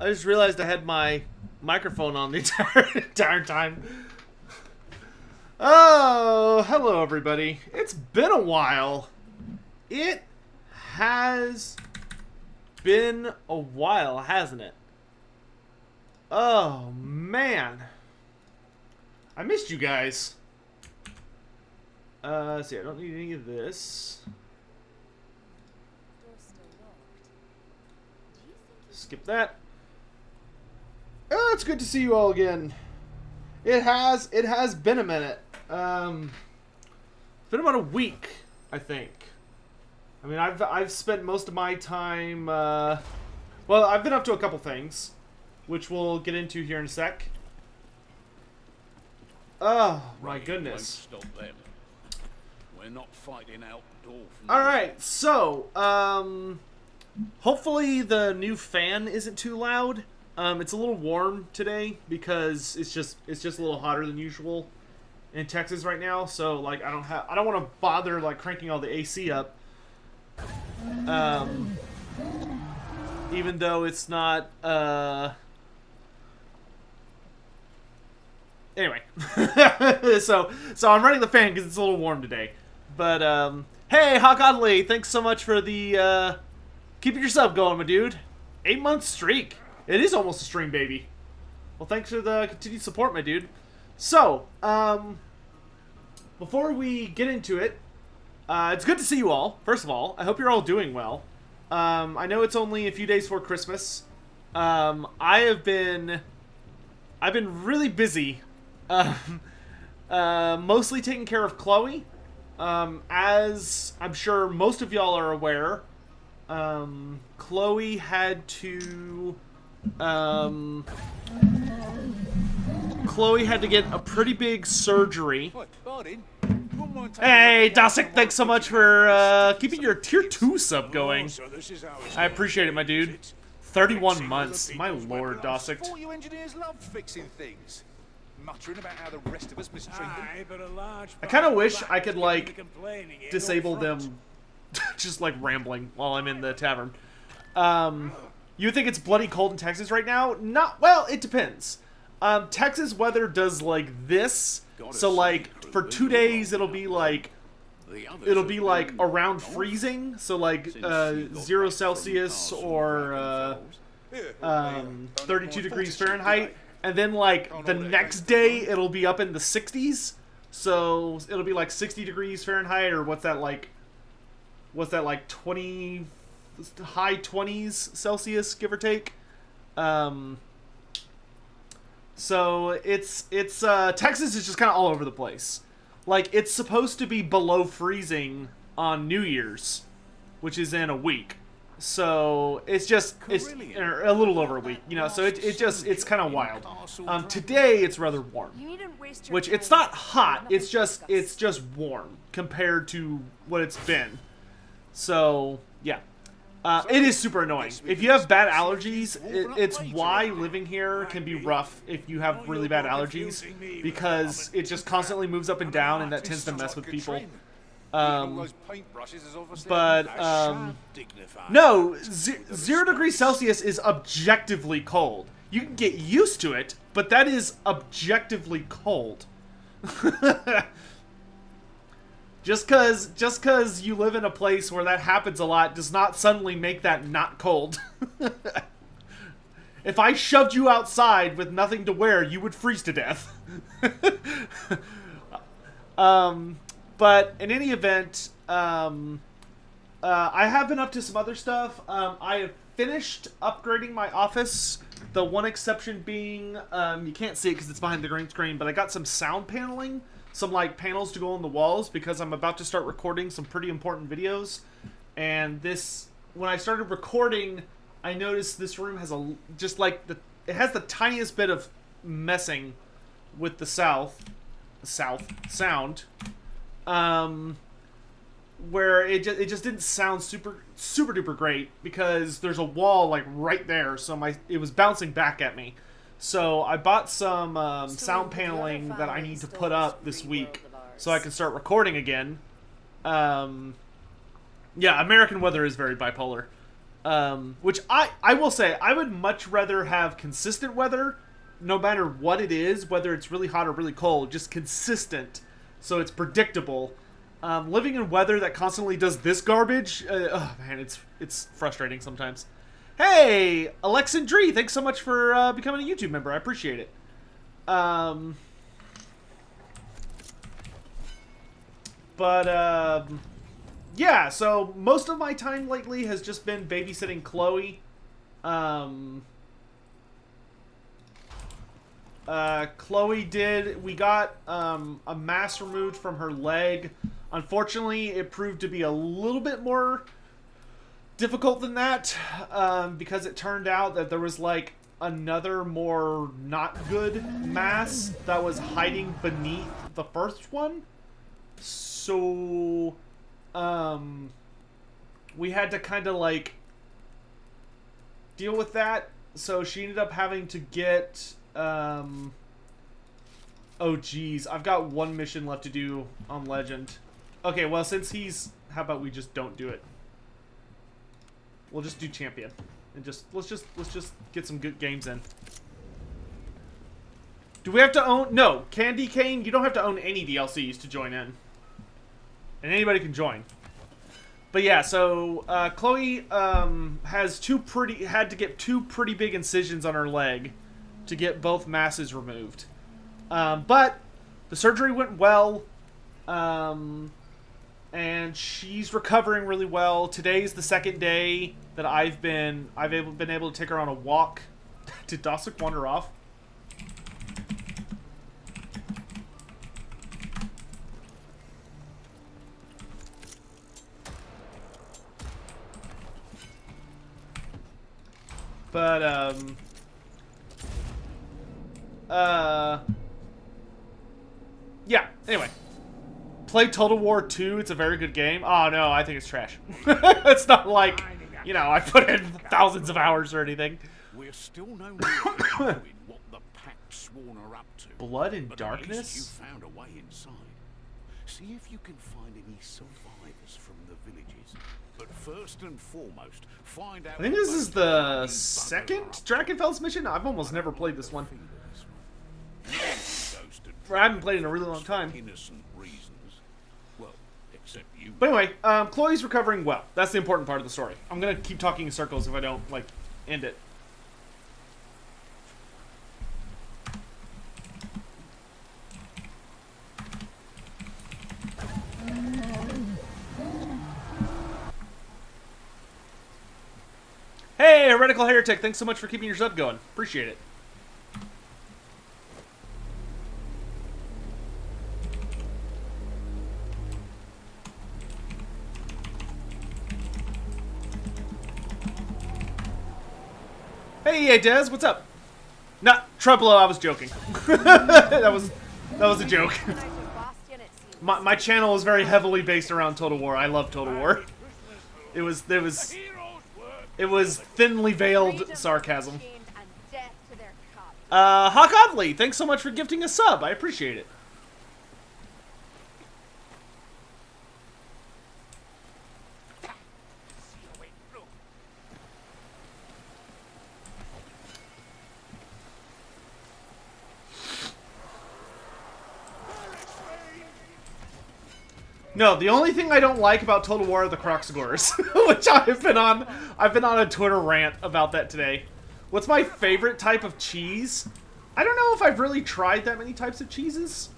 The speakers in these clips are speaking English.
I just realized I had my microphone on the entire time. Oh, hello everybody. It's been a while. It has been a while, hasn't it? Oh, man. I missed you guys. Let's see, I don't need any of this. Skip that. Oh, it's good to see you all again. It has been a minute. It's been about a week, I think. I mean, I've spent most of my time, well, I've been up to a couple things, which we'll get into here in a sec. Oh, my goodness. Stop them. We're not fighting out Dwarf. Alright, so, hopefully the new fan isn't too loud. It's a little warm today because it's just a little hotter than usual in Texas right now. So like I don't want to bother like cranking all the AC up. Even though it's not anyway. so I'm running the fan because it's a little warm today. But hey, Hawk Oddly, thanks so much for the keeping yourself going, my dude. 8-month streak. It is almost a stream, baby. Well, thanks for the continued support, my dude. So, before we get into it, it's good to see you all. First of all, I hope you're all doing well. I know it's only a few days before Christmas. I've been really busy. Mostly taking care of Chloe. As I'm sure most of y'all are aware, Chloe had to get a pretty big surgery. Hey, Dosick, thanks so much for keeping your tier 2 sub going. I appreciate it, my dude. 31 months. My lord, Dosick. All you engineers love fixing things. Muttering about how the rest of us mistreat them. I kind of wish I could, like, disable them just, like, rambling while I'm in the tavern. You think it's bloody cold in Texas right now? Well, it depends. Texas weather does like this, so like for 2 days it'll be like around freezing, so like 0 Celsius or 32 degrees Fahrenheit, and then like the next day it'll be up in the 60s, so it'll be like 60 degrees Fahrenheit, or what's that like 20 high 20s Celsius, give or take. So it's Texas is just kind of all over the place. Like, it's supposed to be below freezing on New Year's, which is in a week. So it's a little over a week, you know. So it's kind of wild. Today it's rather warm, which it's not hot. It's just warm compared to what it's been. So yeah. It is super annoying. If you have bad allergies, it's why living here can be rough if you have really bad allergies, because it just constantly moves up and down, and that tends to mess with people. No, 0 degrees Celsius is objectively cold. You can get used to it, but that is objectively cold. Just cause you live in a place where that happens a lot does not suddenly make that not cold. If I shoved you outside with nothing to wear, you would freeze to death. But in any event, I have been up to some other stuff. I have finished upgrading my office. The one exception being, you can't see it because it's behind the green screen, but I got some sound paneling. Some like panels to go on the walls because I'm about to start recording some pretty important videos. And when I started recording, I noticed this room has it has the tiniest bit of messing with the sound, where it just didn't sound super duper great because there's a wall like right there, so it was bouncing back at me. So I bought some sound paneling that I need to put up this week so I can start recording again. Yeah, American weather is very bipolar. Which I will say, I would much rather have consistent weather, no matter what it is, whether it's really hot or really cold, just consistent, so it's predictable. Living in weather that constantly does this garbage, oh man, it's frustrating sometimes. Hey, Alexandre, thanks so much for becoming a YouTube member. I appreciate it. Yeah, so most of my time lately has just been babysitting Chloe. We got a mass removed from her leg. Unfortunately, it proved to be a little bit more difficult than that, because it turned out that there was like another more not good mass that was hiding beneath the first one. So we had to kind of like deal with that. So she ended up having to get oh geez, I've got one mission left to do on Legend. Okay, well, since he's, how about we just don't do it? We'll just do Champion and let's just get some good games in. Do we have to own? No, Candy Cane, you don't have to own any DLCs to join in. And anybody can join. But yeah, so Chloe had to get two pretty big incisions on her leg to get both masses removed. But the surgery went well, and she's recovering really well. Today's the second day that I've been able to take her on a walk. Did Dosik wander off? But, yeah, anyway. Play Total War 2, it's a very good game. Oh, no, I think it's trash. It's not like, you know, I put in thousands of hours or anything. We're still no nearer knowing what the Pact Sworn are up to. Blood and but Darkness? At least you found a way inside. See if you can find any survivors from the villages. But first and foremost, find out. I think this is the second Dragonfells mission. I've almost never played this one. I haven't played in a really long time. Innocent reasons. Well, except you. But anyway, Chloe's recovering well. That's the important part of the story. I'm gonna keep talking in circles if I don't like end it. Hey, Heretical Heretic, thanks so much for keeping your sub going. Appreciate it. Hey, Dez, what's up? Nah, Trublo, I was joking. that was a joke. my channel is very heavily based around Total War. I love Total War. It was thinly veiled sarcasm. Hawk Oddly, thanks so much for gifting a sub. I appreciate it. No, the only thing I don't like about Total War are the Croxagores, which I've been on a Twitter rant about that today. What's my favorite type of cheese? I don't know if I've really tried that many types of cheeses.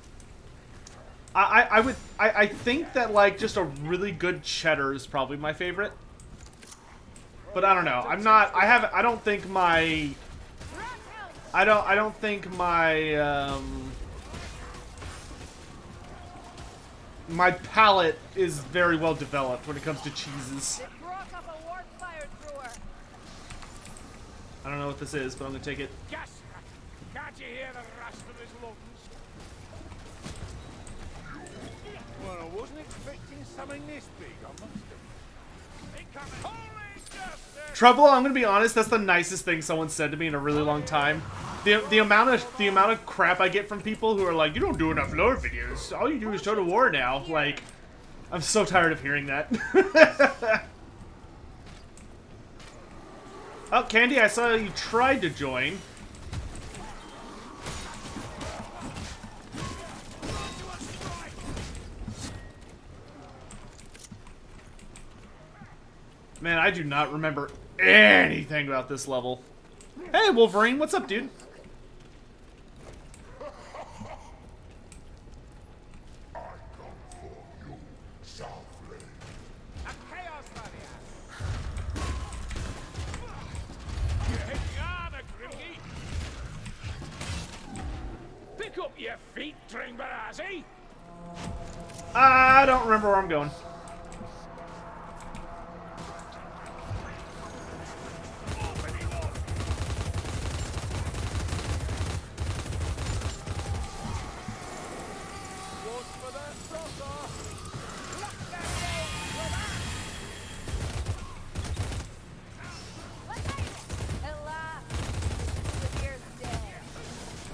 I think that like just a really good cheddar is probably my favorite. But I don't know. I don't think my my palate is very well developed when it comes to cheeses. I don't know what this is, but I'm gonna take it. Can't you hear the rust of his lungs? Well, I wasn't expecting something this big, I must have. Trouble, I'm gonna be honest, that's the nicest thing someone said to me in a really long time. The amount of crap I get from people who are like, you don't do enough lore videos, all you do is Total War now. Like, I'm so tired of hearing that. Oh, Candy, I saw you tried to join. Man, I do not remember anything about this level. Hey, Wolverine, what's up, dude? Pick up your feet, Tringbarazzi! I don't remember where I'm going.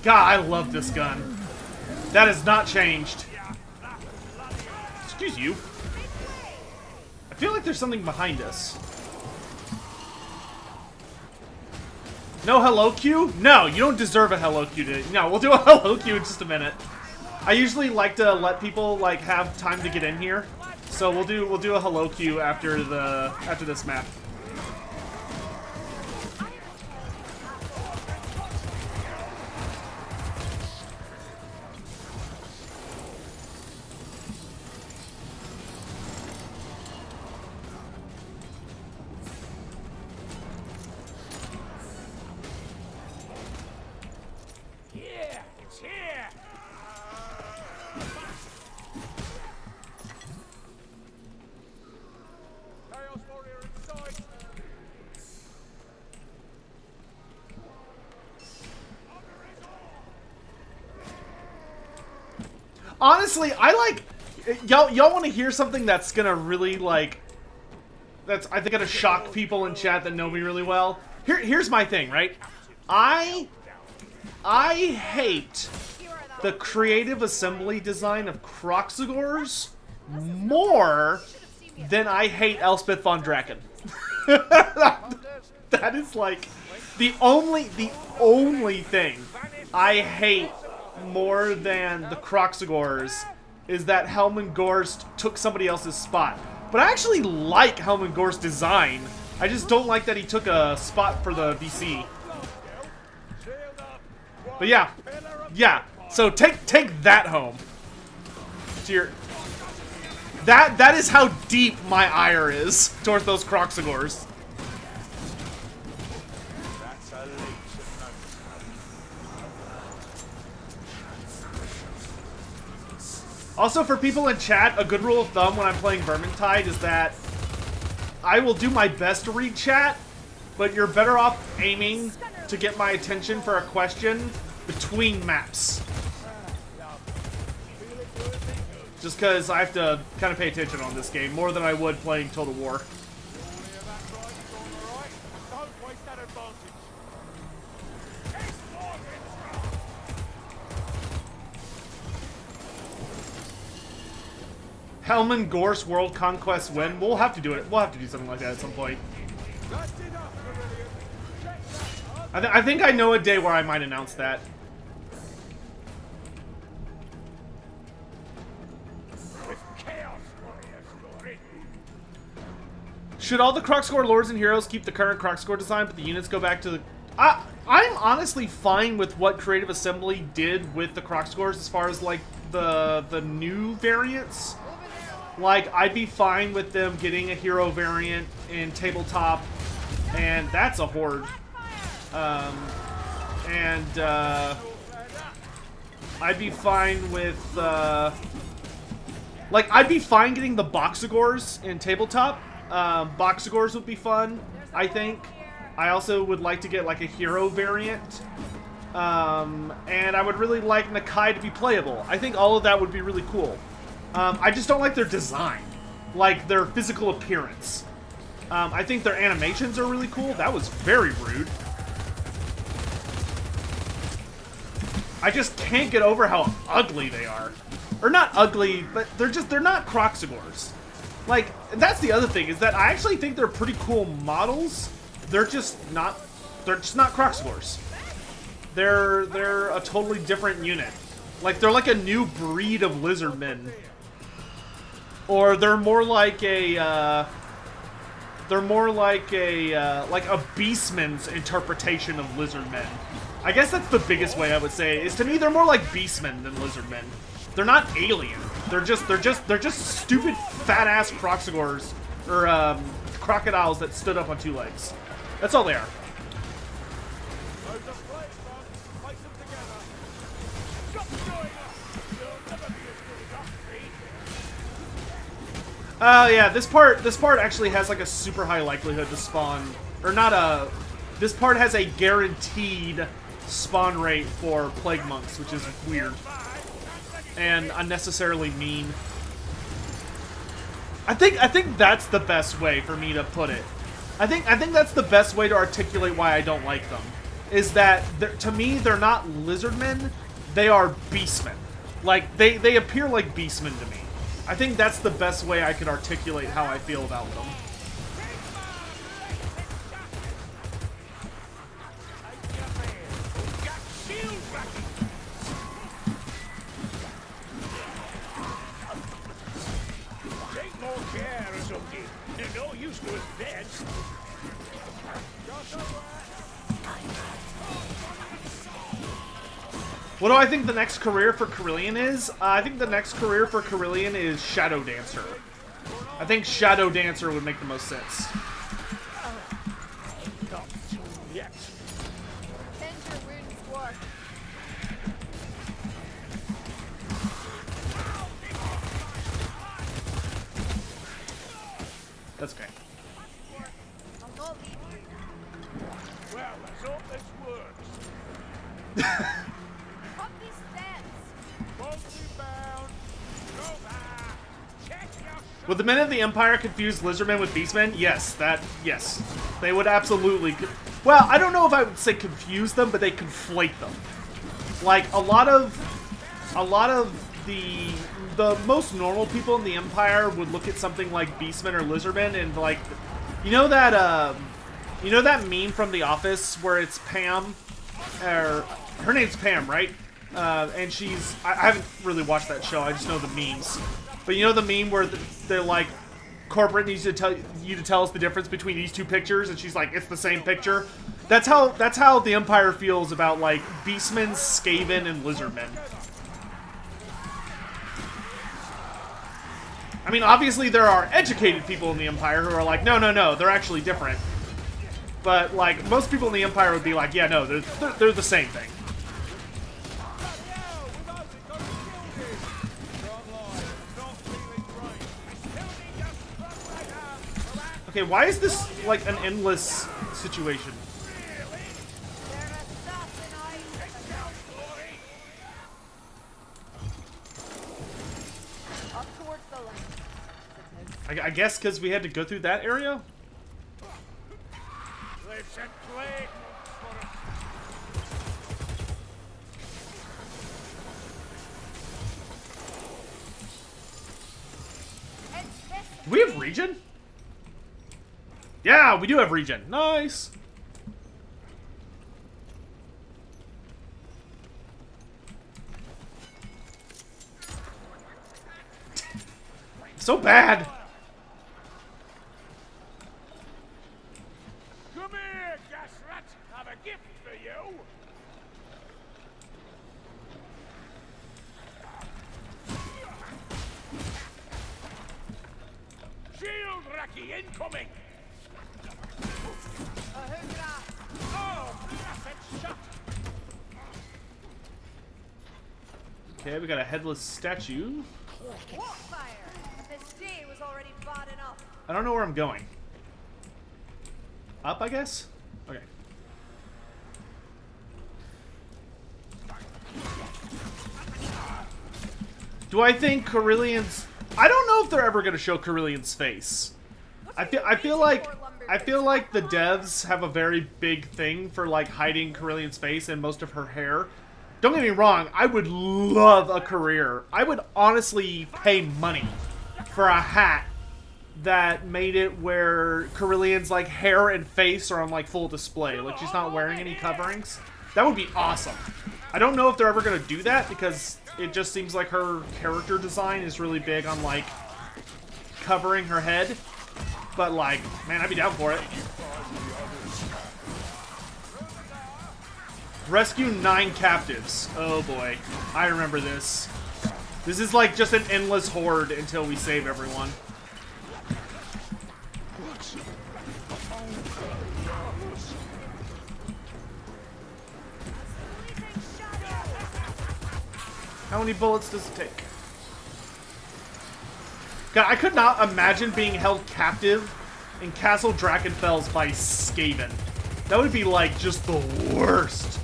God, I love this gun. That has not changed. Excuse you. I feel like there's something behind us. No hello Q? No, you don't deserve a hello Q today. No, we'll do a hello Q in just a minute. I usually like to let people like have time to get in here. So we'll do a hello Q after this map. Honestly, I like y'all want to hear something that's gonna really like I think gonna shock people in chat that know me really well. Here's my thing, right? I hate the creative assembly design of Kroxigors more than I hate Elspeth von Draken. That is like the only thing I hate more than the Kroxigors is that Helmengorst took somebody else's spot. But I actually like Helmengorst's design. I just don't like that he took a spot for the VC. But yeah. So take that home. To your that is how deep my ire is towards those Kroxigors. Also, for people in chat, a good rule of thumb when I'm playing Vermintide is that I will do my best to read chat, but you're better off aiming to get my attention for a question between maps. Just because I have to kind of pay attention on this game, more than I would playing Total War. Helmengorst World Conquest win. We'll have to do it. We'll have to do something like that at some point. I think I know a day where I might announce that. Should all the Kroxigor lords and heroes keep the current Kroxigor design, but the units go back to the... I'm honestly fine with what Creative Assembly did with the Kroxigors as far as, like, the new variants. Like, I'd be fine with them getting a hero variant in tabletop, and that's a horde. I'd be fine with, like, I'd be fine getting the Boxigors in tabletop. Boxigors would be fun, I think. I also would like to get, like, a hero variant. And I would really like Nakai to be playable. I think all of that would be really cool. I just don't like their design. Like, their physical appearance. I think their animations are really cool. That was very rude. I just can't get over how ugly they are. Or not ugly, but they're not Kroxigors. Like, that's the other thing, is that I actually think they're pretty cool models, they're just not Croxigors. They're a totally different unit. Like, they're like a new breed of lizardmen. Or they're more like a beastman's interpretation of lizardmen. I guess that's the biggest way I would say it, is to me they're more like beastmen than lizardmen. They're not alien. They're just stupid fat ass Croxigors or crocodiles that stood up on two legs. That's all they are. Yeah, this part actually has like a super high likelihood to spawn, or not a. This part has a guaranteed spawn rate for plague monks, which is weird and unnecessarily mean. I think that's the best way for me to put it. I think that's the best way to articulate why I don't like them. Is that to me they're not lizardmen, they are beastmen. Like they appear like beastmen to me. I think that's the best way I can articulate how I feel about them. Take more care or something. They're no use to us dead. What do I think the next career for Carillion is? I think the next career for Carillion is Shadow Dancer. I think Shadow Dancer would make the most sense. That's okay. Well, let's hope this works. Would the men of the Empire confuse lizardmen with beastmen? Yes, yes. They would absolutely. Well, I don't know if I would say confuse them, but they conflate them. Like a lot of the most normal people in the Empire would look at something like beastmen or lizardmen and like, you know that meme from The Office where it's Pam, or her name's Pam, right? And I haven't really watched that show. I just know the memes. But you know the meme where they're like, corporate needs to tell you to tell us the difference between these two pictures, and she's like, it's the same picture. That's how the Empire feels about like beastmen, Skaven, and lizardmen. I mean, obviously there are educated people in the Empire who are like, no, they're actually different. But like most people in the Empire would be like, yeah, no, they're the same thing. Okay, why is this like an endless situation? I guess because we had to go through that area? Do we have regen? Yeah, we do have regen. Nice. So bad. Come here, gas rat. I have a gift for you. Shield Raki incoming. Okay, we got a headless statue. This day was already bought enough. I don't know where I'm going. Up, I guess? Okay. Do I think Carillion's... I don't know if they're ever going to show Carillion's face. I feel like the devs have a very big thing for like hiding Carillion's face and most of her hair. Don't get me wrong, I would love a career. I would honestly pay money for a hat that made it where Corellian's like hair and face are on like full display. Like she's not wearing any coverings. That would be awesome. I don't know if they're ever gonna do that because it just seems like her character design is really big on like covering her head. But like, man, I'd be down for it. Rescue 9 captives. Oh boy. I remember this. This is like just an endless horde until we save everyone. How many bullets does it take? God, I could not imagine being held captive in Castle Dragonfells by Skaven. That would be like just the worst.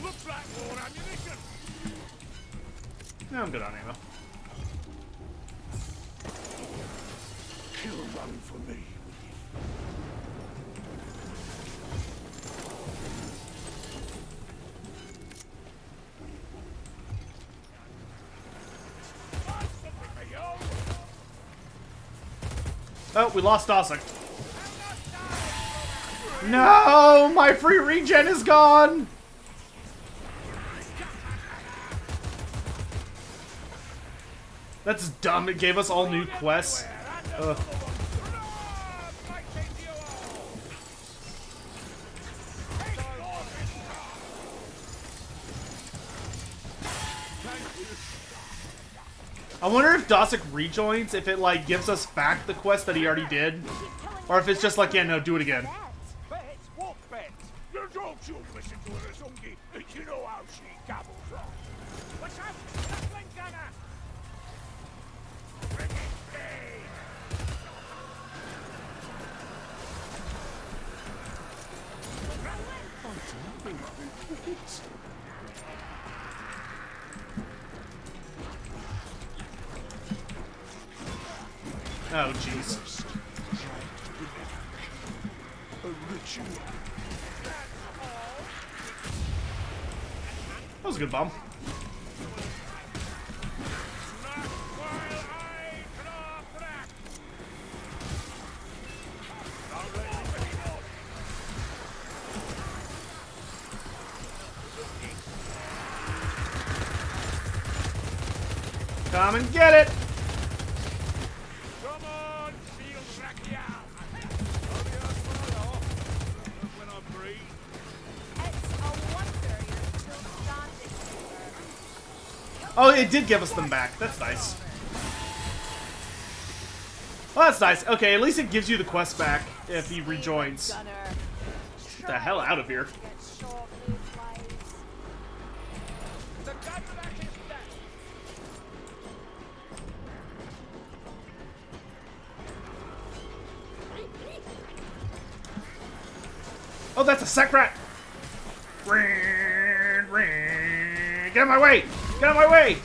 Looks like more ammunition. No, I'm good on ammo. Kill one for me. Oh, we lost Dawson. No, my free regen is gone. That's dumb. It gave us all new quests. Ugh. I wonder if Dosick rejoins, if it like gives us back the quest that he already did, or if it's just like, yeah, no, do it again. Bets? What bets? You don't you listen to her, Zungi. You know how she gabbles on. What's up? Grappling gunner! Bring it Oh, jeez. That was a good bomb. Come and get it! Oh, it did give us them back. That's nice. Well, that's nice. Okay, at least it gives you the quest back if he rejoins. Get the hell out of here. Oh, that's a sack rat! Get out of my way! Get out of my way!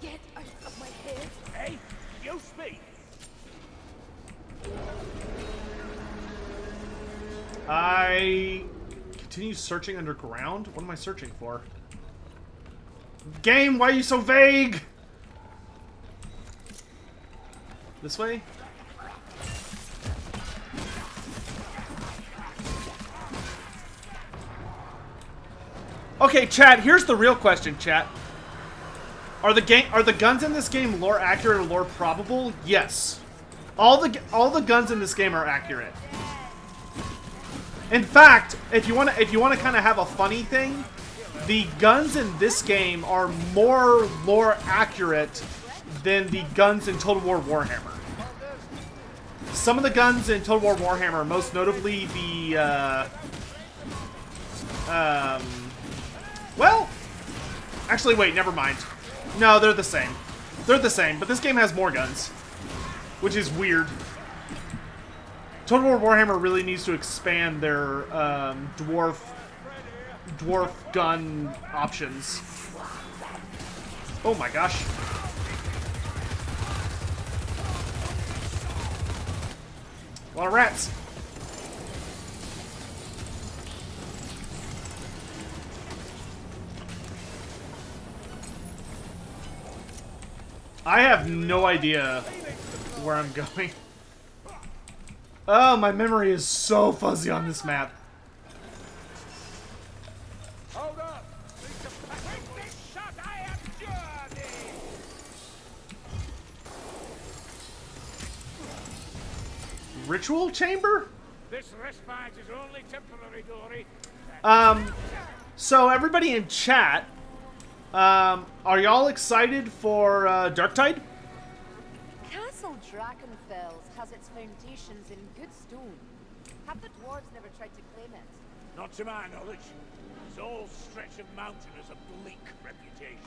Get out of my head! Hey, you speak. I continue searching underground? What am I searching for? Game, why are you so vague? This way? Okay, chat, here's the real question, chat. Are the guns in this game lore accurate or lore probable? Yes. All the guns in this game are accurate. In fact, if you want to kind of have a funny thing, the guns in this game are more accurate than the guns in Total War Warhammer. Some of the guns in Total War Warhammer, most notably the, well, actually, wait, never mind. No, they're the same. They're the same, but this game has more guns, which is weird. Total War Warhammer really needs to expand their dwarf gun options. Oh my gosh. A lot of rats. I have no idea where I'm going. Oh, my memory is so fuzzy on this map. Hold up! With this shot, I am journey! Ritual chamber? This respite is only temporary, Dory. So everybody in chat, are y'all excited for Darktide? Castle Dragonfells has its foundations in good stone. Have the dwarves never tried to claim it? Not to my knowledge. This whole stretch of mountain has a bleak reputation.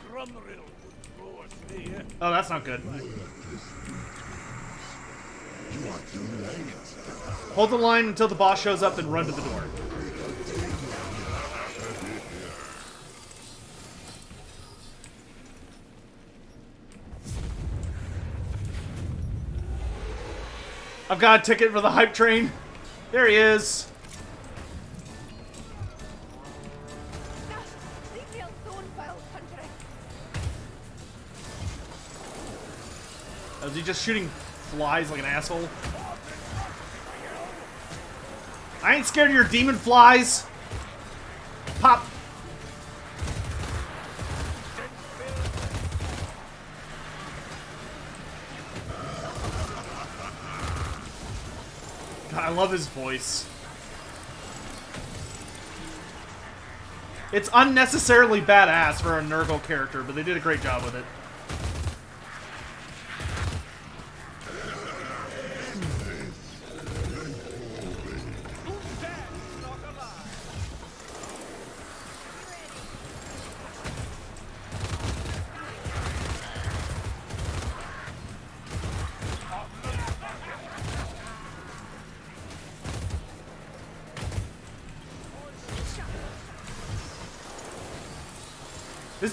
Grumrill would throw us near. Oh, that's not good. Hold the line until the boss shows up, then run to the door. I've got a ticket for the hype train. There he is. Oh, is he just shooting flies like an asshole? I ain't scared of your demon flies. Pop. God, I love his voice. It's unnecessarily badass for a Nurgle character, but they did a great job with it.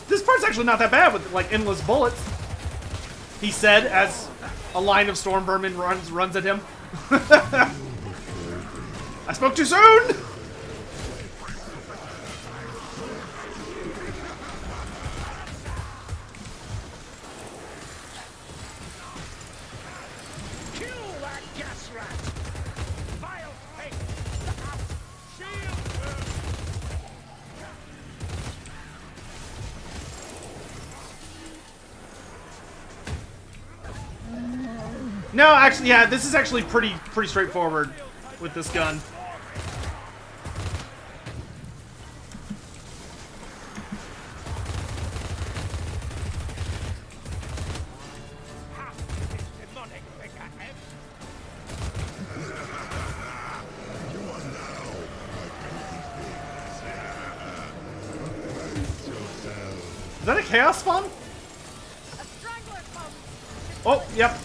This part's actually not that bad with, like, endless bullets. He said as a line of storm vermin runs at him. I spoke too soon! Kill that gas rat! Vile thing! Look out! Shield her! No, actually, yeah, this is actually pretty straightforward with this gun. Demonic thing I have. Is that a chaos spawn? A strangler comes! Oh, yep.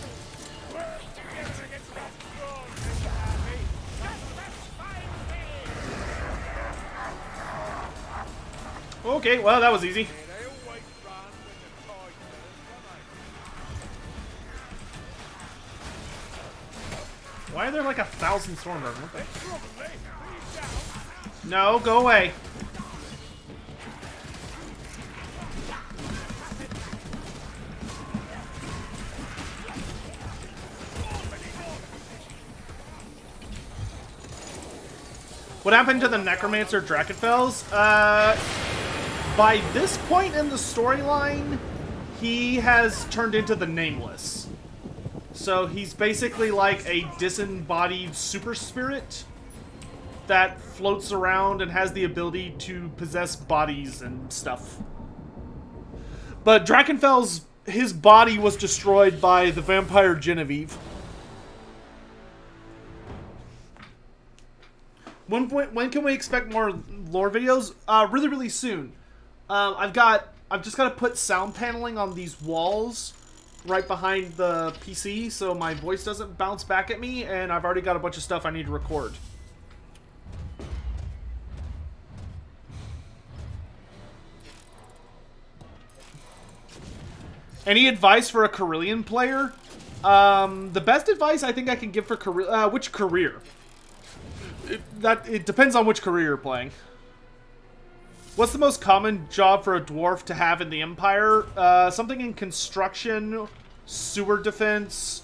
Okay, well, that was easy. They always run when the tide turns, Why are there like 1,000 storm vermin? What the- don't they? No, go away. What happened to the Necromancer Dragonfells? By this point in the storyline, he has turned into the Nameless. So he's basically like a disembodied super spirit that floats around and has the ability to possess bodies and stuff. But Dragonfells, his body was destroyed by the vampire Genevieve. When can we expect more lore videos? Really, really soon. I've just got to put sound paneling on these walls right behind the PC so my voice doesn't bounce back at me, and I've already got a bunch of stuff I need to record. Any advice for a Carillion player? The best advice I think I can give for which career? It depends on which career you're playing. What's the most common job for a dwarf to have in the Empire? Something in construction, sewer defense,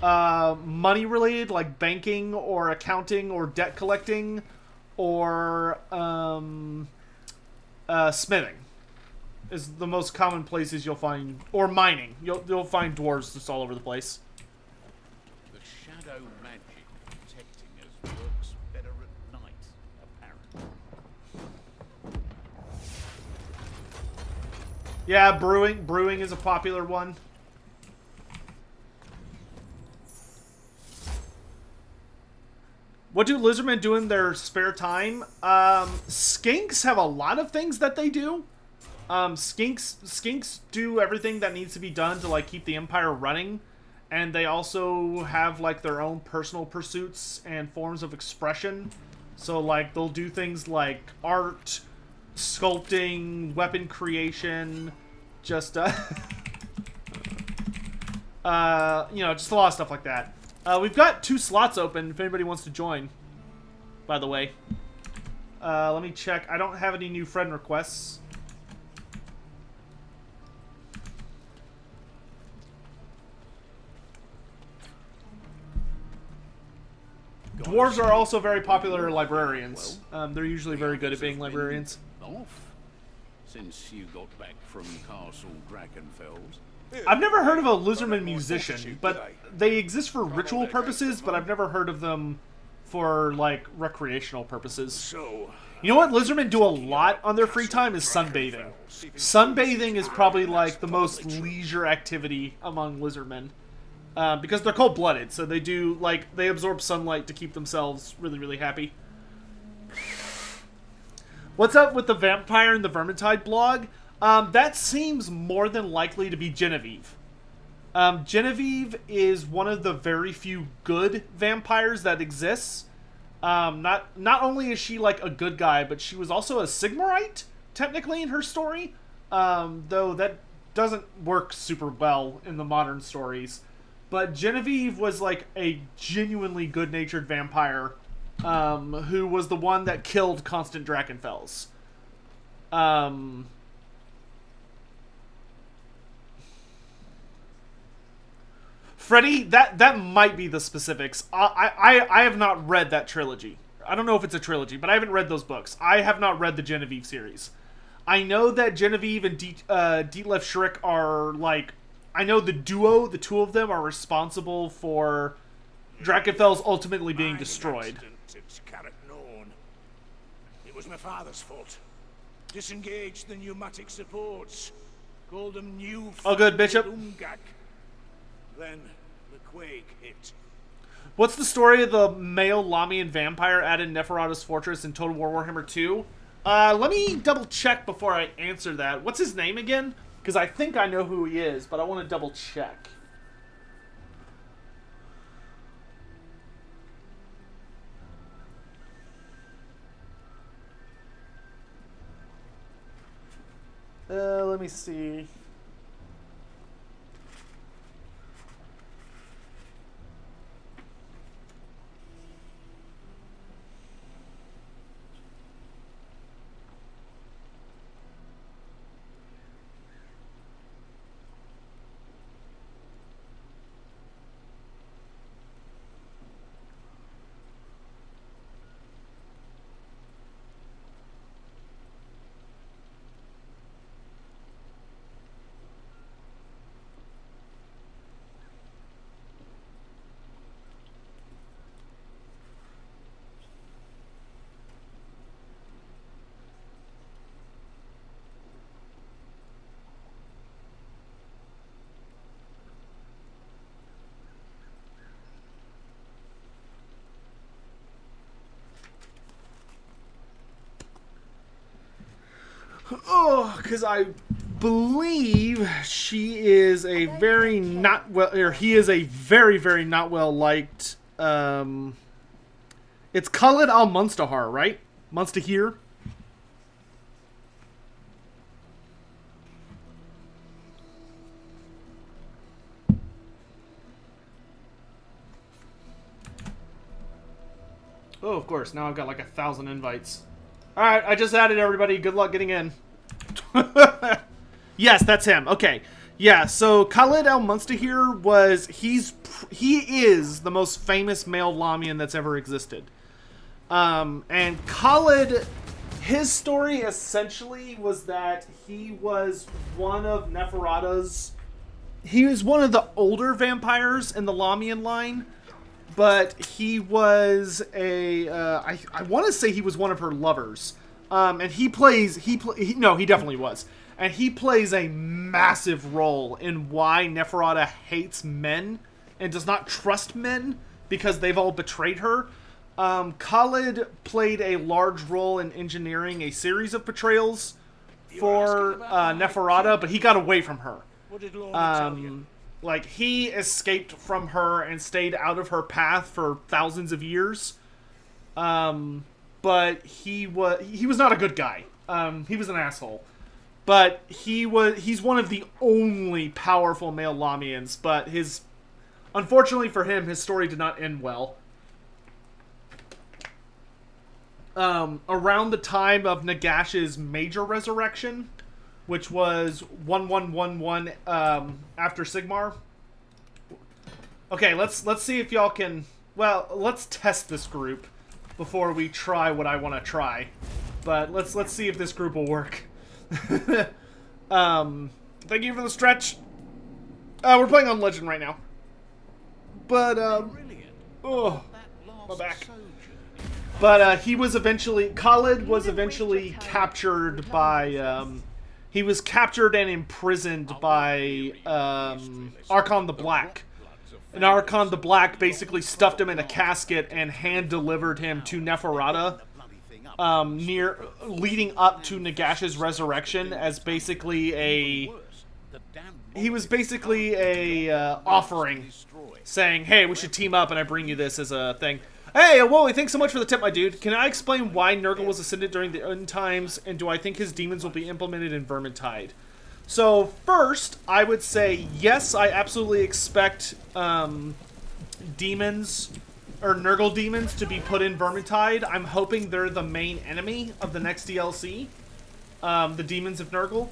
money related like banking or accounting or debt collecting, or smithing is the most common places you'll find, or mining. You'll find dwarves just all over the place. The shadow magic protecting us works better at night, apparently. Yeah, brewing is a popular one. What do lizardmen do in their spare time? Skinks have a lot of things that they do. Skinks do everything that needs to be done to like keep the Empire running, and they also have like their own personal pursuits and forms of expression. So like they'll do things like art, sculpting, weapon creation, just you know, just a lot of stuff like that. We've got 2 slots open if anybody wants to join, by the way. Let me check. I don't have any new friend requests. Dwarves are also very popular librarians. They're usually very good at being librarians. Off since you got back from Castle Dragonfells. I've never heard of a lizardman musician, but they exist for ritual purposes, but I've never heard of them for, like, recreational purposes. So, You know what lizardmen do a lot on their free time is sunbathing. Sunbathing is probably, like, the most leisure activity among lizardmen. Because they're cold-blooded, so they do, like, they absorb sunlight to keep themselves really, really happy. What's up with the vampire and the Vermintide blog? That seems more than likely to be Genevieve. Genevieve is one of the very few good vampires that exists. Not only is she, like, a good guy, but she was also a Sigmarite, technically, in her story. Though that doesn't work super well in the modern stories. But Genevieve was, like, a genuinely good-natured vampire, who was the one that killed Constant Dragonfells. Freddy, that might be the specifics. I have not read that trilogy. I don't know if it's a trilogy, but I haven't read those books. I have not read the Genevieve series. I know that Genevieve and Dietlef Schrick are, like... I know the duo, the 2 of them, are responsible for Dragonfells ultimately being destroyed. It's carrot known. It was my father's fault. Disengaged the pneumatic supports. Called them new. Oh, good, Bishop. Then the quake hit. What's the story of the male Lamian vampire added in Neferata's Fortress in Total War Warhammer 2? Let me double check before I answer that. What's his name again? Because I think I know who he is, but I want to double check. Let me see. Oh, because I believe she is a very not well, or he is a very, very not well liked. It's Khalid al Munstahar, right? Munstahir. Oh, of course. Now I've got like 1,000 invites. Alright, I just added everybody. Good luck getting in. Yes, that's him. Okay. Yeah, so Khalid al-Munstahir he is the most famous male Lamian that's ever existed. And Khalid, his story essentially was that he was one of Neferata's... He was one of the older vampires in the Lamian line. But he was I want to say he was one of her lovers. And he definitely was. And he plays a massive role in why Neferata hates men and does not trust men because they've all betrayed her. Khalid played a large role in engineering a series of betrayals for Neferata, but he got away from her. What did Lorna tell you? Like, he escaped from her and stayed out of her path for thousands of years. But he was not a good guy. He was an asshole. But he's one of the only powerful male Lamians, but unfortunately for him, his story did not end well. Around the time of Nagash's major resurrection, which was 1111 after Sigmar. Okay, let's see if y'all can... Well, let's test this group before we try what I want to try. But let's see if this group will work. Thank you for the stretch. We're playing on Legend right now. But, oh, my back. But, Khalid was eventually captured by, he was captured and imprisoned by Archon the Black. And Archon the Black basically stuffed him in a casket and hand-delivered him to Neferata, leading up to Nagash's resurrection as basically he was basically a offering, saying, hey, we should team up and I bring you this as a thing. Hey, Wooly, thanks so much for the tip, my dude. Can I explain why Nurgle was ascended during the End Times, and do I think his demons will be implemented in Vermintide? So, first, I would say, yes, I absolutely expect demons, or Nurgle demons, to be put in Vermintide. I'm hoping they're the main enemy of the next DLC, the demons of Nurgle.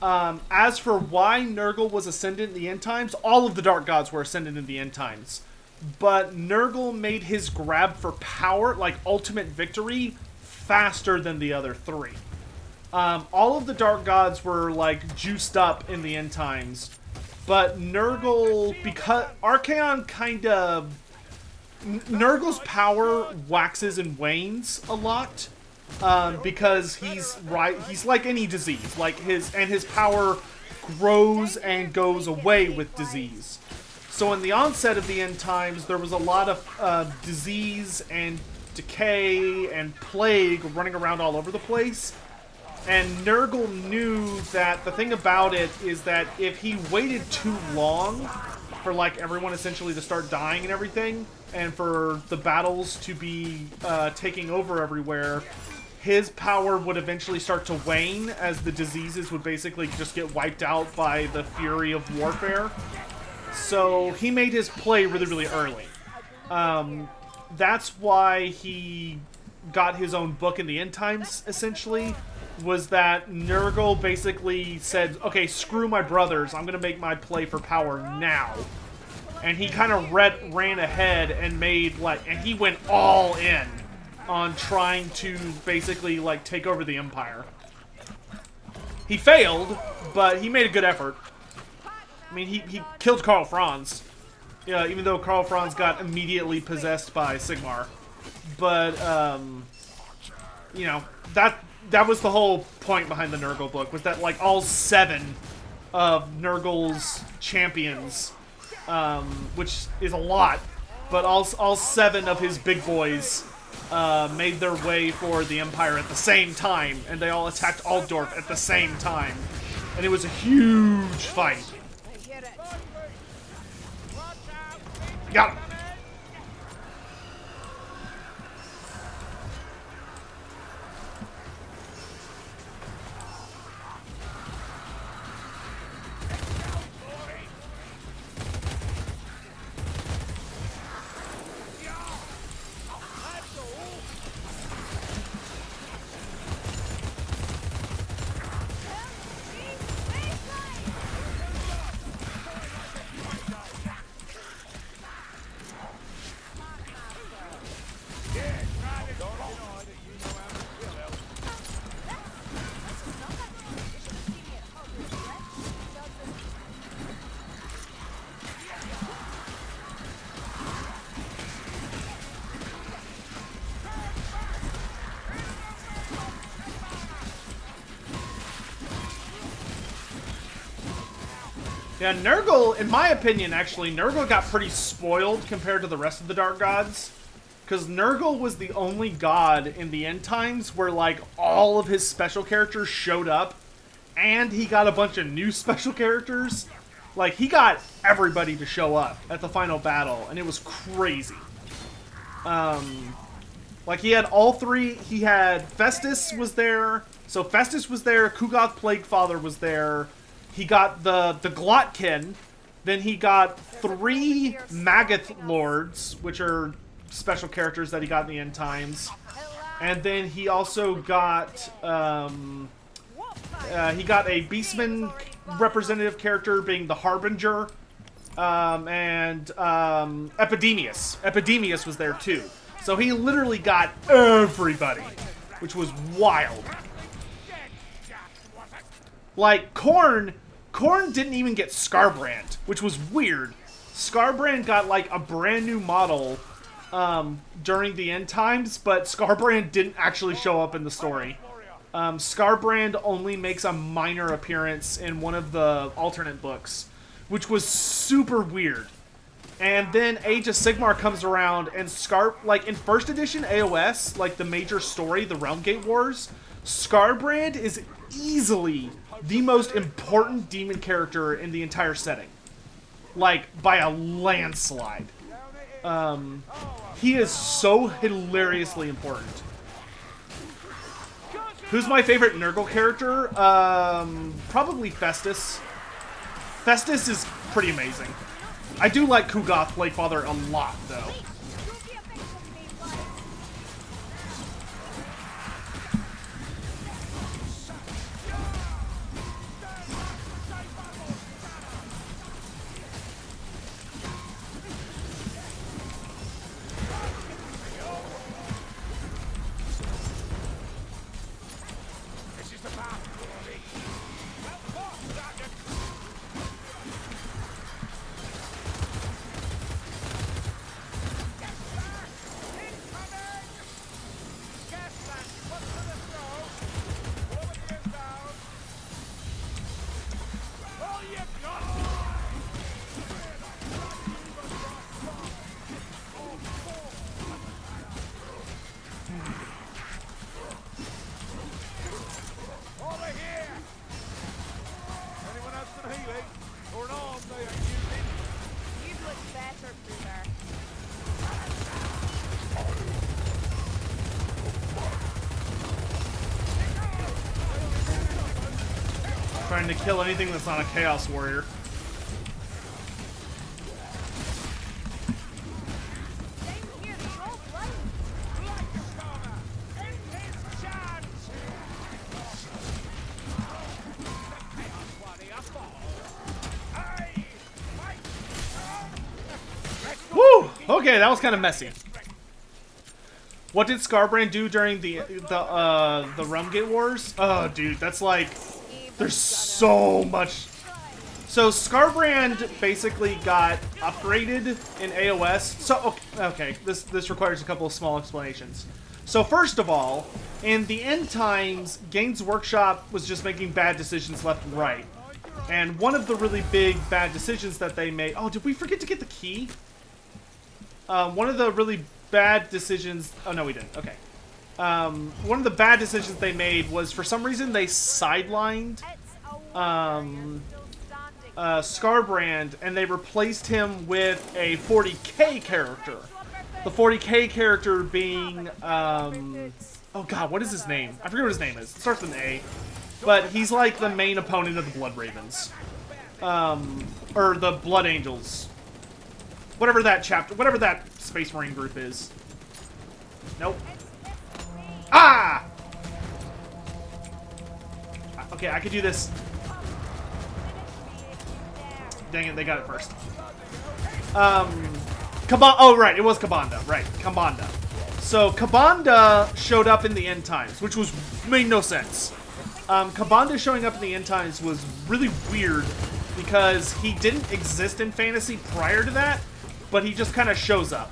As for why Nurgle was ascended in the End Times, all of the Dark Gods were ascended in the End Times. But Nurgle made his grab for power, like ultimate victory, faster than the other three. All of the Dark Gods were, like, juiced up in the End Times. But Nurgle, because Archaon kind of... Nurgle's power waxes and wanes a lot. Because he's like any disease. Like, his power grows and goes away with disease. So in the onset of the End Times, there was a lot of disease and decay and plague running around all over the place. And Nurgle knew that the thing about it is that if he waited too long for, like, everyone essentially to start dying and everything, and for the battles to be taking over everywhere, his power would eventually start to wane as the diseases would basically just get wiped out by the fury of warfare. So he made his play really, really early. That's why he got his own book in the End Times, essentially, was that Nurgle basically said, okay, screw my brothers, I'm going to make my play for power now. And he kind of ran ahead and made, like, and he went all in on trying to basically, like, take over the Empire. He failed, but he made a good effort. I mean, he killed Karl Franz, even though Karl Franz got immediately possessed by Sigmar. But, you know, that was the whole point behind the Nurgle book, was that, like, all 7 of Nurgle's champions, which is a lot, but all 7 of his big boys made their way for the Empire at the same time, and they all attacked Altdorf at the same time. And it was a huge fight. I hear it. Got him. Yeah, Nurgle, in my opinion, actually, Nurgle got pretty spoiled compared to the rest of the Dark Gods. Because Nurgle was the only god in the End Times where, like, all of his special characters showed up. And he got a bunch of new special characters. Like, he got everybody to show up at the final battle, and it was crazy. Like, he had all three. He had Festus was there. So Festus was there. Kugoth Plaguefather was there. He got the Glotkin. Then he got 3 Magath Lords, which are special characters that he got in the End Times. And then he also got he got a Beastman representative character being the Harbinger. And Epidemius. Epidemius was there too. So he literally got everybody, which was wild. Like, Khorne didn't even get Skarbrand, which was weird. Skarbrand got, like, a brand new model during the End Times, but Skarbrand didn't actually show up in the story. Skarbrand only makes a minor appearance in one of the alternate books, which was super weird. And then Age of Sigmar comes around, and like, in first edition AOS, like, the major story, the Realmgate Wars, Skarbrand is easily the most important demon character in the entire setting. Like, by a landslide. He is so hilariously important. Who's my favorite Nurgle character? Probably Festus. Festus is pretty amazing. I do like Kugoth Plaguefather a lot, though. Trying to kill anything that's not a Chaos Warrior. Woo! Okay, that was kind of messy. What did Skarbrand do during the Realmgate Wars? Oh, dude, that's like... There's so much. So Skarbrand basically got upgraded in AOS. So okay, this requires a couple of small explanations. So first of all, in the End Times, Games Workshop was just making bad decisions left and right. And one of the really big bad decisions that they made... Oh, did we forget to get the key? One of the really bad decisions... Oh, no, we didn't. Okay. One of the bad decisions they made was, for some reason, they sidelined Skarbrand, and they replaced him with a 40k character. The 40k character being... oh, God, what is his name? I forget what his name is. It starts with an A. But he's like the main opponent of the Blood Ravens. Or the Blood Angels. Whatever that chapter, whatever that Space Marine group is. Nope. Ah! Okay, I could do this. Dang it, they got it first. Oh, right, it was Kabanda. Right, Kabanda. So, Kabanda showed up in the End Times, which made no sense. Kabanda showing up in the End Times was really weird because he didn't exist in fantasy prior to that, but he just kind of shows up.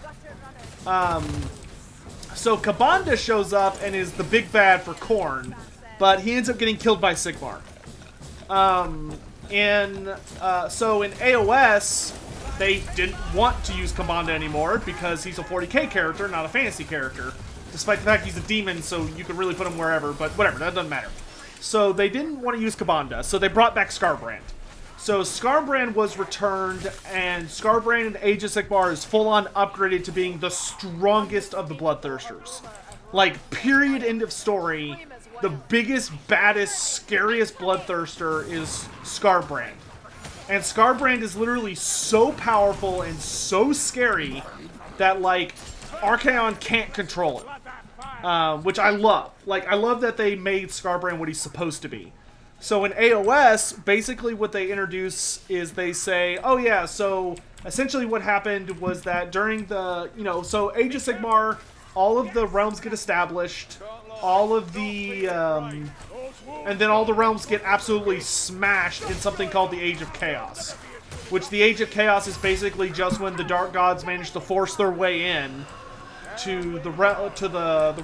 So Kabanda shows up and is the big bad for Khorne, but he ends up getting killed by Sigmar. So in AOS, they didn't want to use Kabanda anymore because he's a 40k character, not a fantasy character. Despite the fact he's a demon, so you can really put him wherever, but whatever, that doesn't matter. So they didn't want to use Kabanda, so they brought back Skarbrand. So Skarbrand was returned, and Skarbrand in Age of Sigmar is full-on upgraded to being the strongest of the Bloodthirsters. Like, period, end of story. The biggest, baddest, scariest Bloodthirster is Skarbrand. And Skarbrand is literally so powerful and so scary that, like, Archaon can't control it. Which I love. Like, I love that they made Skarbrand what he's supposed to be. So in AOS, basically what they introduce is they say, oh yeah, so essentially what happened was that during the, so Age of Sigmar, all of the realms get established, all of the, and then all the realms get absolutely smashed in something called the Age of Chaos. Which the Age of Chaos is basically just when the Dark Gods manage to force their way in to the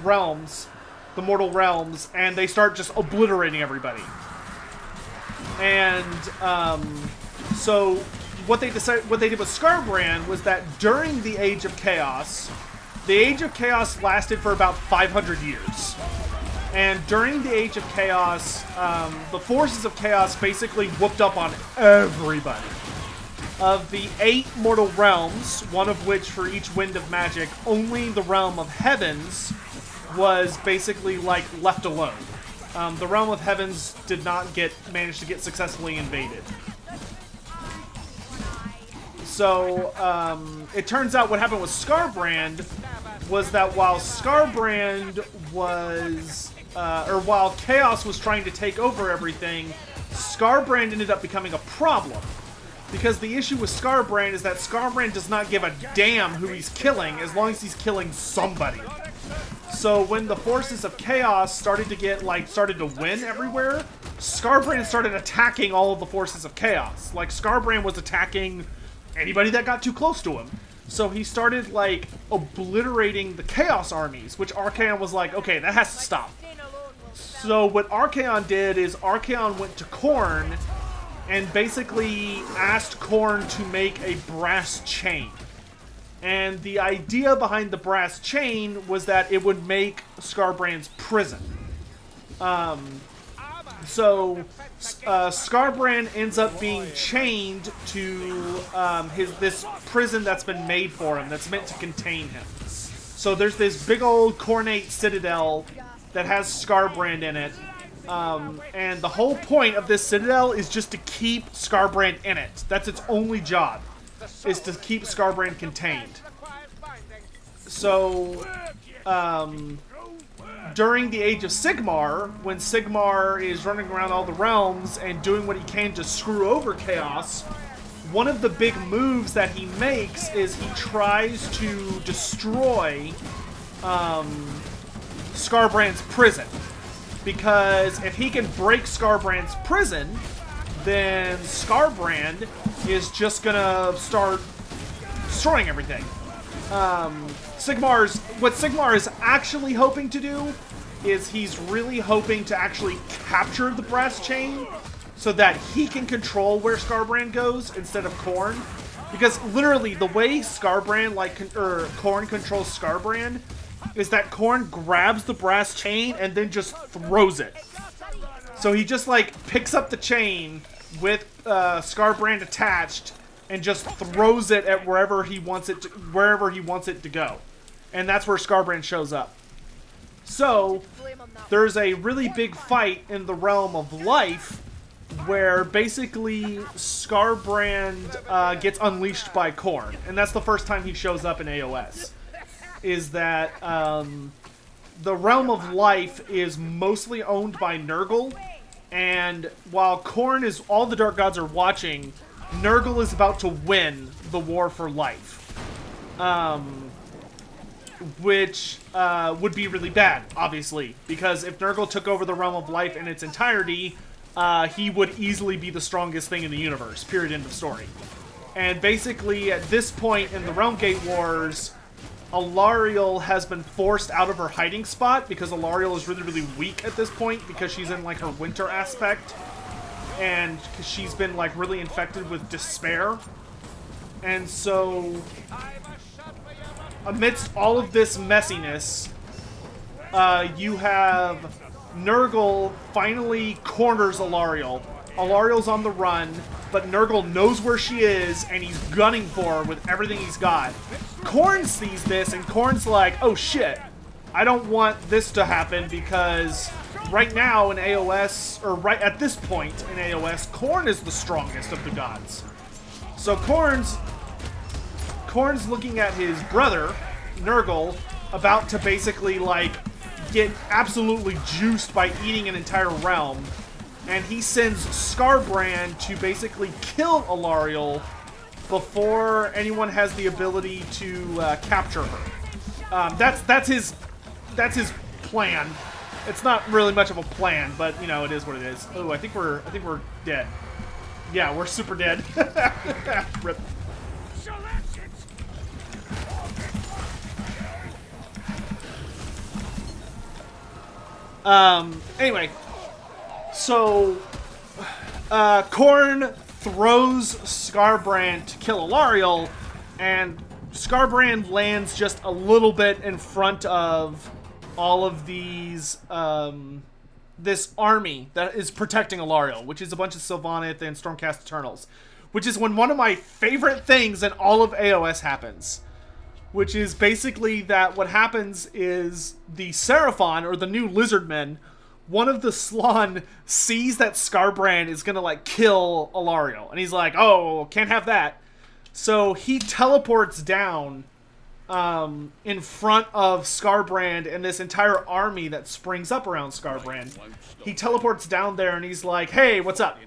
realms, the mortal realms, and they start just obliterating everybody. And so what they did with Skarbrand was that during the Age of Chaos, the Age of Chaos lasted for about 500 years. And during the Age of Chaos, the forces of Chaos basically whooped up on everybody. Of the 8 mortal realms, one of which for each wind of magic, only the realm of Heavens was basically, like, left alone. The realm of Heavens did not manage to get successfully invaded. So, it turns out what happened with Skarbrand was that while Skarbrand was, while Chaos was trying to take over everything, Skarbrand ended up becoming a problem. Because the issue with Skarbrand is that Skarbrand does not give a damn who he's killing as long as he's killing somebody. So when the forces of Chaos started to win everywhere, Skarbrand started attacking all of the forces of Chaos. Like, Skarbrand was attacking anybody that got too close to him. So he started, like, obliterating the Chaos armies, which Archaon was like, okay, that has to stop. So what Archaon did is Archaon went to Khorne and basically asked Khorne to make a brass chain. And the idea behind the brass chain was that it would make Skarbrand's prison. So Skarbrand ends up being chained to this prison that's been made for him, that's meant to contain him. So there's this big old cornate citadel that has Skarbrand in it. And the whole point of this citadel is just to keep Skarbrand in it. That's its only job, is to keep Skarbrand contained. So, during the Age of Sigmar, when Sigmar is running around all the realms and doing what he can to screw over Chaos, one of the big moves that he makes is he tries to destroy Skarbrand's prison. Because if he can break Skarbrand's prison, then Skarbrand is just gonna start destroying everything. What Sigmar is actually hoping to do is he's really hoping to actually capture the brass chain so that he can control where Skarbrand goes instead of Khorne. Because literally, the way Skarbrand, or Khorne controls Skarbrand, is that Khorne grabs the brass chain and then just throws it. So he just, like, picks up the chain with Skarbrand attached and just throws it at wherever he wants it to go. And that's where Skarbrand shows up. So, there's a really big fight in the Realm of Life where basically Skarbrand gets unleashed by Khorne. And that's the first time he shows up in AOS. Is that the Realm of Life is mostly owned by Nurgle. And while Khorne is, all the Dark Gods are watching, Nurgle is about to win the War for Life. Which would be really bad, obviously. Because if Nurgle took over the Realm of Life in its entirety, he would easily be the strongest thing in the universe. Period, end of story. And basically, at this point in the Realm Gate Wars, Alarielle has been forced out of her hiding spot because Alarielle is really, really weak at this point because she's in, like, her winter aspect. And she's been, like, really infected with despair. And so, amidst all of this messiness, you have Nurgle finally corners Alarielle. Alarielle's on the run, but Nurgle knows where she is, and he's gunning for her with everything he's got. Khorne sees this, and Khorne's like, oh shit, I don't want this to happen because right now in AOS, or right at this point in AOS, Khorne is the strongest of the gods. So Khorne's looking at his brother, Nurgle, about to basically, like, get absolutely juiced by eating an entire realm. And he sends Skarbrand to basically kill Alarielle before anyone has the ability to capture her. That's his plan. It's not really much of a plan, but you know, it is what it is. Oh, I think we're dead. Yeah, we're super dead. Rip. Anyway, so Khorne throws Skarbrand to kill Alarielle, and Skarbrand lands just a little bit in front of all of these, this army that is protecting Alarielle, which is a bunch of Sylvaneth and Stormcast Eternals, which is when one of my favorite things in all of AOS happens. Which is basically that what happens is the Seraphon, or the new Lizardmen, one of the Slann sees that Skarbrand is gonna, like, kill Alarielle. And he's like, oh, can't have that. So he teleports down in front of Skarbrand and this entire army that springs up around Skarbrand. He teleports down there and he's like, hey, what's up?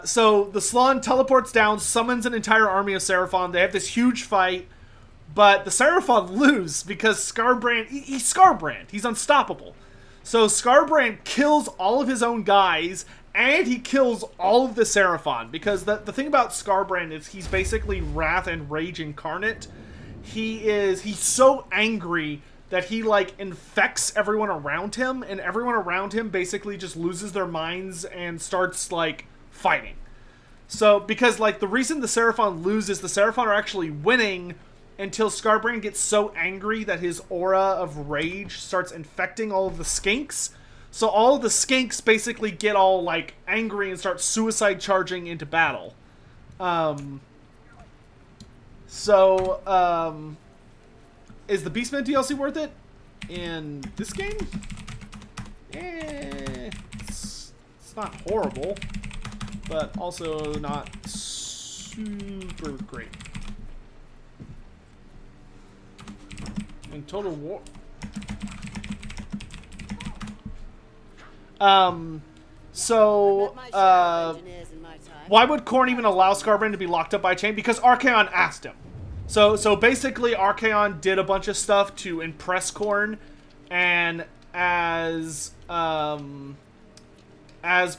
So the Slann teleports down, summons an entire army of Seraphon. They have this huge fight, but the Seraphon lose because Skarbrand, he's Skarbrand. He's unstoppable. So Skarbrand kills all of his own guys, and he kills all of the Seraphon. Because the thing about Skarbrand is he's basically Wrath and Rage incarnate. He's so angry that he, like, infects everyone around him, and everyone around him basically just loses their minds and starts, like, fighting. So, because, like, the reason the Seraphon lose is the Seraphon are actually winning until Skarbrand gets so angry that his aura of rage starts infecting all of the skinks. So all of the skinks basically get all, like, angry and start suicide charging into battle. Is the Beastman DLC worth it? In this game? It's not horrible, but also not super great. In Total War... why would Khorne even allow Skarbrand to be locked up by a chain? Because Archaon asked him. So basically Archaon did a bunch of stuff to impress Khorne, and as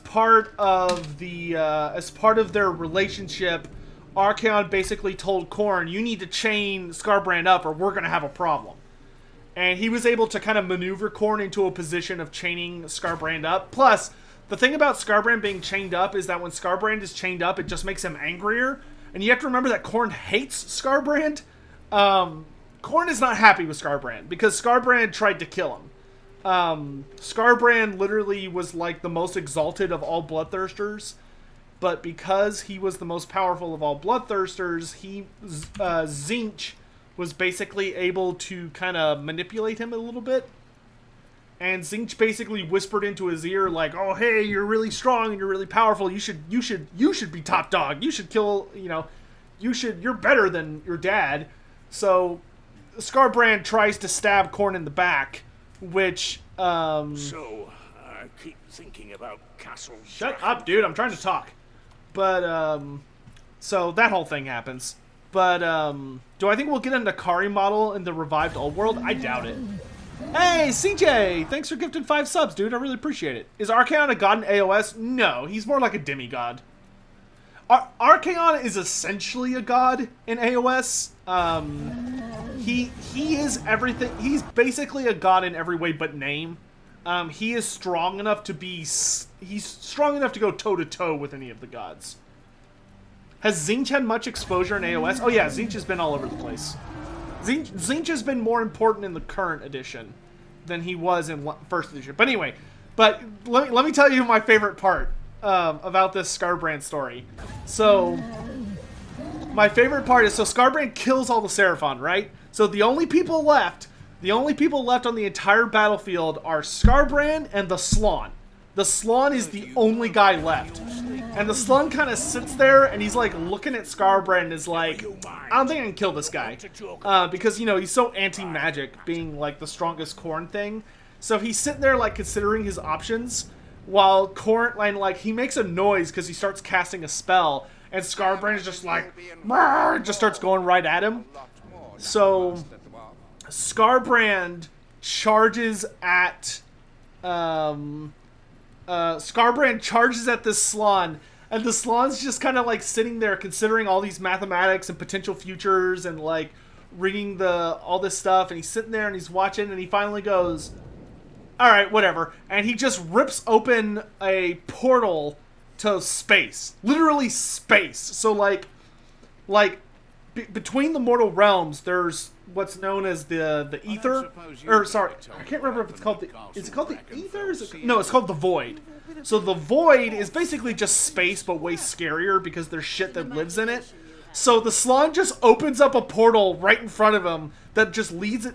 part of their relationship, Archaon basically told Khorne, you need to chain Skarbrand up or we're gonna have a problem. And he was able to kind of maneuver Khorne into a position of chaining Skarbrand up. Plus, the thing about Skarbrand being chained up is that when Skarbrand is chained up, it just makes him angrier. And you have to remember that Khorne hates Skarbrand. Khorne is not happy with Skarbrand because Skarbrand tried to kill him. Skarbrand literally was like the most exalted of all bloodthirsters, but because he was the most powerful of all bloodthirsters, Tzeentch was basically able to kind of manipulate him a little bit. And Tzeentch basically whispered into his ear like, "Oh, hey, you're really strong and you're really powerful. You should be top dog. You should kill, you're better than your dad." So Skarbrand tries to stab Khorne in the back, which So, I keep thinking about Castle. shut up, dude. I'm trying to talk. But so that whole thing happens. But do I think we'll get an Akari model in the revived old world? I doubt it. Hey, CJ! Thanks for gifting 5 subs, dude. I really appreciate it. Is Archaon a god in AOS? No, he's more like a demigod. Archaon is essentially a god in AOS. He is everything. He's basically a god in every way but name. He is strong enough to be. He's strong enough to go toe to toe with any of the gods. Has Tzeentch had much exposure in AOS? Oh yeah, Tzeentch has been all over the place. Tzeentch has been more important in the current edition than he was in first edition. But anyway, let me tell you my favorite part about this Skarbrand story. So, my favorite part is, so Skarbrand kills all the Seraphon, right? So the only people left on the entire battlefield are Skarbrand and the Slawn. The Slawn is the only guy left. And the Slawn kind of sits there and he's like looking at Skarbrand and is like, I don't think I can kill this guy. Because, he's so anti-magic, being like the strongest Khorne thing. So he's sitting there like considering his options while Khorne, and like he makes a noise because he starts casting a spell. And Skarbrand is just like, just starts going right at him. So Skarbrand charges at this Slawn, and the Slawn's just kind of like sitting there considering all these mathematics and potential futures and like reading all this stuff, and he's sitting there and he's watching, and he finally goes, all right, whatever, and he just rips open a portal to space, literally space. So between the mortal realms, there's what's known as the ether, or sorry, I can't remember if it's called is it called the ether? No, it's called the void. So the void is basically just space, but way scarier because there's shit that lives in it. So the Slawn just opens up a portal right in front of him that just leads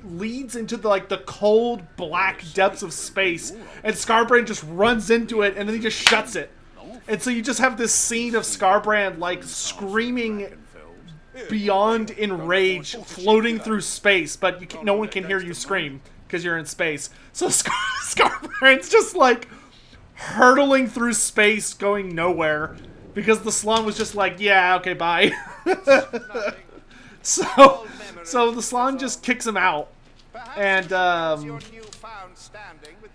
into the cold black depths of space, and Skarbrand just runs into it, and then he just shuts it. And so you just have this scene of Skarbrand like screaming beyond enraged, floating through space, but no one can hear you scream because you're in space. So Skarbrand's just like hurtling through space, going nowhere, because the Slawn was just like, yeah, okay, bye. so the Slawn just kicks him out, and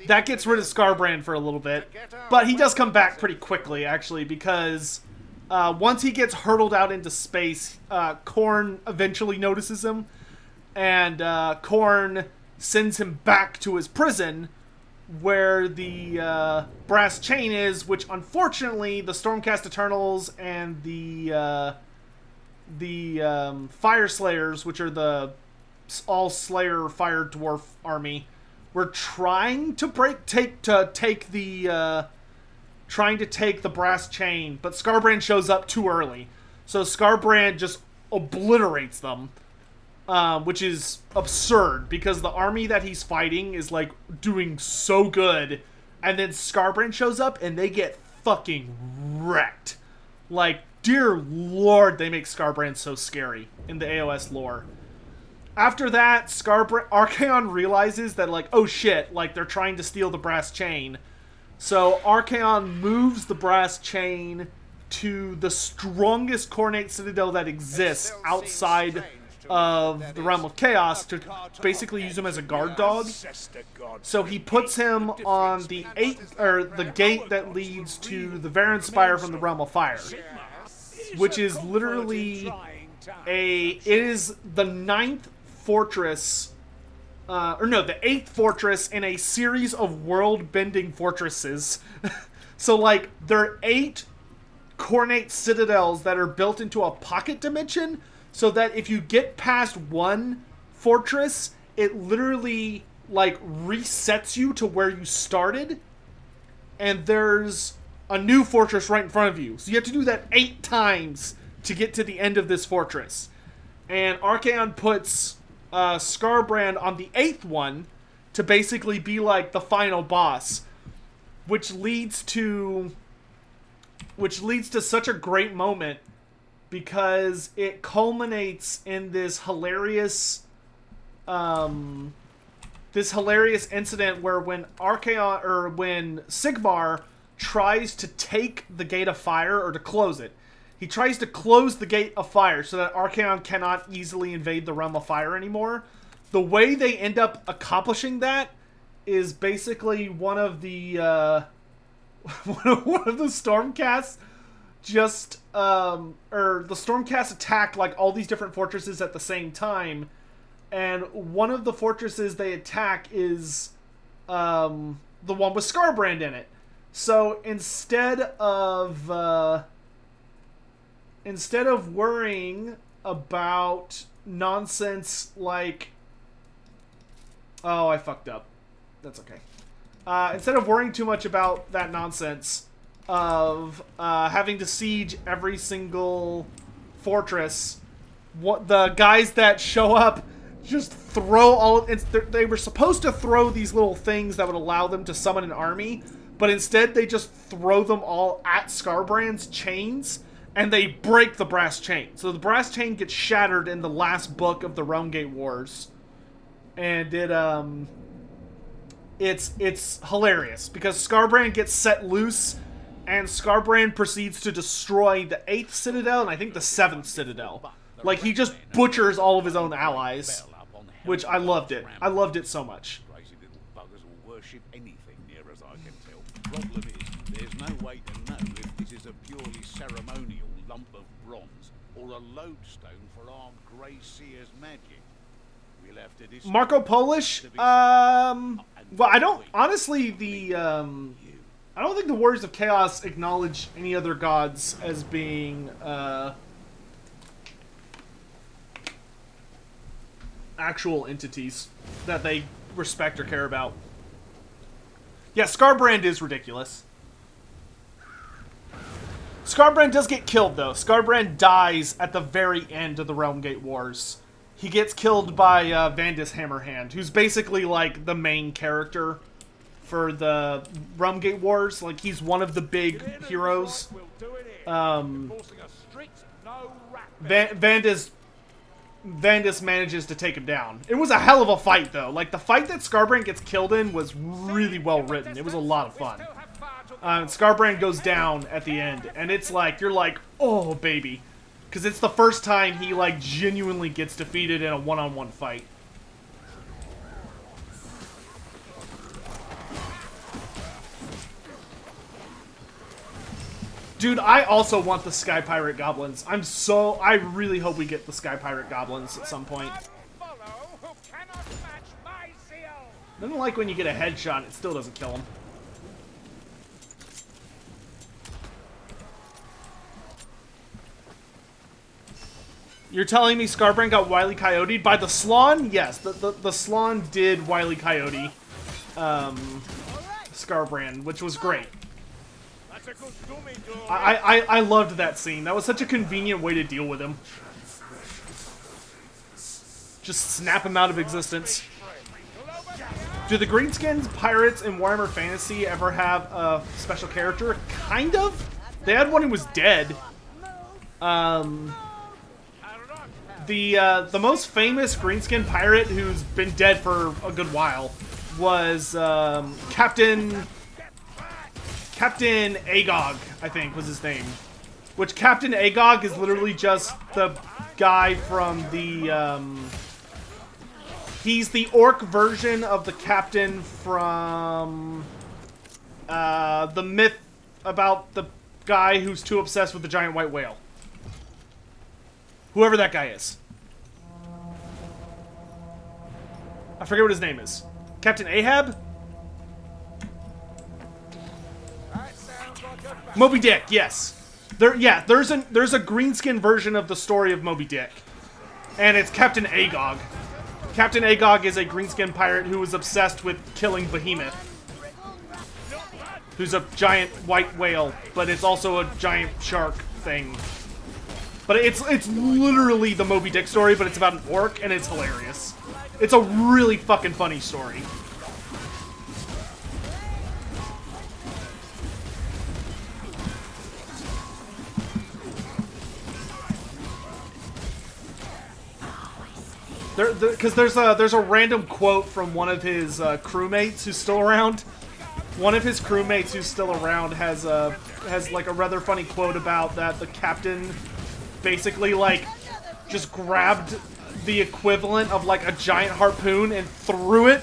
that gets rid of Skarbrand for a little bit, but he does come back pretty quickly, actually, because once he gets hurtled out into space, Khorne eventually notices him, and Khorne sends him back to his prison, where the brass chain is, which unfortunately the Stormcast Eternals and the Fire Slayers, which are the all Slayer Fire Dwarf army, were trying to take the brass chain, but Skarbrand shows up too early. So Skarbrand just obliterates them, which is absurd because the army that he's fighting is like doing so good, and then Skarbrand shows up and they get fucking wrecked. Like, dear lord, they make Skarbrand so scary in the AOS lore. After that, Archaon realizes that, like, oh shit, like, they're trying to steal the brass chain. So Archaon moves the brass chain to the strongest Khornate citadel that exists outside of the Realm of Chaos to basically use him as a guard dog. So he puts him on the gate that leads to the Varanspire from the Realm of Fire, which is literally it is the 9th fortress or no, the 8th fortress in a series of world-bending fortresses. So, like, there are 8 cornate citadels that are built into a pocket dimension, so that if you get past one fortress, it literally, like, resets you to where you started, and there's a new fortress right in front of you. So you have to do that 8 times to get to the end of this fortress. And Archaon puts Skarbrand on the 8th one to basically be like the final boss, which leads to such a great moment because it culminates in this hilarious incident where when Sigmar tries to take the Gate of Fire, or to close it, he tries to close the Gate of Fire so that Archaon cannot easily invade the Realm of Fire anymore. The way they end up accomplishing that is basically one of the Stormcasts the Stormcast attack like all these different fortresses at the same time, and one of the fortresses they attack is the one with Skarbrand in it. So instead of worrying about nonsense like, oh, I fucked up. That's okay. Instead of worrying too much about that nonsense of having to siege every single fortress, the guys that show up just throw all... They were supposed to throw these little things that would allow them to summon an army, but instead they just throw them all at Skarbrand's chains, and they break the brass chain. So the brass chain gets shattered in the last book of the Realmgate Wars. And it's hilarious, because Skarbrand gets set loose, and Skarbrand proceeds to destroy the 8th Citadel, and I think the 7th Citadel. Like, he just butchers all of his own allies, which I loved it. I loved it so much. Crazy little buggers will worship anything near as I can tell. Problem is, there's no way to know if this is a purely ceremonial lump of bronze or a lodestone for our Grey Seer's magic. We'll have to decide. Marco Polish? Well, I don't... Honestly, I don't think the Warriors of Chaos acknowledge any other gods as being, actual entities that they respect or care about. Yeah, Skarbrand is ridiculous. Skarbrand does get killed, though. Skarbrand dies at the very end of the Realmgate Wars. He gets killed by Vandis Hammerhand, who's basically, like, the main character for the Realmgate Wars. Like, he's one of the big heroes. Vandis manages to take him down. It was a hell of a fight, though. Like, the fight that Skarbrand gets killed in was really well written. It was a lot of fun. Skarbrand goes down at the end, and it's like, you're like, oh, baby. Because it's the first time he, like, genuinely gets defeated in a one-on-one fight. Dude, I also want the Sky Pirate Goblins. I really hope we get the Sky Pirate Goblins at some point. Doesn't like when you get a headshot, it still doesn't kill him. You're telling me Skarbrand got Wile E. Coyote'd by the Slawn? Yes, the Slawn did Wile E. Coyote Skarbrand, which was great. I loved that scene. That was such a convenient way to deal with him. Just snap him out of existence. Do the Greenskins pirates in Warhammer Fantasy ever have a special character? Kind of. They had one who was dead. The most famous Greenskin pirate who's been dead for a good while was Captain Agog, I think was his name. Which Captain Agog is literally just the guy from the he's the orc version of the captain from the myth about the guy who's too obsessed with the giant white whale. Whoever that guy is. I forget what his name is. Captain Ahab? That sounds like a bad Moby Dick, yes. There's a greenskin version of the story of Moby Dick. And it's Captain Agog. Captain Agog is a greenskin pirate who is obsessed with killing Behemoth, who's a giant white whale, but it's also a giant shark thing. But it's literally the Moby Dick story, but it's about an orc, and it's hilarious. It's a really fucking funny story. Because there's a random quote from one of his crewmates who's still around. One of his crewmates who's still around has like a rather funny quote about that the captain basically like just grabbed the equivalent of like a giant harpoon and threw it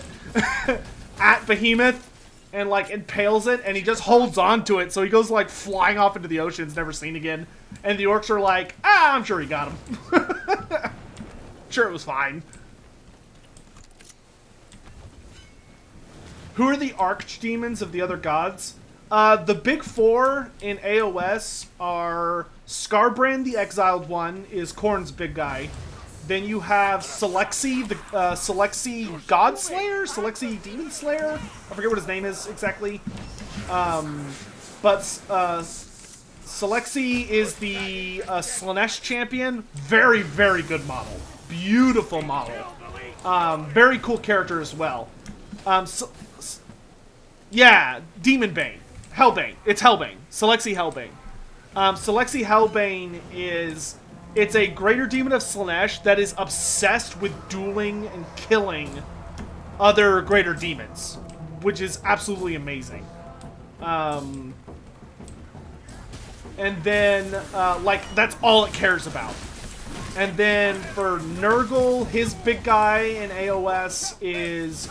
at Behemoth and like impales it, and he just holds on to it, so he goes like flying off into the ocean, it's never seen again. And the orcs are like, I'm sure he got him. Sure, it was fine. Who are the archdemons of the other gods? The big four in AOS are Skarbrand, the exiled one, is Khorne's big guy. Then you have Selexi, the Selexi Godslayer, Selexi Demon Slayer. I forget what his name is exactly. But Selexi is the Slaanesh champion. Very, very good model. Beautiful model. Very cool character as well. Yeah, Demon Bane. Hellbane. It's Hellbane. Selexi Hellbane. Selexi Hellbane is... It's a greater demon of Slaanesh that is obsessed with dueling and killing other greater demons, which is absolutely amazing. And then, like, that's all it cares about. And then for Nurgle, his big guy in AOS is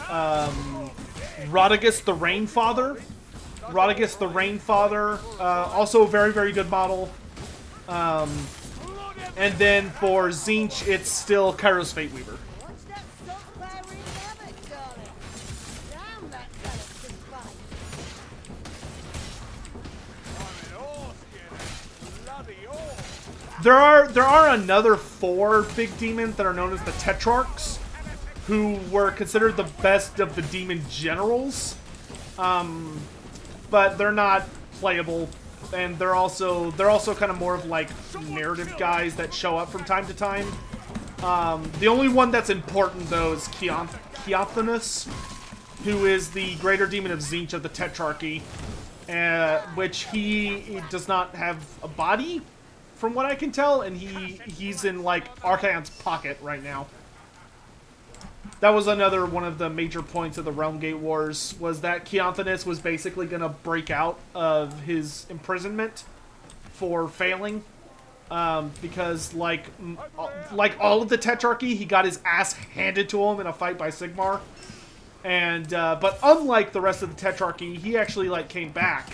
Rodigus the Rainfather. Rodigus the Rainfather, also a very, very good model. And then for Tzeentch, it's still Kairos Fateweaver. Watch that sulfurine habit, darling. Damn, that fella's just fine. I'm an horse, you bloody horse. There are another 4 big demons that are known as the Tetrarchs, who were considered the best of the demon generals. But they're not playable, and they're also kind of more of like narrative guys that show up from time to time. The only one that's important though is Keothanus, who is the greater demon of Tzeentch of the Tetrarchy, which he does not have a body, from what I can tell, and he's in like Archaon's pocket right now. That was another one of the major points of the Realmgate Wars, was that Keothanus was basically going to break out of his imprisonment for failing. Because, like all of the Tetrarchy, he got his ass handed to him in a fight by Sigmar. And, but unlike the rest of the Tetrarchy, he actually, like, came back.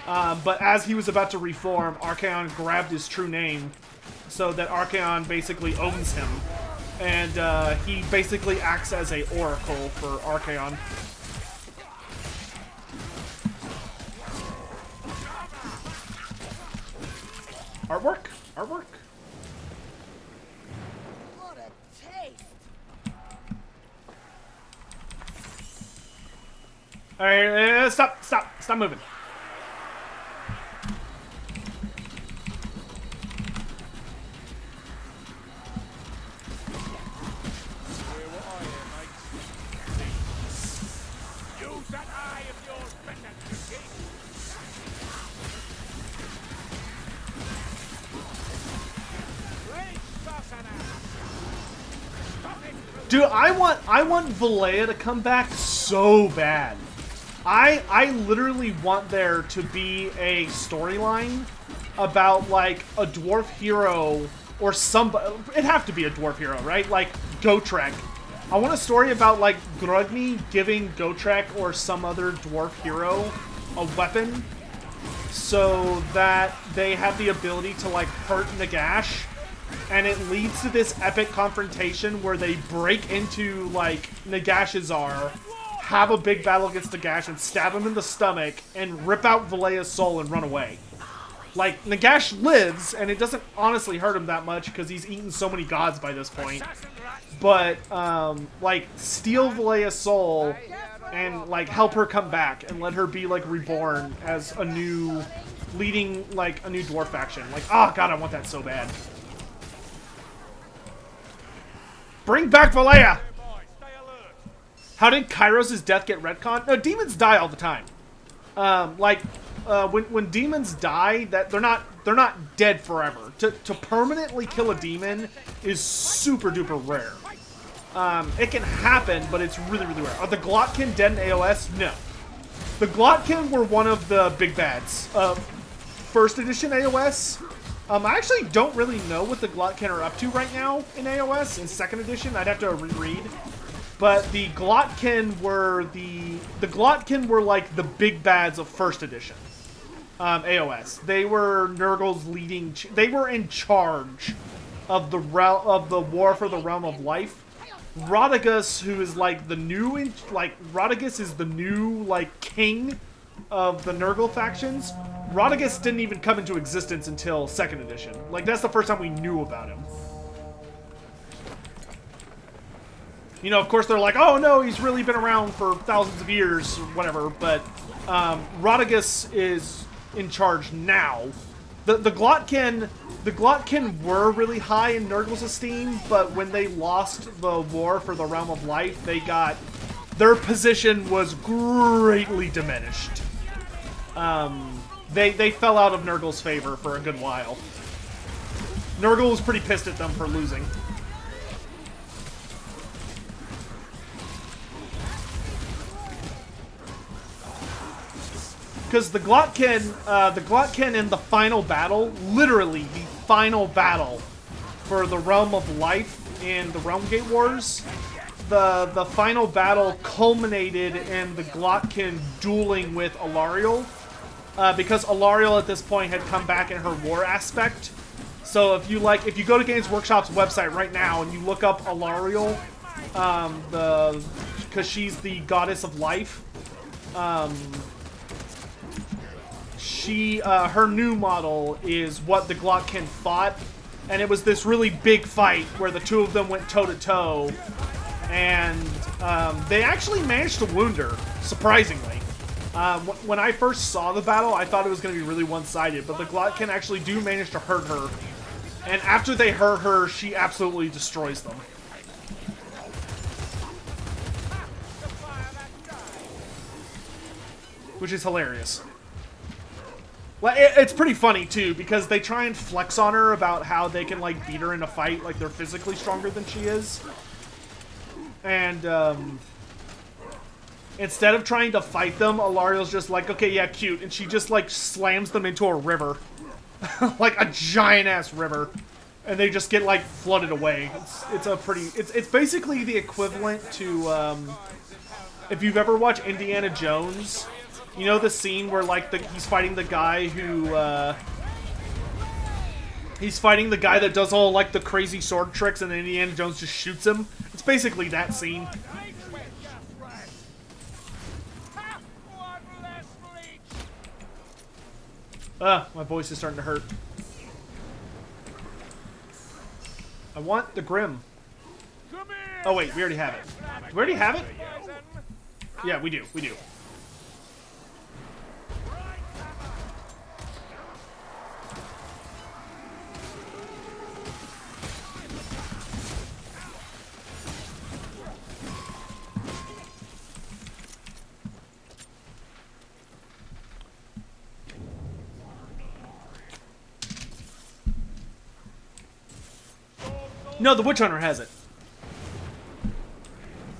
But as he was about to reform, Archaon grabbed his true name, so that Archaon basically owns him. And he basically acts as a oracle for Archaon. Artwork? Artwork? What a taste. Alright, stop moving. Use that eye of yours better, Tricky. Reach, Sasana. Stop it. Dude, I want Valea to come back so bad. I literally want there to be a storyline about like a dwarf hero or somebody. It'd have to be a dwarf hero, right? Like Gotrek. I want a story about like Grudny giving Gotrek or some other dwarf hero a weapon, so that they have the ability to like hurt Nagash and it leads to this epic confrontation where they break into, like, Nagash's have a big battle against Nagash and stab him in the stomach and rip out Valea's soul and run away. Like, Nagash lives, and it doesn't honestly hurt him that much because he's eaten so many gods by this point. But, like, steal Valea's soul and, like, help her come back and let her be, like, reborn as a new, leading, like, a new dwarf faction. Like, oh god, I want that so bad. Bring back Valea! How did Kairos' death get retconned? No, demons die all the time. When demons die, that they're not dead forever. To permanently kill a demon is super duper rare. It can happen, but it's really, really rare. Are the Glotkin dead in AOS? No. The Glotkin were one of the big bads of first edition AOS. I actually don't really know what the Glotkin are up to right now in AOS. In second edition, I'd have to reread. But the Glotkin were like the big bads of first edition AOS. They were Nurgle's leading. They were in charge of the war for the realm of life. Rodigus, who is like the new, Rodigus is the new like king of the Nurgle factions. Rodigus didn't even come into existence until second edition. Like, that's the first time we knew about him. You know, of course, they're like, oh no, he's really been around for thousands of years, or whatever, but Rodigus is in charge now. The Glotkin were really high in Nurgle's esteem, but when they lost the war for the Realm of Life, their position was greatly diminished. They fell out of Nurgle's favor for a good while. Nurgle was pretty pissed at them for losing. Because the Glotkin in the final battle, literally the final battle for the Realm of Life in the Realm Gate Wars, the final battle culminated in the Glotkin dueling with Alariel, because Alariel at this point had come back in her war aspect. So if you go to Games Workshop's website right now and you look up Alariel, because she's the goddess of life, her new model is what the Glotkin fought, and it was this really big fight where the two of them went toe to toe, and they actually managed to wound her, surprisingly. When I first saw the battle, I thought it was going to be really one-sided, but the Glotkin actually do manage to hurt her, and after they hurt her, she absolutely destroys them. Which is hilarious. Well, it's pretty funny, too, because they try and flex on her about how they can, like, beat her in a fight, like they're physically stronger than she is. And, instead of trying to fight them, Alariel's just like, okay, yeah, cute, and she just, like, slams them into a river. Like a giant-ass river. And they just get, like, flooded away. It's basically the equivalent to, if you've ever watched Indiana Jones. You know the scene where, like, he's fighting the guy who, he's fighting the guy that does all, like, the crazy sword tricks and then Indiana Jones just shoots him? It's basically that scene. My voice is starting to hurt. I want the Grim. Oh, wait, we already have it. Do we already have it? Yeah, we do. We do. No, the Witch Hunter has it.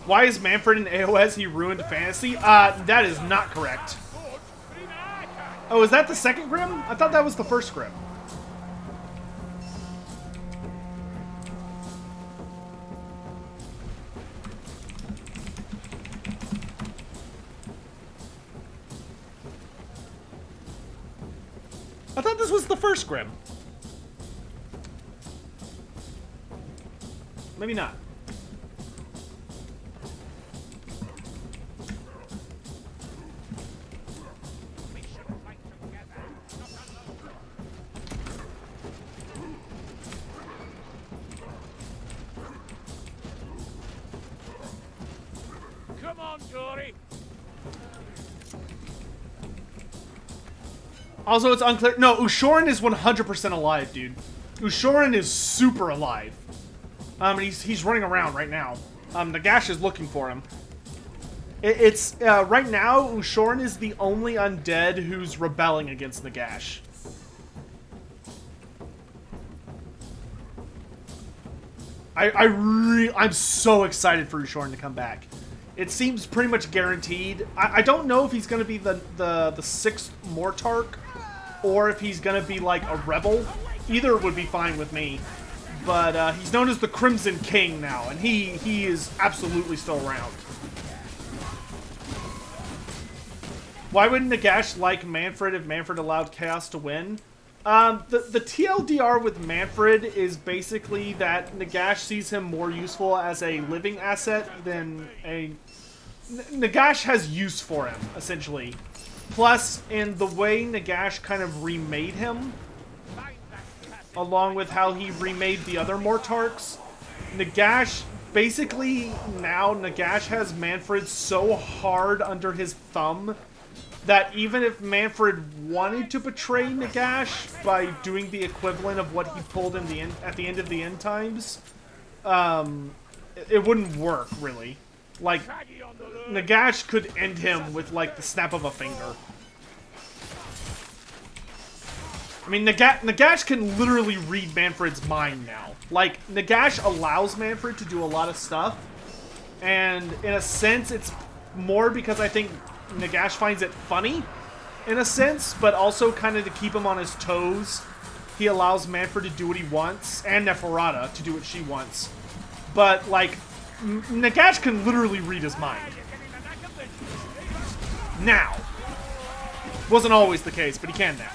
Why is Manfred in AOS? He ruined fantasy? That is not correct. Oh, is that the second Grim? I thought that was the first Grim. I thought this was the first Grim. Maybe not. Come on, Dory. Also, it's unclear. No, Ushoran is 100% alive, dude. Ushoran is super alive. And he's running around right now. Nagash is looking for him. It's right now, Ushoran is the only undead who's rebelling against Nagash. I'm so excited for Ushoran to come back. It seems pretty much guaranteed. I don't know if he's going to be the sixth Mortarch, or if he's going to be like a rebel. Either would be fine with me. But he's known as the Crimson King now, and he is absolutely still around. Why wouldn't Nagash like Manfred if Manfred allowed Chaos to win? The TLDR with Manfred is basically that Nagash sees him more useful as a living asset than a... Nagash has use for him, essentially. Plus, in the way Nagash kind of remade him, along with how he remade the other Mortarchs, Nagash, basically, now Nagash has Manfred so hard under his thumb that even if Manfred wanted to betray Nagash by doing the equivalent of what he pulled in the at the end of the End Times, it wouldn't work, really. Like, Nagash could end him with, like, the snap of a finger. I mean, Nagash can literally read Manfred's mind now. Like, Nagash allows Manfred to do a lot of stuff, and in a sense, it's more because I think Nagash finds it funny, in a sense, but also kind of to keep him on his toes. He allows Manfred to do what he wants, and Neferata to do what she wants. But, like, Nagash can literally read his mind. Now. Wasn't always the case, but he can now.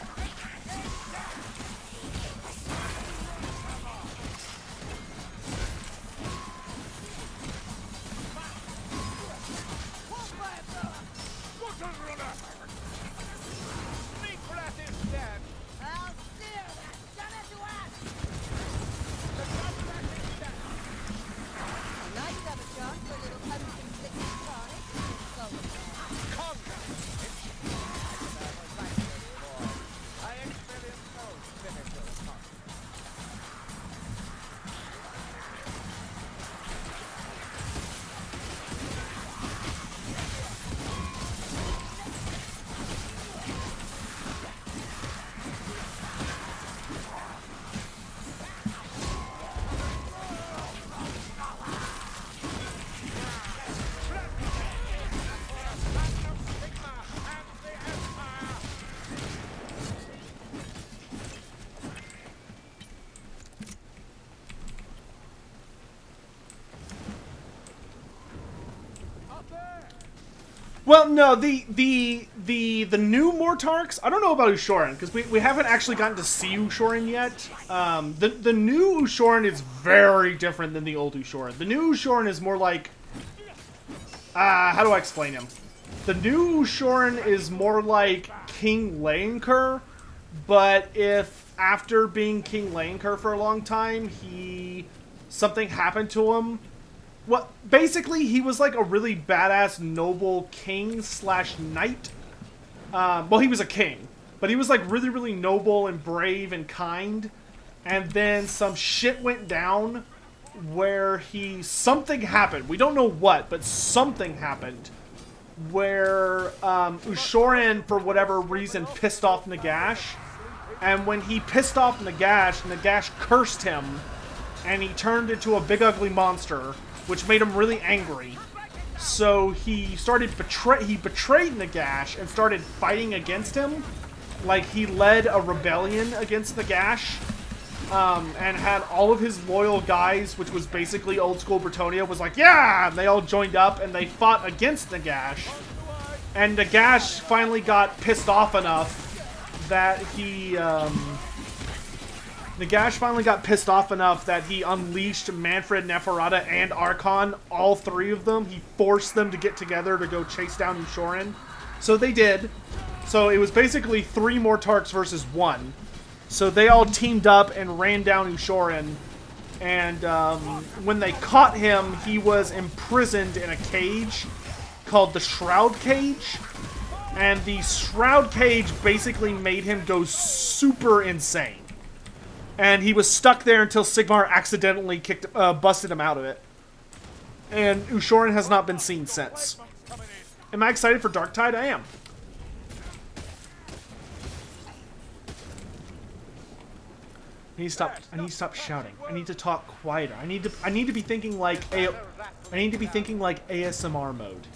Well, no, the new Mortarchs, I don't know about Ushoran, because we haven't actually gotten to see Ushoran yet. The new Ushoran is very different than the old Ushoran. The new Ushoran is more like... how do I explain him? The new Ushoran is more like King Leonkur, but if after being King Leonkur for a long time, something happened to him... Well, basically, he was like a really badass noble king slash knight. Well, he was a king, but he was like really, really noble and brave and kind. And then some shit went down where something happened. We don't know what, but something happened where Ushoran, for whatever reason, pissed off Nagash. And when he pissed off Nagash, Nagash cursed him, and he turned into a big ugly monster, which made him really angry. So he betrayed Nagash and started fighting against him. Like, he led a rebellion against Nagash, and had all of his loyal guys, which was basically old school Bretonnia, was like, yeah! And they all joined up and they fought against Nagash. And Nagash finally got pissed off enough that he Nagash finally got pissed off enough that he unleashed Manfred, Neferata, and Archon, all three of them. He forced them to get together to go chase down Ushoran. So they did. So it was basically 3 more Tarks versus 1. So they all teamed up and ran down Ushoran. And when they caught him, he was imprisoned in a cage called the Shroud Cage. And the Shroud Cage basically made him go super insane. And he was stuck there until Sigmar accidentally busted him out of it. And Ushoran has not been seen since. Am I excited for Darktide? I am. I need to stop shouting. I need to talk quieter. I need to be thinking like ASMR mode.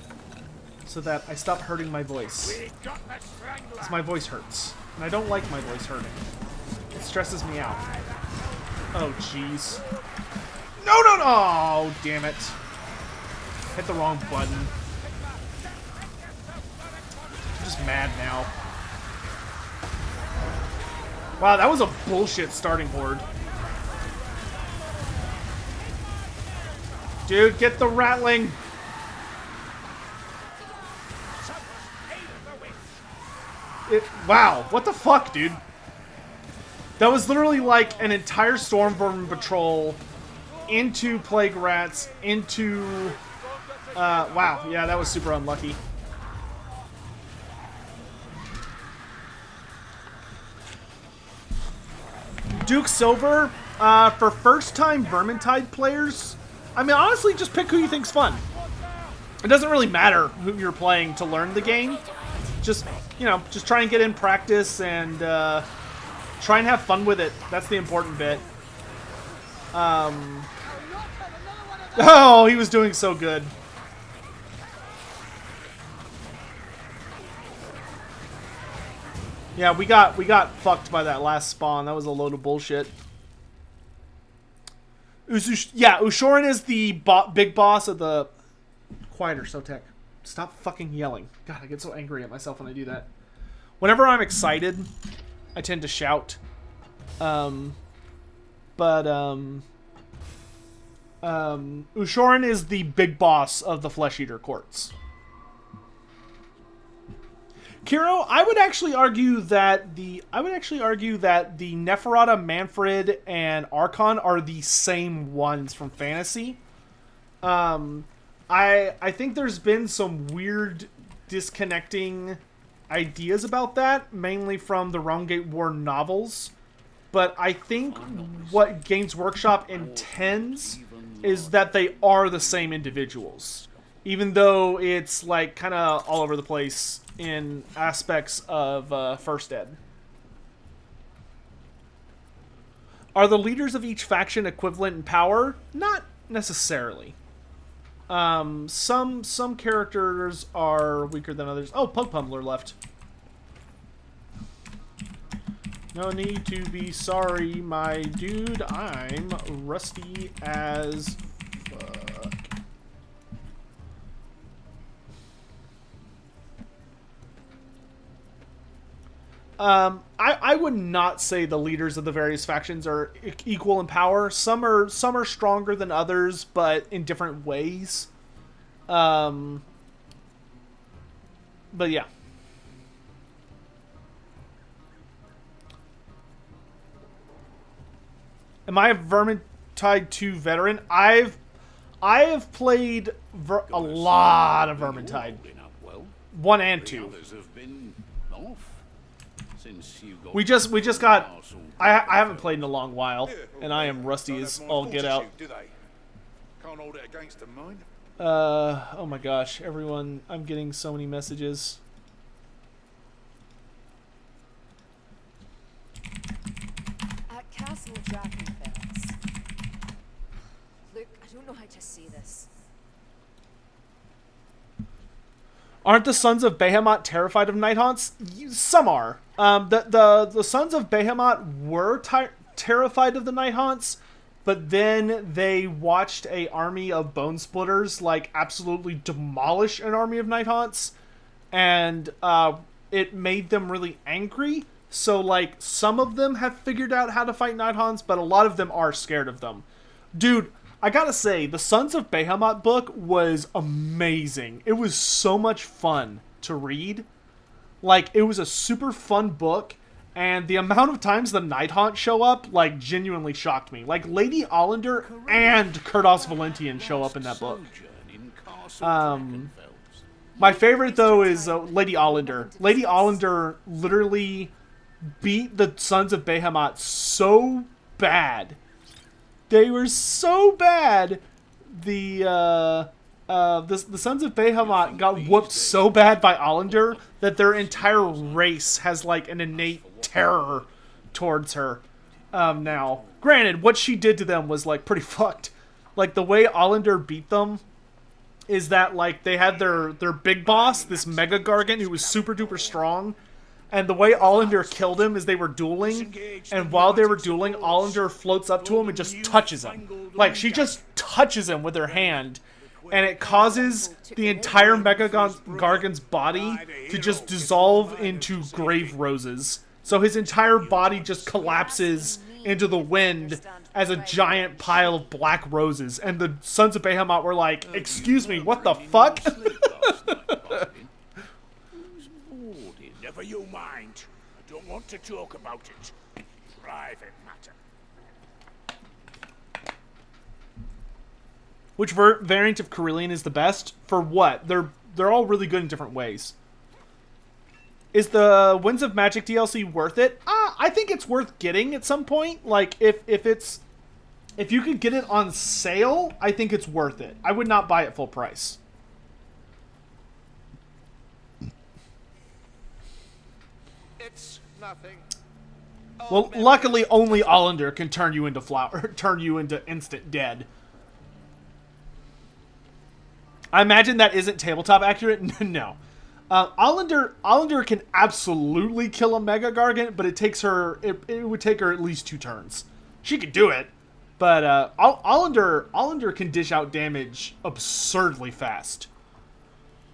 So that I stop hurting my voice. Because my voice hurts. And I don't like my voice hurting. It stresses me out. Oh, jeez. No! Oh, damn it. Hit the wrong button. I'm just mad now. Wow, that was a bullshit starting horde. Dude, get the rattling! Wow, what the fuck, dude? That was literally like an entire Stormvermin patrol into Plague Rats, into... wow, yeah, that was super unlucky. Duke Silver, for first-time Vermintide players, I mean, honestly, just pick who you think's fun. It doesn't really matter who you're playing to learn the game. Just, you know, just try and get in practice and, try and have fun with it. That's the important bit. Oh, he was doing so good. Yeah, we got fucked by that last spawn. That was a load of bullshit. Ushoran is the big boss of the... Quieter, Sotek. Stop fucking yelling. God, I get so angry at myself when I do that. Whenever I'm excited, I tend to shout. Ushoran is the big boss of the Flesh Eater courts. Kiro, I would actually argue that the Neferata, Manfred, and Archon are the same ones from Fantasy. I think there's been some weird disconnecting ideas about that, mainly from the Realmgate War novels. But I think what Games Workshop intends is that they are the same individuals. Even though it's like kind of all over the place in aspects of First Ed. Are the leaders of each faction equivalent in power? Not necessarily. Some characters are weaker than others. Oh, Pug Pummeler left. No need to be sorry, my dude. I'm rusty as fuck. I would not say the leaders of the various factions are equal in power. Some are stronger than others, but in different ways. But yeah. Am I a Vermintide 2 veteran? I have played a lot of Vermintide. 1 and 2. We just got... I haven't played in a long while, and I am rusty as all get out. Can't hold it against them, mind. Oh my gosh, everyone, I'm getting so many messages. At Castle Dragonfells. Look, I don't know how to say this. Aren't the Sons of Behemoth terrified of Nighthaunts? Some are. The Sons of Behemoth were terrified of the Nighthaunts, but then they watched a army of Bone Splitters like absolutely demolish an army of Nighthaunts, and it made them really angry. So, like, some of them have figured out how to fight Nidhoggs, but a lot of them are scared of them. Dude, I gotta say, the Sons of Behemoth book was amazing. It was so much fun to read. Like, it was a super fun book, and the amount of times the Nidhoggs show up, like, genuinely shocked me. Like, Lady Olander and Kurdos Valentian show up in that book. My favorite, though, is Lady Olander. Lady Olander literally beat the Sons of Behemoth so bad. They were so bad. The Sons of Behemoth got whooped so bad by Olander that their entire race has, like, an innate terror towards her now. Granted, what she did to them was, like, pretty fucked. Like, the way Olander beat them is that, like, they had their big boss, this Mega Gargant, who was super duper strong. And the way Olander killed him is they were dueling, and while they were dueling, Olander floats up to him and just touches him. Like, she just touches him with her hand, and it causes the entire Mega Gargant's body to just dissolve into grave roses. So his entire body just collapses into the wind as a giant pile of black roses. And the Sons of Behemoth were like, "Excuse me, what the fuck?" Never you mind. I don't want to talk about it. Private matter. Which variant of Carillion is the best? For what? They're all really good in different ways. Is the Winds of Magic DLC worth it? I think it's worth getting at some point. Like, if you could get it on sale, I think it's worth it. I would not buy it full price. It's nothing. Well, luckily, only Olander can turn you into instant dead. I imagine that isn't tabletop accurate. No. Olander can absolutely kill a Mega Gargant, but it would take her at least 2 turns. She could do it, but Olander can dish out damage absurdly fast.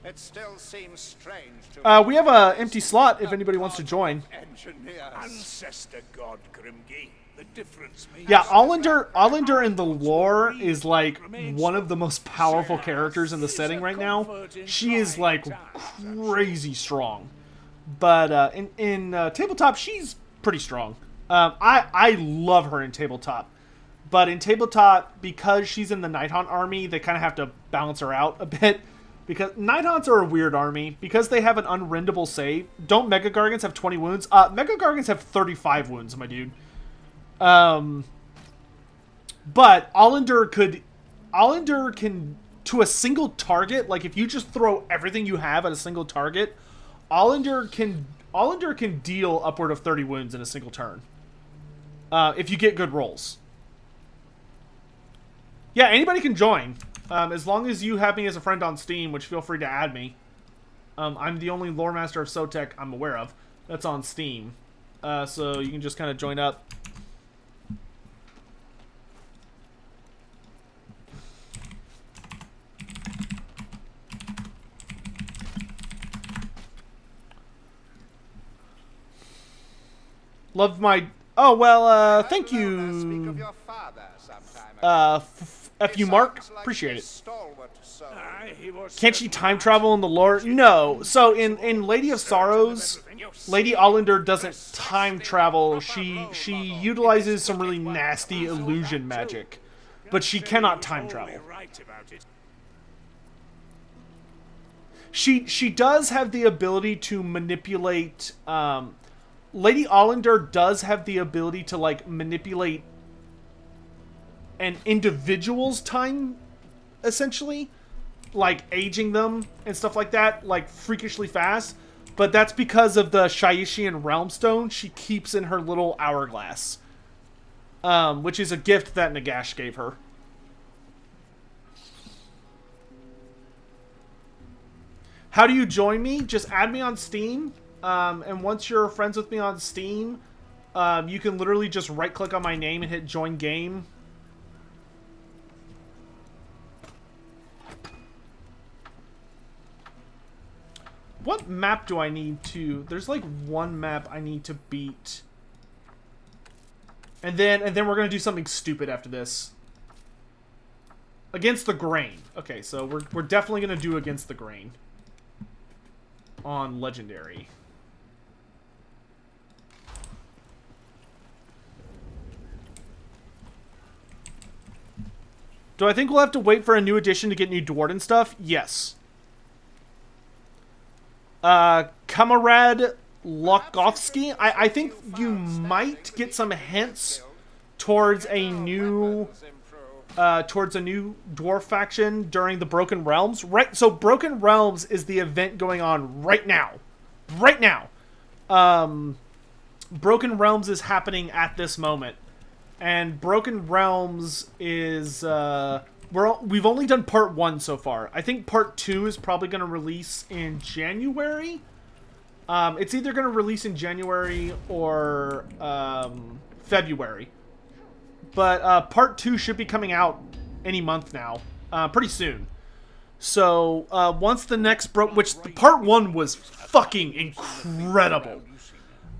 It still seems strange to We have an empty slot if anybody wants to join. Ancestor God Grimgi. The difference makes. Yeah, Olander in the lore is like one of the most powerful characters in the setting right now. She is like crazy strong, but in tabletop she's pretty strong. I love her in tabletop, but in tabletop, because she's in the Nidhogg army, they kind of have to balance her out a bit. Because Nidhoggs are a weird army. Because they have an unrendable save. Don't Mega Gargants have 20 wounds? Mega Gargants have 35 wounds, my dude. But Olander can, to a single target, like if you just throw everything you have at a single target, Olander can deal upward of 30 wounds in a single turn. If you get good rolls. Yeah, anybody can join. As long as you have me as a friend on Steam, which feel free to add me. I'm the only lore master of Sotek I'm aware of that's on Steam. So you can just kind of join up. Love my... Oh, well, thank you. F you, Mark. Appreciate it. Can she time travel in the lore? No. So in Lady of Sorrows, Lady Olander doesn't time travel. She utilizes some really nasty illusion magic, but she cannot time travel. She does have the ability to manipulate. Lady Olander does have the ability to like manipulate an individual's time, essentially, like aging them and stuff like that, like freakishly fast. But that's because of the Shaishian Realm Stone she keeps in her little hourglass, which is a gift that Nagash gave her. How do you join me? Just add me on Steam, and once you're friends with me on Steam, you can literally just right-click on my name and hit Join Game. What map do I need to... There's like one map I need to beat. And then we're going to do something stupid after this. Against the Grain. Okay, so we're definitely going to do Against the Grain. On Legendary. Do I think we'll have to wait for a new edition to get new Dwarden stuff? Yes. Kamarad Lokovsky, I think you might get some hints towards a new dwarf faction during the Broken Realms. Right, so Broken Realms is the event going on right now. Right now. Broken Realms is happening at this moment. And Broken Realms is we've only done part 1 so far. I think part 2 is probably going to release in January. It's either going to release in January or February. But part 2 should be coming out any month now, pretty soon. So once the next which part 1 was fucking incredible.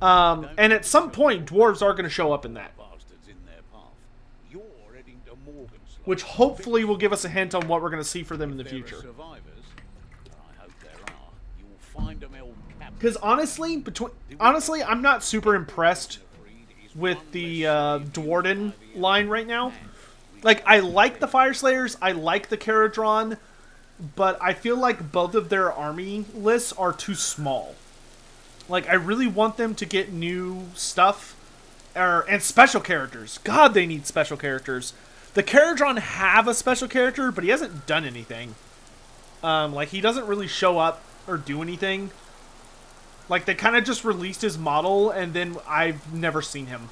And at some point, dwarves are going to show up in that. Which hopefully will give us a hint on what we're going to see for them in the future. Because honestly, I'm not super impressed with the Dwarden line right now. Like, I like the Fyreslayers, I like the Caradron, but I feel like both of their army lists are too small. Like, I really want them to get new stuff, and special characters. God, they need special characters. The Caradron have a special character, but he hasn't done anything. Like, he doesn't really show up or do anything. Like, they kind of just released his model, and then I've never seen him.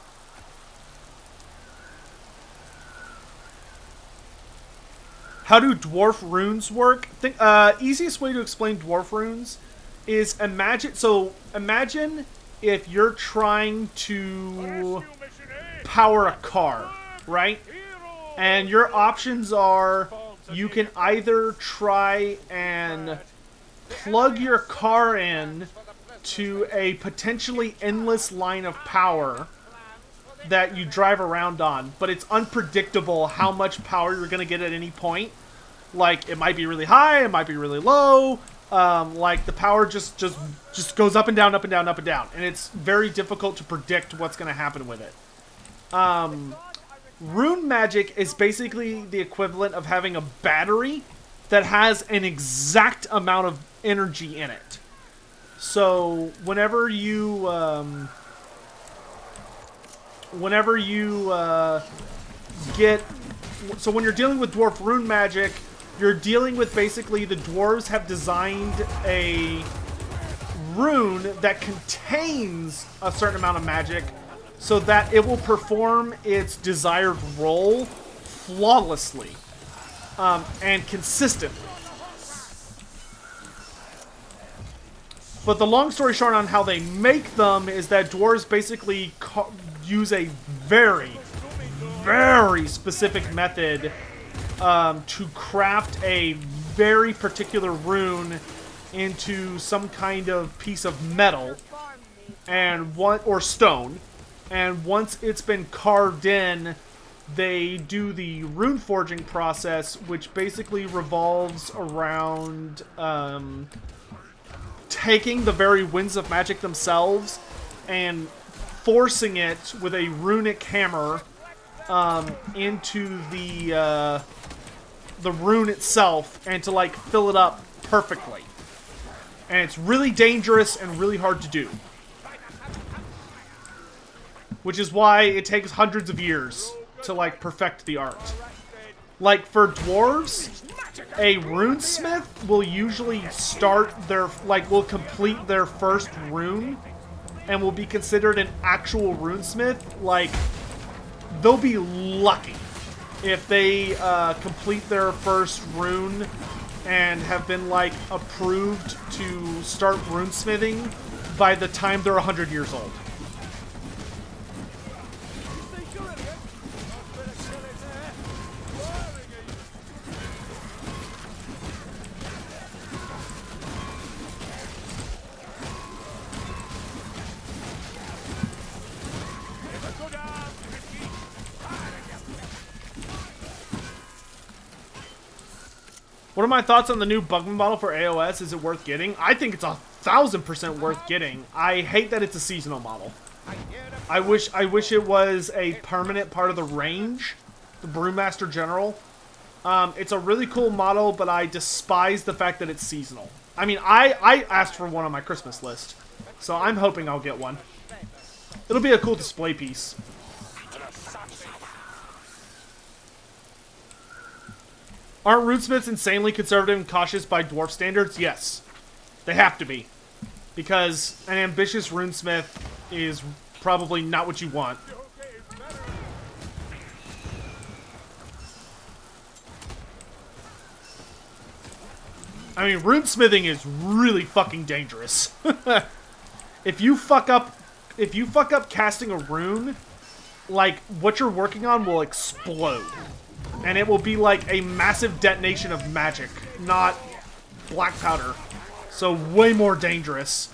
How do dwarf runes work? Easiest way to explain dwarf runes is imagine if you're trying to power a car, right? And your options are, you can either try and plug your car in to a potentially endless line of power that you drive around on, but it's unpredictable how much power you're going to get at any point. Like, it might be really high, it might be really low. Like, the power just goes up and down, up and down, up and down. And it's very difficult to predict what's going to happen with it. Rune magic is basically the equivalent of having a battery that has an exact amount of energy in it. So whenever you when you're dealing with dwarf rune magic, you're dealing with basically the dwarves have designed a rune that contains a certain amount of magic, so that it will perform its desired role flawlessly and consistently. But the long story short on how they make them is that dwarves basically use a very, very specific method to craft a very particular rune into some kind of piece of metal or stone. And once it's been carved in, they do the rune forging process, which basically revolves around taking the very winds of magic themselves and forcing it with a runic hammer into the rune itself, and to like fill it up perfectly. And it's really dangerous and really hard to do. Which is why it takes hundreds of years to, like, perfect the art. Like, for dwarves, a runesmith will usually will complete their first rune and will be considered an actual runesmith. Like, they'll be lucky if they complete their first rune and have been, like, approved to start runesmithing by the time they're 100 years old. What are my thoughts on the new Bugman bottle for AOS? Is it worth getting? I think it's 1,000% worth getting. I hate that it's a seasonal model. I wish it was a permanent part of the range, the Brewmaster General. It's a really cool model, but I despise the fact that it's seasonal. I mean, I asked for one on my Christmas list, so I'm hoping I'll get one. It'll be a cool display piece. Aren't runesmiths insanely conservative and cautious by dwarf standards? Yes. They have to be. Because an ambitious runesmith is probably not what you want. I mean, runesmithing is really fucking dangerous. If you fuck up casting a rune, like, what you're working on will explode. And it will be like a massive detonation of magic, not black powder. So way more dangerous.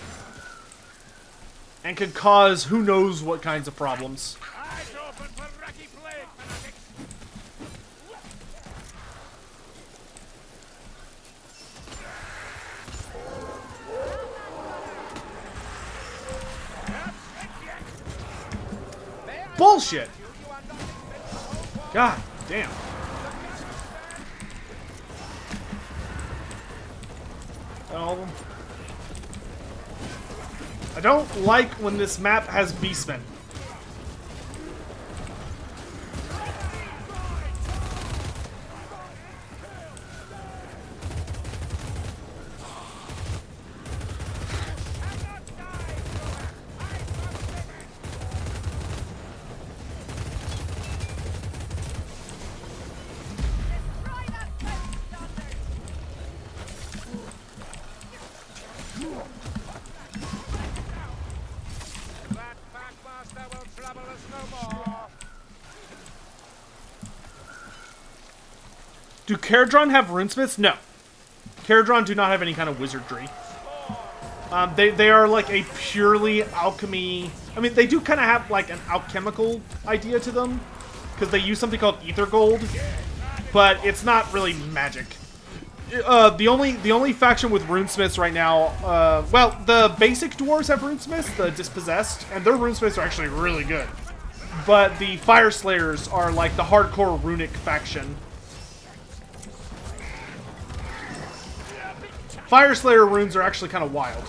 And could cause who knows what kinds of problems. Eyes open for Rocky Plague, fanatics. Bullshit! God damn. All of them. I don't like when this map has beastmen. Do Caradron have runesmiths? No. Caradron do not have any kind of wizardry. They are like a purely alchemy... I mean, they do kind of have like an alchemical idea to them. Because they use something called ether gold. But it's not really magic. The only faction with runesmiths right now... well, the basic dwarves have runesmiths, the dispossessed. And their runesmiths are actually really good. But the fire slayers are like the hardcore runic faction. Fire Slayer runes are actually kind of wild.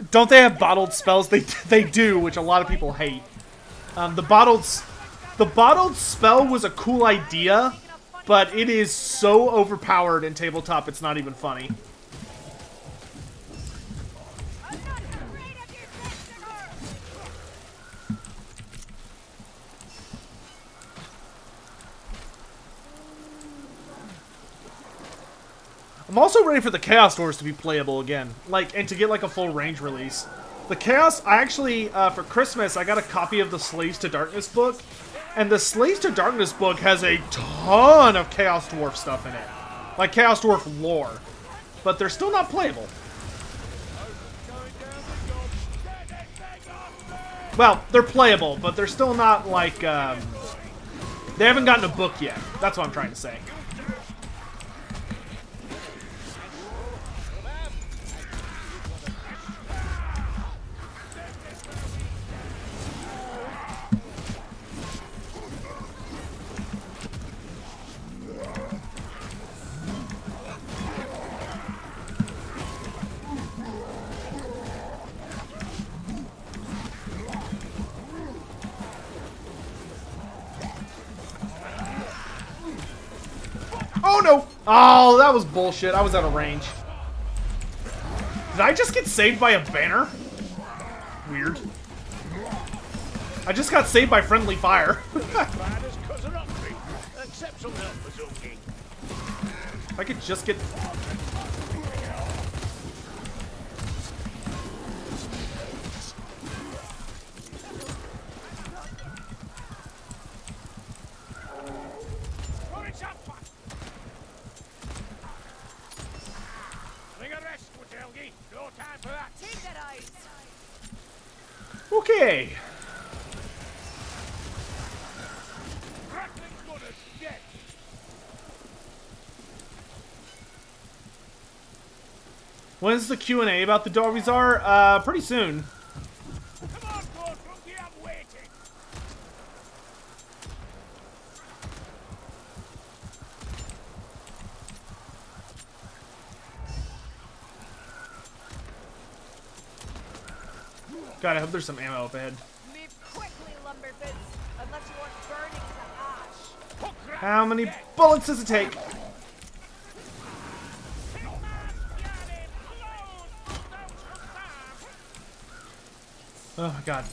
Don't they have bottled spells? They do, which a lot of people hate. The bottled spell was a cool idea, but it is so overpowered in tabletop it's not even funny. I'm also ready for the Chaos Dwarves to be playable again, and to get like a full range release. The Chaos, I actually, for Christmas, I got a copy of the Slaves to Darkness book, and the Slaves to Darkness book has a ton of Chaos Dwarf stuff in it. Like Chaos Dwarf lore. But they're still not playable. Well, they're playable, but they're still not like, they haven't gotten a book yet. That's what I'm trying to say. Oh no! Oh, that was bullshit. I was out of range. Did I just get saved by a banner? Weird. I just got saved by friendly fire. If I could just get... Whew. Okay. Rattling's gonna get. When's the Q&A about the Darvizar? Pretty soon. Come on, Dwarf, monkey, I'm waiting. God, I hope there's some ammo up ahead. Move quickly, Lumberboots, unless you want burning to ash. How many bullets does it take? Oh my god.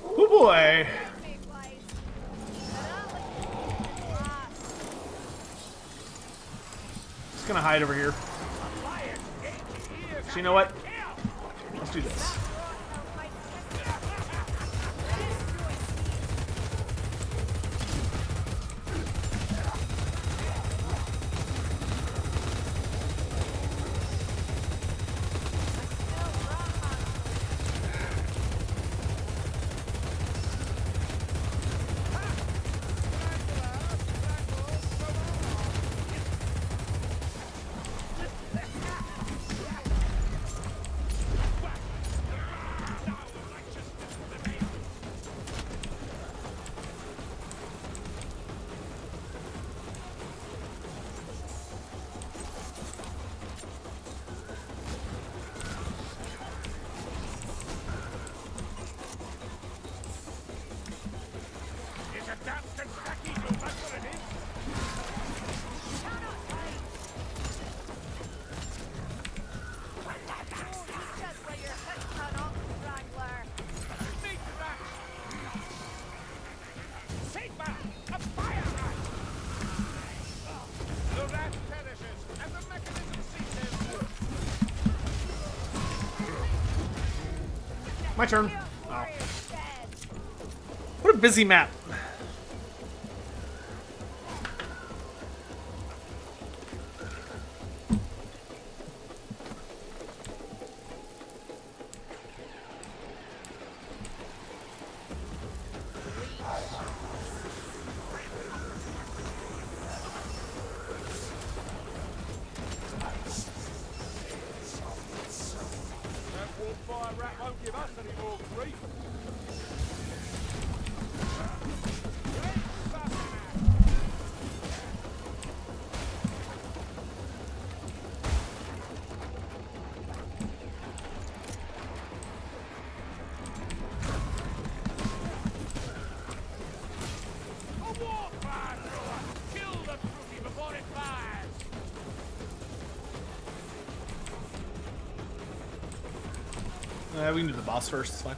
Oh boy. Just gonna hide over here. So you know what? Let's do this. It's a damn Kentucky, that's what it is. Just where your hit cut off, Wrangler. Big rat. Sigma, a fire rat. The rat perishes, and the mechanism ceases. My turn. Your Oh. warrior's dead. What a busy map. That wolf-fire rat won't give us any more grief. A war-fire thrower! Kill the fruity before it fires! We can do the boss first. It's fine.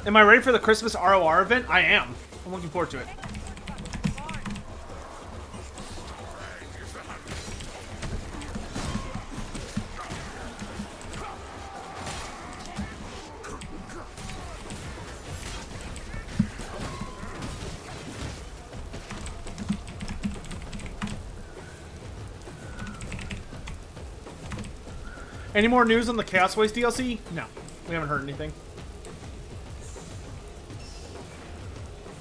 Am I ready for the Christmas ROR event? I am. I'm looking forward to it. Any more news on the Chaos Waste DLC? No, we haven't heard anything.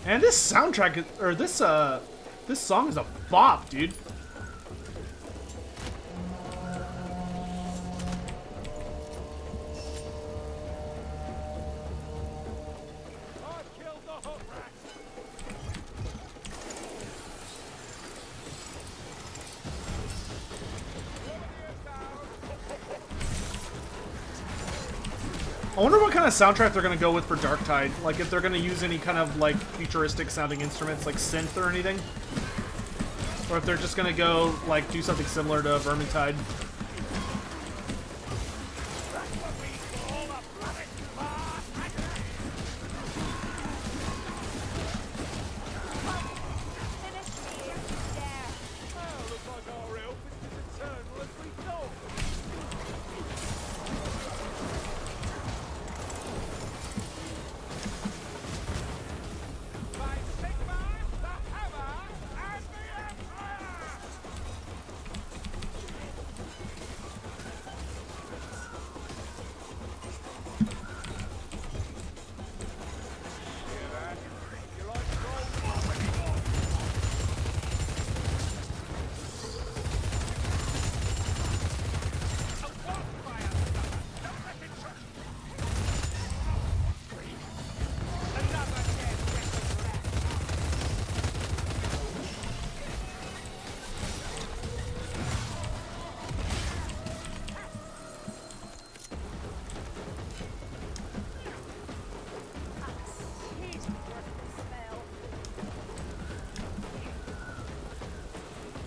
And this soundtrack, or this song is a bop, dude. I've killed the hook rat! I wonder what kind of soundtrack they're gonna go with for Darktide. Like if they're gonna use any kind of like futuristic sounding instruments like synth or anything. Or if they're just gonna go like do something similar to Vermintide. Finish me if you dare. Well, looks like our help is as eternal as we thought. By Sigma, the Hammer, and the Empire!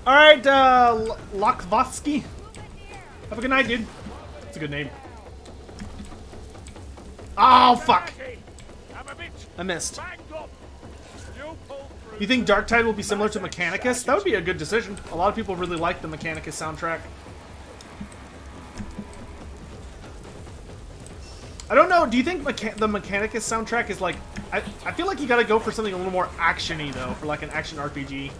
All right, Lokvotsky. Have a good night, dude. It's a good name. Oh, fuck. I missed. You think Darktide will be similar to Mechanicus? That would be a good decision. A lot of people really like the Mechanicus soundtrack. I don't know. Do you think the Mechanicus soundtrack is like... I feel like you gotta go for something a little more action-y, though, for like an action RPG.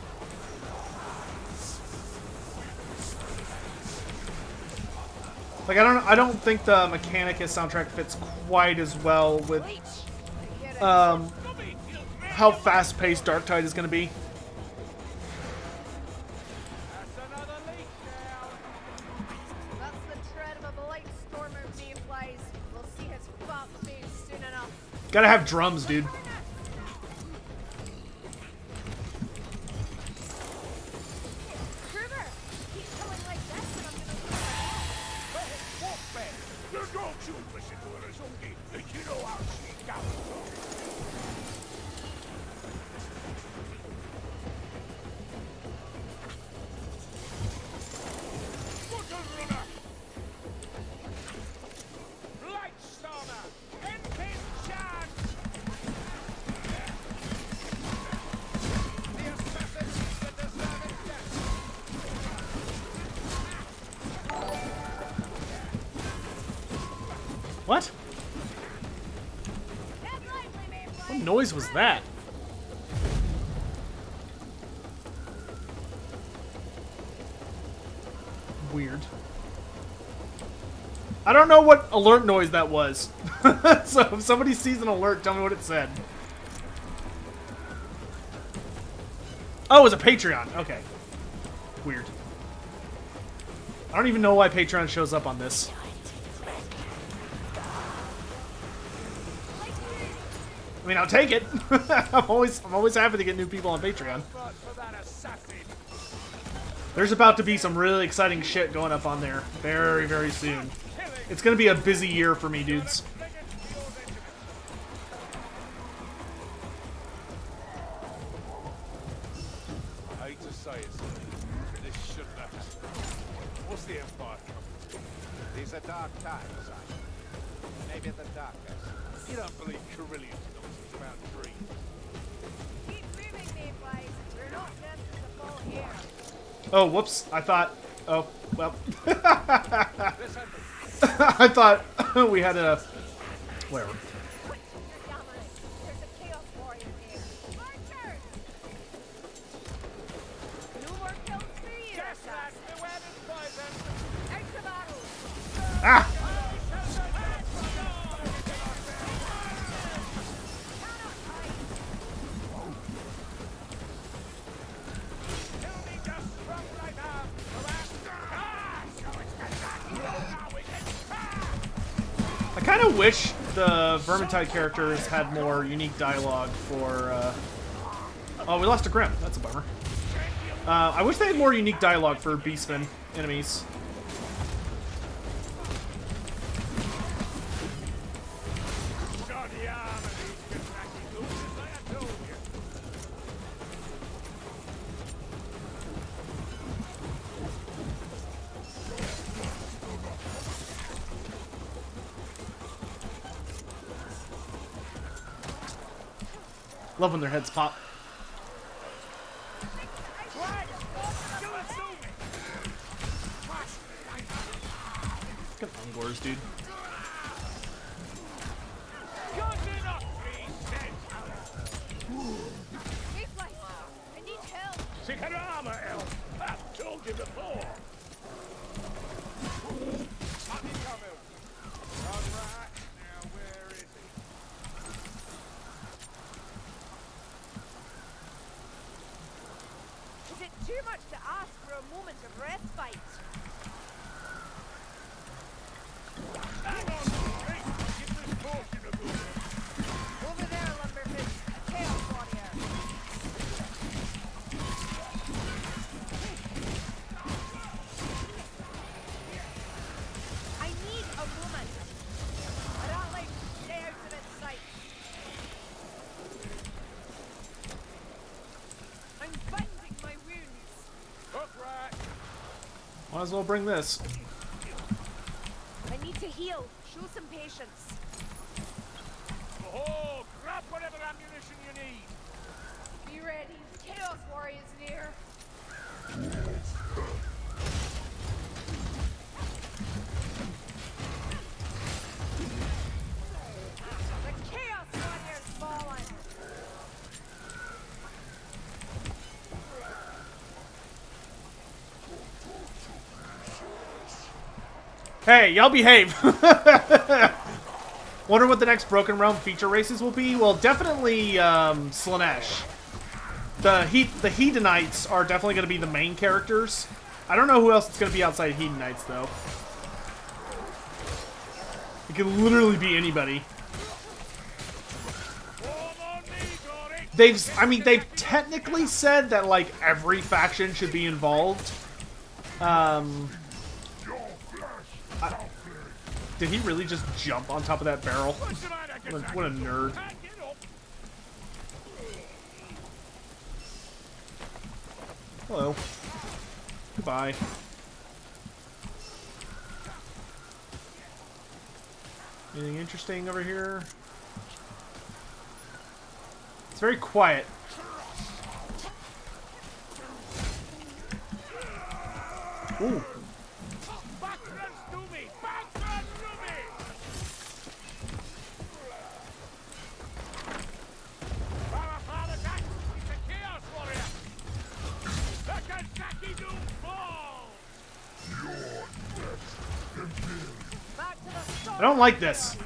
Like, I don't think the Mechanicus soundtrack fits quite as well with how fast-paced Darktide is gonna be. Gotta have drums, dude. What? What noise was that? Weird. I don't know what alert noise that was. So if somebody sees an alert, tell me what it said. Oh, it was a Patreon. Okay. Weird. I don't even know why Patreon shows up on this. I mean, I'll take it. I'm always happy to get new people on Patreon. There's about to be some really exciting shit going up on there very, very soon. It's gonna be a busy year for me, dudes. I hate to say it, but this shouldn't happen. What's the Empire come from? These are dark times, son. Maybe the darkest. You don't believe Carillions nonsense about dreams. Keep moving, Mayflies. We're not just as a full here. Oh, whoops. I thought... Oh, well. I thought we had a... Whatever. There's a Chaos Warrior here. Archers! No more kills for you, assassin. Out to battle! Ah! I kind of wish the Vermintide characters had more unique dialogue for, Oh, we lost a Grim. That's a bummer. I wish they had more unique dialogue for Beastmen enemies. Love when their heads pop. Fucking Ungors, dude. Mayflies! I need help! Seek an armor, elf. I've told you before. Alright, now where is he? Is it too much to ask for a moment of respite? Hang on, hey, give this portion a boost. Over there, Lumberfish. Chaos Warrior. Might as well bring this. I need to heal. Show some patience. Oh, grab whatever ammunition you need. Be ready. Chaos Warriors near. The Chaos Warriors fallen. Hey, y'all behave. Wonder what the next Broken Realm feature races will be? Well, definitely Slaanesh. The Hedonites are definitely going to be the main characters. I don't know who else it's going to be outside Hedonites, though. It could literally be anybody. They've technically said that, like, every faction should be involved. Did he really just jump on top of that barrel? What a nerd. Hello. Goodbye. Anything interesting over here? It's very quiet. Ooh. I don't like this.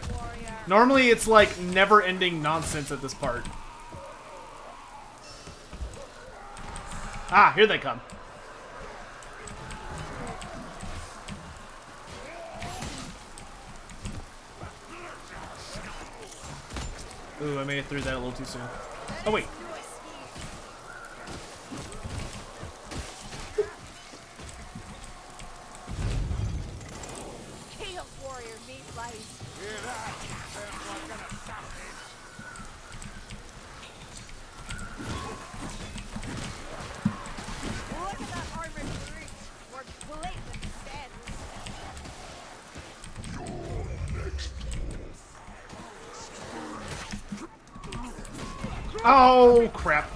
Normally it's like never-ending nonsense at this part. Ah, here they come. Ooh, I made it through that a little too soon. Oh, wait. Chaos Warrior meat lice. Hear that? Sounds like an assassin. Look at that armored brute. We're blatant dead. Oh, crap.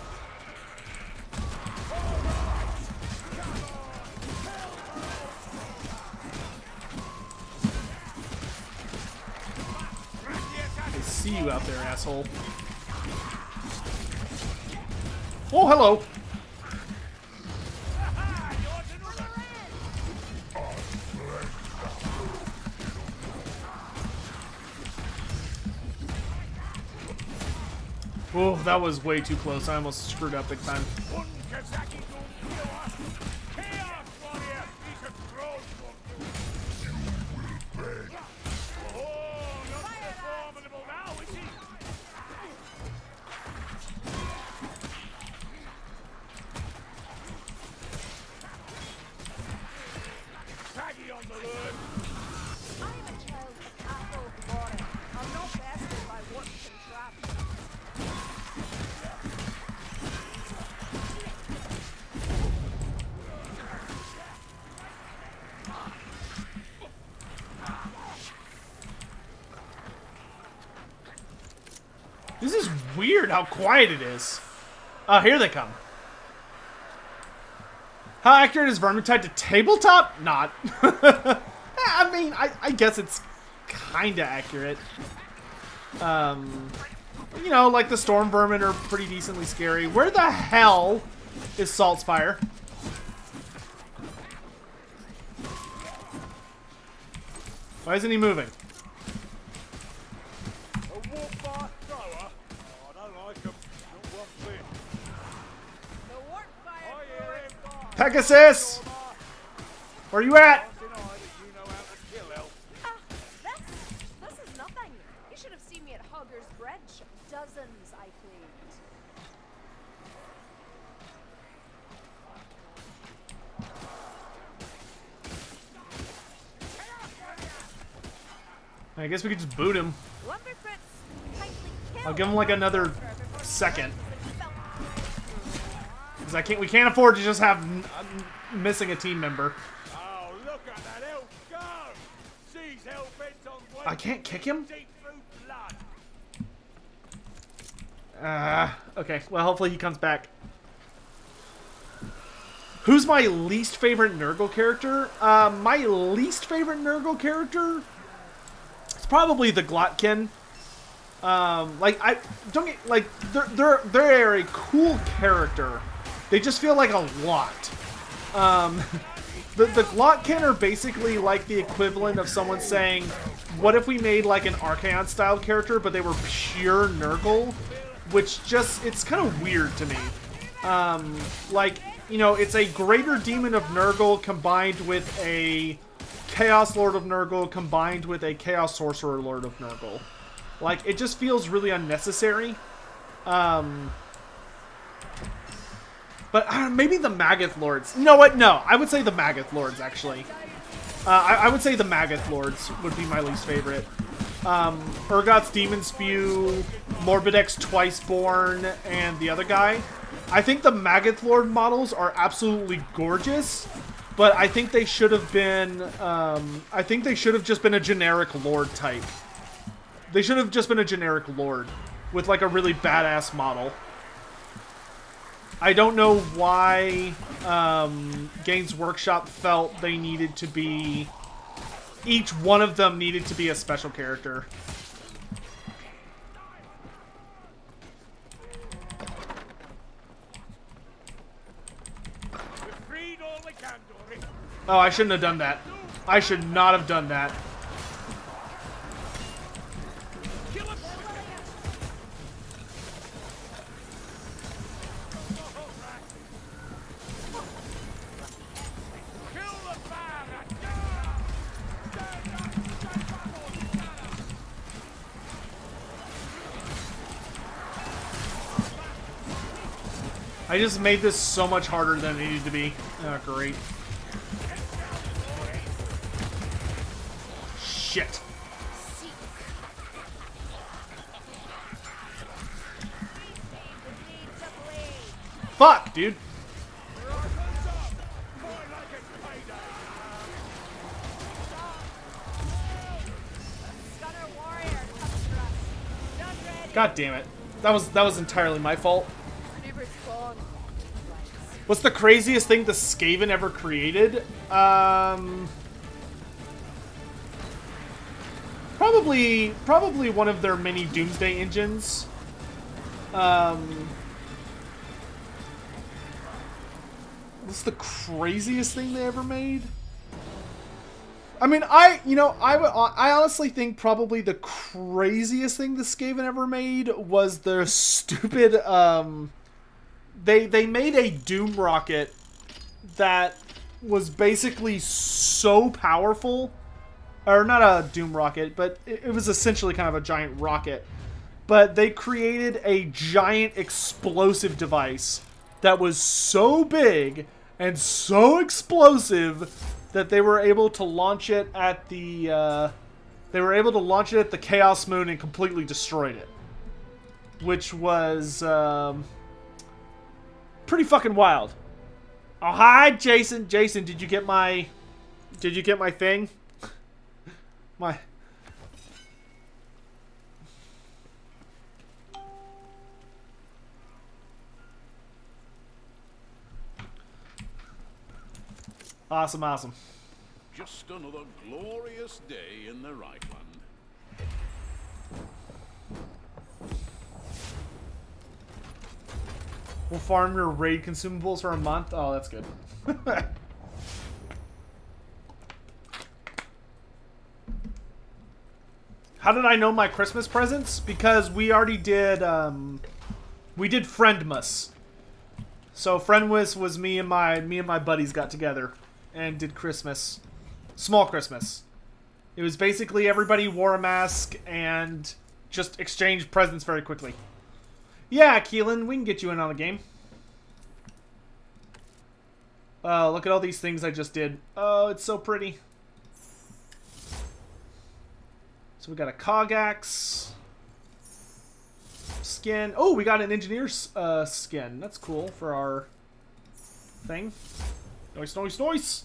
I see you out there, asshole. Oh, hello. Oh, that was way too close. I almost screwed up big time. This is weird how quiet it is. Oh, here they come. How accurate is Vermintide to tabletop? Not. I mean, I guess it's kind of accurate. You know, like the storm vermin are pretty decently scary. Where the hell is Saltspire? Why isn't he moving? Pegasus! Where you at? This is nothing. You should have seen me at Hogger's Bridge. Dozens I cleaned. I guess we could just boot him. Lumberfoots, I'll give him like another second. Because we can't afford to just have missing a team member. Oh, I can't kick him? Deep through blood. Okay. Well, hopefully he comes back. Who's my least favorite Nurgle character? My least favorite Nurgle character? It's probably the Glotkin. Like, I don't get, like, they're a cool character. They just feel like a lot. The Glotkin are basically like the equivalent of someone saying, what if we made like an Archaon style character, but they were pure Nurgle? Which just, it's kind of weird to me. Like, you know, it's a Greater Demon of Nurgle combined with a Chaos Lord of Nurgle combined with a Chaos Sorcerer Lord of Nurgle. Like, it just feels really unnecessary. But maybe the Magath Lords. You know what? No, I would say the Magath Lords, actually. I would say the Magath Lords would be my least favorite. Urgot's Demon Spew, Morbidex Twiceborn, and the other guy. I think the Magath Lord models are absolutely gorgeous, but I think they should have been, I think they should have just been a generic Lord type. They should have just been a generic Lord with like a really badass model. I don't know why Games Workshop felt they needed to be... Each one of them needed to be a special character. Oh, I shouldn't have done that. I should not have done that. I just made this so much harder than it needed to be. Oh, great. Shit. Fuck, dude. God damn it. That was entirely my fault. What's the craziest thing the Skaven ever created? Probably one of their many Doomsday engines. What's the craziest thing they ever made? I mean, I honestly think probably the craziest thing the Skaven ever made was their stupid, They made a Doom rocket that was basically so powerful. Or not a Doom rocket, but it was essentially kind of a giant rocket. But they created a giant explosive device that was so big and so explosive that they were able to launch it at the Chaos Moon and completely destroyed it. Which was pretty fucking wild. Oh, hi, Jason. Jason, did you get my thing? My... Awesome, awesome. Just another glorious day in the right land. We'll farm your raid consumables for a month. Oh, that's good. How did I know my Christmas presents? Because we already did, we did Friendmas. So Friendmas was me and my buddies got together and did Christmas. Small Christmas. It was basically everybody wore a mask and just exchanged presents very quickly. Yeah, Keelan, we can get you in on the game. Look at all these things I just did. Oh, it's so pretty. So we got a Cogax skin. Oh, we got an engineer's skin. That's cool for our thing. Nice, nice, nice.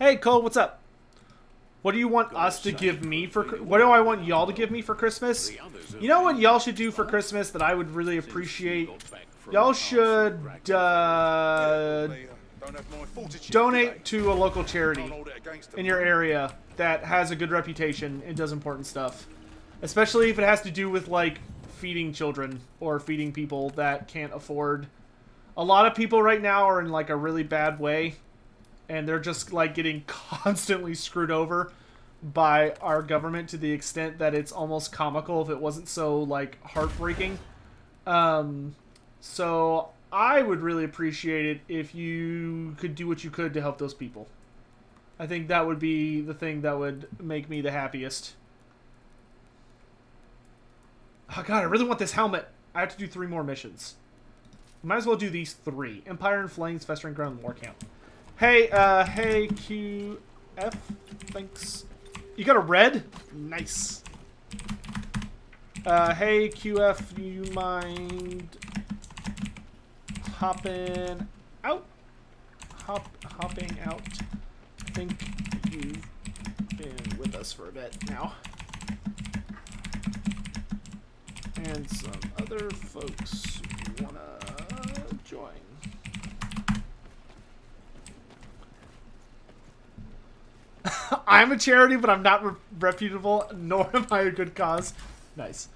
Hey, Cole, what's up? What do you want us to give me for... What do I want y'all to give me for Christmas? You know what y'all should do for Christmas that I would really appreciate? Y'all should donate to a local charity in your area that has a good reputation and does important stuff. Especially if it has to do with, like, feeding children or feeding people that can't afford. A lot of people right now are in, like, a really bad way. And they're just, like, getting constantly screwed over by our government to the extent that it's almost comical if it wasn't so, like, heartbreaking. So I would really appreciate it if you could do what you could to help those people. I think that would be the thing that would make me the happiest. Oh god, I really want this helmet. I have to do 3 more missions. Might as well do these 3. Empire in Flames, Festering Ground, War Camp. Hey, hey, QF. Thanks. You got a red? Nice. Hey, QF, you mind hopping out? Hopping out. I think you've been with us for a bit now. And some other folks wanna join. I'm a charity, but I'm not reputable, nor am I a good cause. Nice.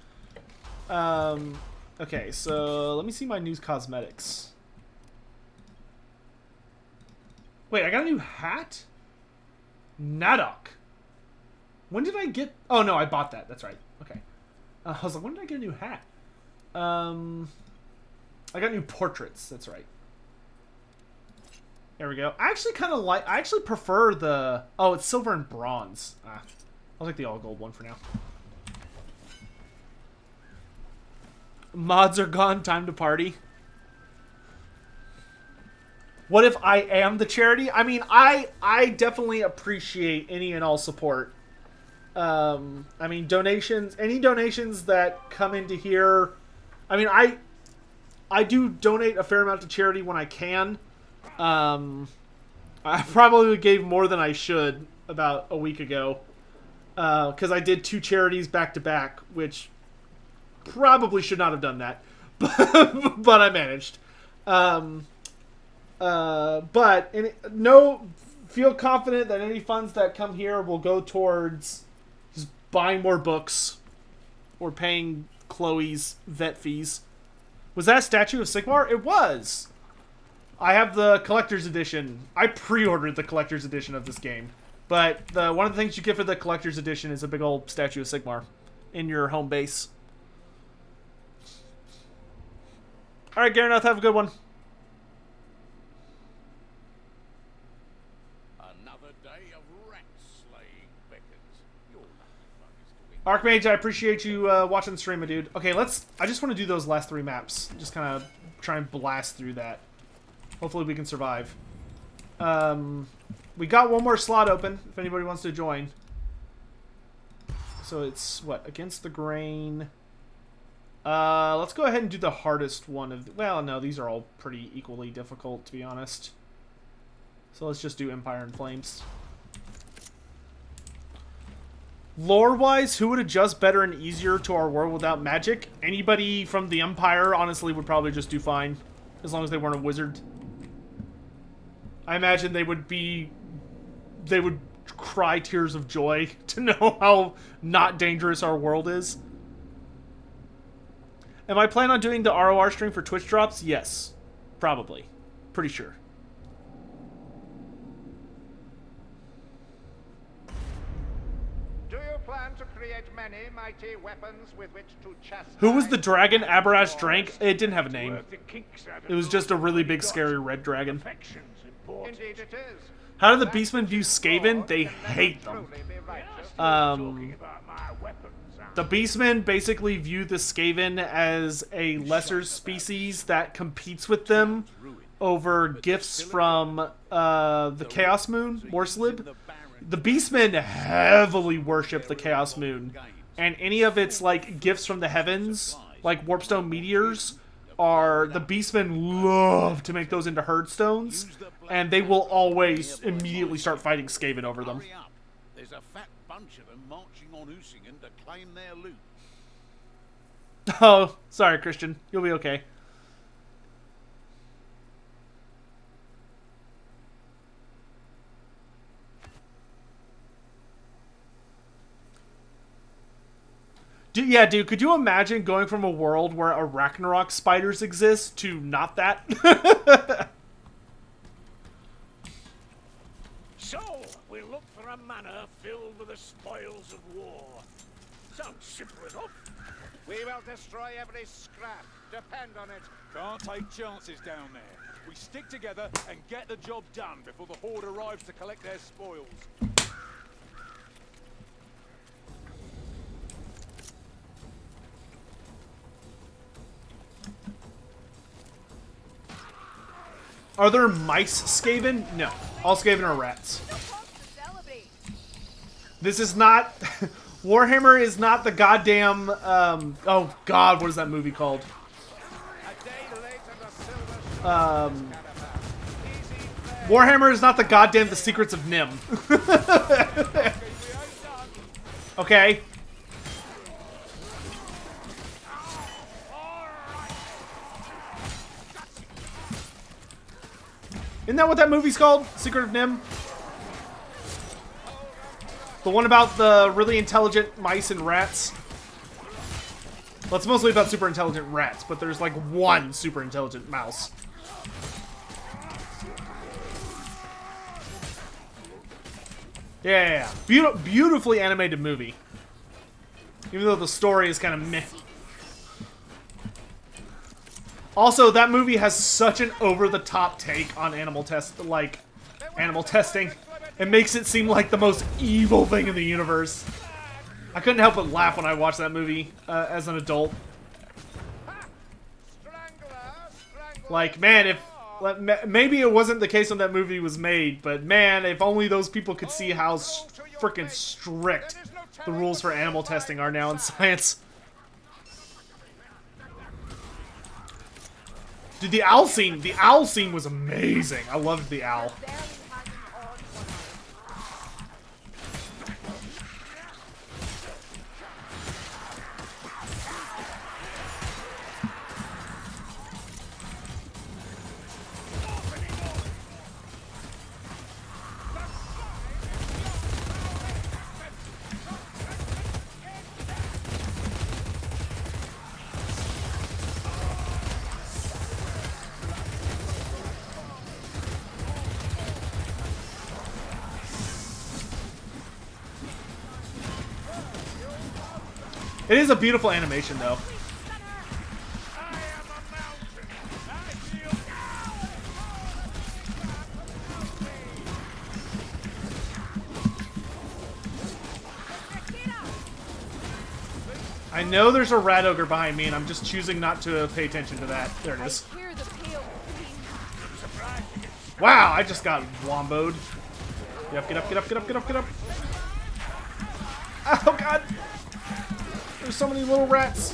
Okay, so let me see my news cosmetics. Wait, I got a new hat? Nadok. When did I get... Oh, no, I bought that. That's right. Okay. I was like, when did I get a new hat? I got new portraits. That's right. There we go. I actually kind of like... I actually prefer the... Oh, it's silver and bronze. I'll take the all gold one for now. Mods are gone. Time to party. What if I am the charity? I mean, I definitely appreciate any and all support. I mean, donations... Any donations that come into here... I mean, I do donate a fair amount to charity when I can. I probably gave more than I should about a week ago. Because I did 2 charities back to back, which probably should not have done that. But I managed. Feel confident that any funds that come here will go towards just buying more books or paying Chloe's vet fees. Was that a statue of Sigmar? It was! I have the collector's edition. I pre-ordered the collector's edition of this game. But one of the things you get for the collector's edition is a big old statue of Sigmar in your home base. Alright, Garenoth, have a good one. Another day of rat slaying beckons. You're lucky buggers to win. Archmage, I appreciate you watching the stream, my dude. Okay, I just want to do those last 3 maps. Just kind of try and blast through that. Hopefully we can survive. We got 1 more slot open, if anybody wants to join. So it's, what, Against the Grain. Let's go ahead and do the hardest one of... Well, no, these are all pretty equally difficult, to be honest. So let's just do Empire in Flames. Lore-wise, who would adjust better and easier to our world without magic? Anybody from the Empire, honestly, would probably just do fine. As long as they weren't a wizard. I imagine they would cry tears of joy to know how not dangerous our world is. Am I planning on doing the ROR stream for Twitch drops? Yes. Probably. Pretty sure. Do you plan to create many mighty weapons with which to chastise? Who was the dragon Aberash drank? It didn't have a name. It was just a really big, scary red dragon. Indeed it is. How do the Beastmen view Skaven? They hate them. The Beastmen basically view the Skaven as a lesser species that competes with them over gifts from the Chaos Moon, Morslib. The Beastmen heavily worship the Chaos Moon, and any of its like gifts from the heavens, like Warpstone meteors, the Beastmen love to make those into Herdstones. and they will always immediately start fighting Skaven over them. Hurry up. There's a fat bunch of them marching on Ushoran to claim their loot. Oh, sorry, Christian. You'll be okay. Yeah, dude, could you imagine going from a world where a Ragnarok spiders exist to not that? So, we look for a manor filled with the spoils of war. Sounds simple enough. We will destroy every scrap. Depend on it. Can't take chances down there. We stick together and get the job done before the Horde arrives to collect their spoils. Are there mice Skaven? No. All Skaven are rats. No cause to celebrate. This is not... Warhammer is not the goddamn... oh, God, what is that movie called? A day later, the silver Warhammer is not the goddamn The Secrets of Nim. Okay. Isn't that what that movie's called? Secret of Nim? The one about the really intelligent mice and rats? Well, it's mostly about super intelligent rats, but there's like one super intelligent mouse. Yeah. Beautifully animated movie. Even though the story is kind of meh. Also, that movie has such an over-the-top take on animal testing. It makes it seem like the most evil thing in the universe. I couldn't help but laugh when I watched that movie as an adult. Like, man, if... Maybe it wasn't the case when that movie was made, but man, if only those people could see how freaking strict the rules for animal testing are now in science. Dude, the owl scene was amazing. I loved the owl. It is a beautiful animation, though. I know there's a rat ogre behind me, and I'm just choosing not to pay attention to that. There it is. Wow, I just got womboed. Get up, get up, get up, get up, get up, get up. Oh, God. There's so many little rats.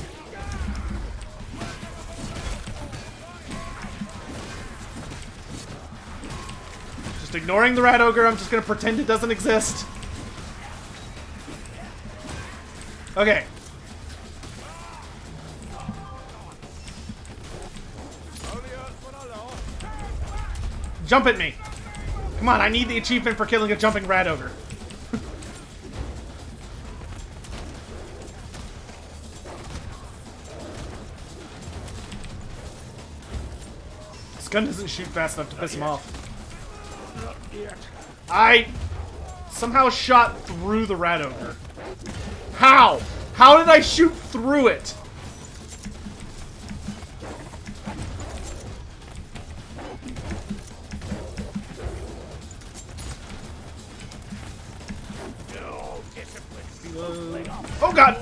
Just ignoring the rat ogre. I'm just going to pretend it doesn't exist. Okay. Jump at me. Come on, I need the achievement for killing a jumping rat ogre. This gun doesn't shoot fast enough to piss him off. I somehow shot through the rat ogre. How? How did I shoot through it? Oh, God!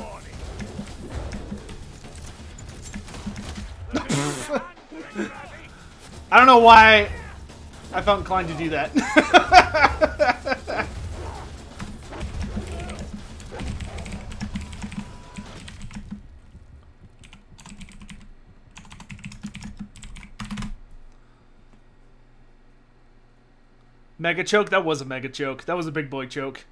I don't know why I felt inclined to do that. Mega choke? That was a mega choke. That was a big boy choke.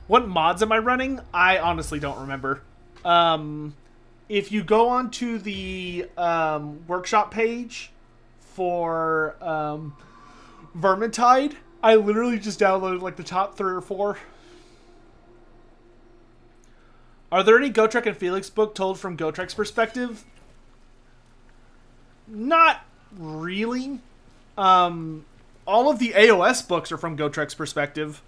What mods am I running? I honestly don't remember. If you go onto the workshop page for Vermintide, I literally just downloaded like the top 3 or 4. Are there any Gotrek and Felix book told from Gotrek's perspective? Not really. All of the AOS books are from Gotrek's perspective.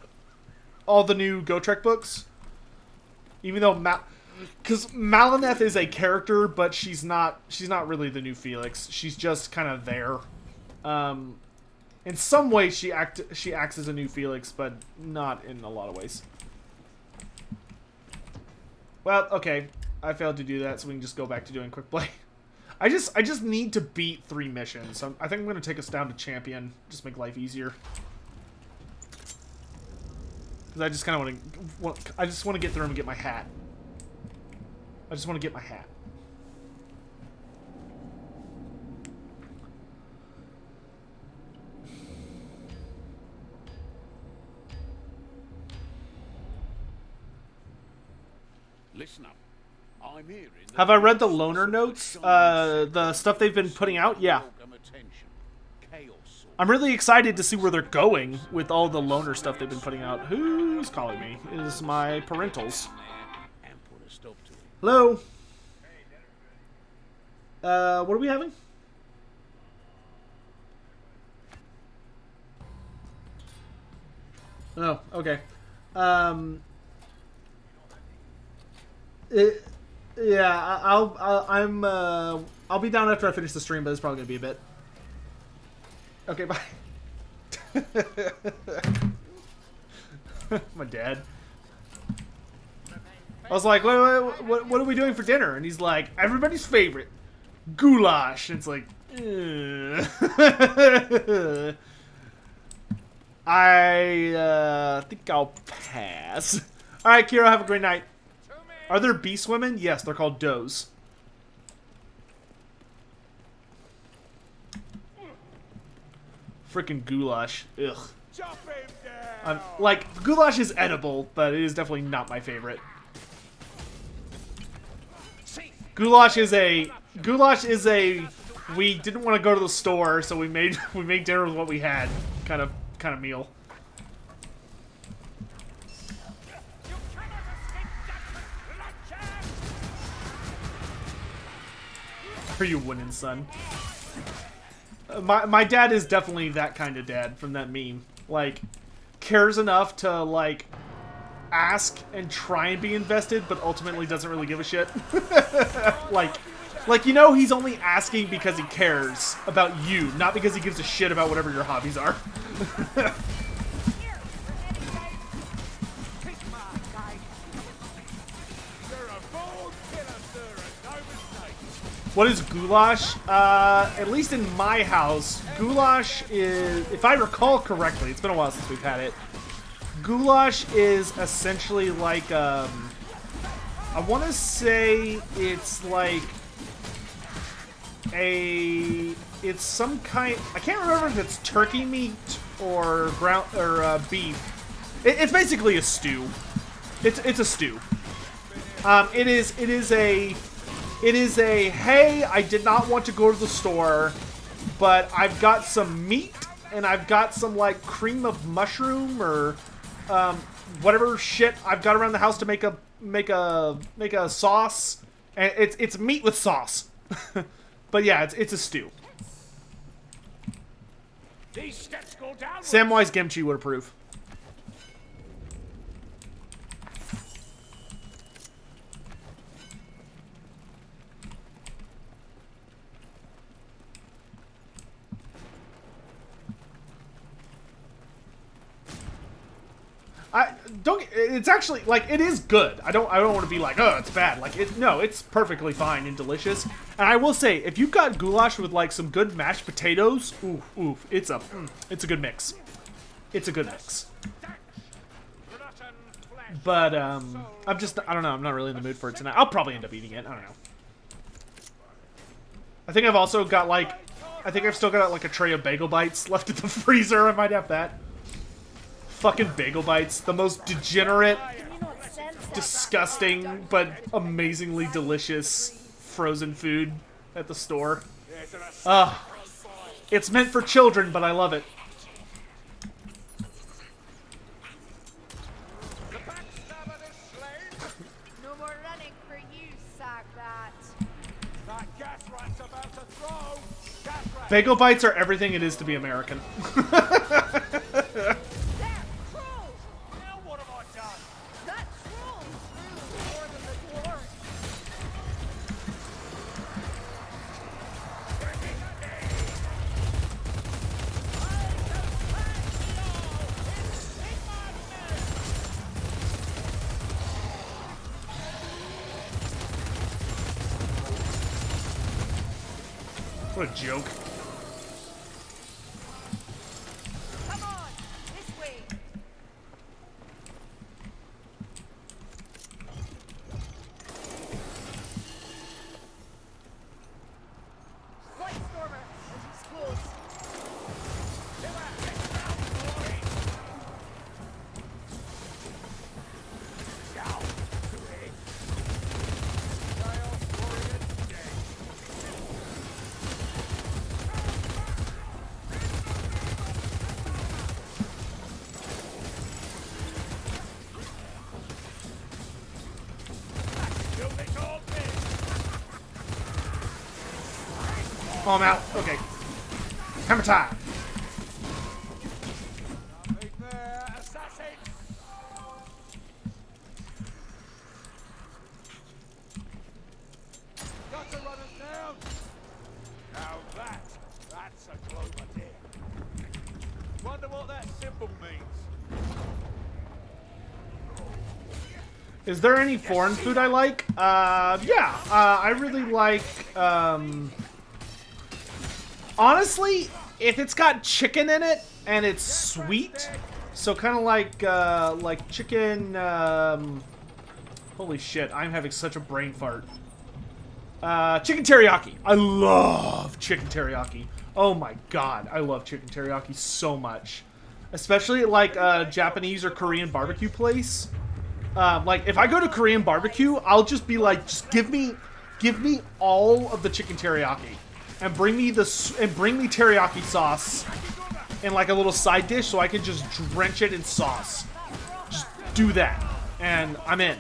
All the new Gotrek books. Even though because Malineth is a character, but she's not really the new Felix. She's just kind of there. In some ways she acts as a new Felix, but not in a lot of ways. Well, okay. I failed to do that, so we can just go back to doing quick play. I just need to beat 3 missions. So I think I'm going to take us down to champion. Just make life easier. Because I just kind of I just want to get through and get my hat. I just want to get my hat. Listen up. I'm here. Have I read the loner notes? The stuff they've been putting out? Yeah. I'm really excited to see where they're going with all the loner stuff they've been putting out. Who's calling me? It is my parentals. Hello? What are we having? Oh, okay. Yeah, I'll be down after I finish the stream, but it's probably gonna be a bit. Okay, bye. My dad. I was like, what are we doing for dinner? And he's like, everybody's favorite, goulash. And it's like, I think I'll pass. All right, Kiro, have a great night. Are there beast women? Yes, they're called does. Freaking goulash. Ugh. Like, goulash is edible, but it is definitely not my favorite. Goulash is a we didn't want to go to the store, so we made dinner with what we had kind of meal. Are you winning, son? My dad is definitely that kind of dad from that meme. Like, cares enough to, like, ask and try and be invested, but ultimately doesn't really give a shit. like, you know, he's only asking because he cares about you, not because he gives a shit about whatever your hobbies are. What is goulash? At least in my house, goulash is, if I recall correctly, it's been a while since we've had it. Goulash is essentially like, I want to say it's like it's some kind, I can't remember if it's turkey meat or ground, or beef. It's basically a stew. It's a stew. It is a, hey, I did not want to go to the store, but I've got some meat, and I've got some, like, cream of mushroom, or, whatever shit I've got around the house to make a sauce, and it's meat with sauce. But yeah, it's a stew. These steps go down. Samwise Gamgee would approve. It's actually, like, it is good. I don't want to be like, oh, it's bad. Like, no, it's perfectly fine and delicious. And I will say, if you've got goulash with, like, some good mashed potatoes, oof, it's a good mix. It's a good mix. But, I don't know, I'm not really in the mood for it tonight. I'll probably end up eating it, I don't know. I think I've also got, like, I think I've still got like a tray of bagel bites left in the freezer. I might have that. Fucking bagel bites. The most degenerate, disgusting, but amazingly delicious frozen food at the store. It's meant for children, but I love it. No more running for you, Skarbrand. That gas rat's about to throw. Gas rat. Bagel bites are everything it is to be American. There! Trolls! Now what have I done? That troll threw more than the dwarf. What a joke. Come on, this way. Light Stormer, as he's close. Oh, I'm out. Okay. Hammer time. Nothing there, assassin. Got to run us down. Now that's a clover deer. Wonder what that symbol means. Is there any foreign food I like? Yeah. I really like, honestly, if it's got chicken in it and it's sweet, so kind of like chicken, holy shit, I'm having such a brain fart. Chicken teriyaki. I love chicken teriyaki. Oh my god, I love chicken teriyaki so much. Especially at like a Japanese or Korean barbecue place. Like if I go to Korean barbecue, I'll just be like, just give me all of the chicken teriyaki, and bring me teriyaki sauce in like a little side dish so I can just drench it in sauce. Just do that, and I'm in.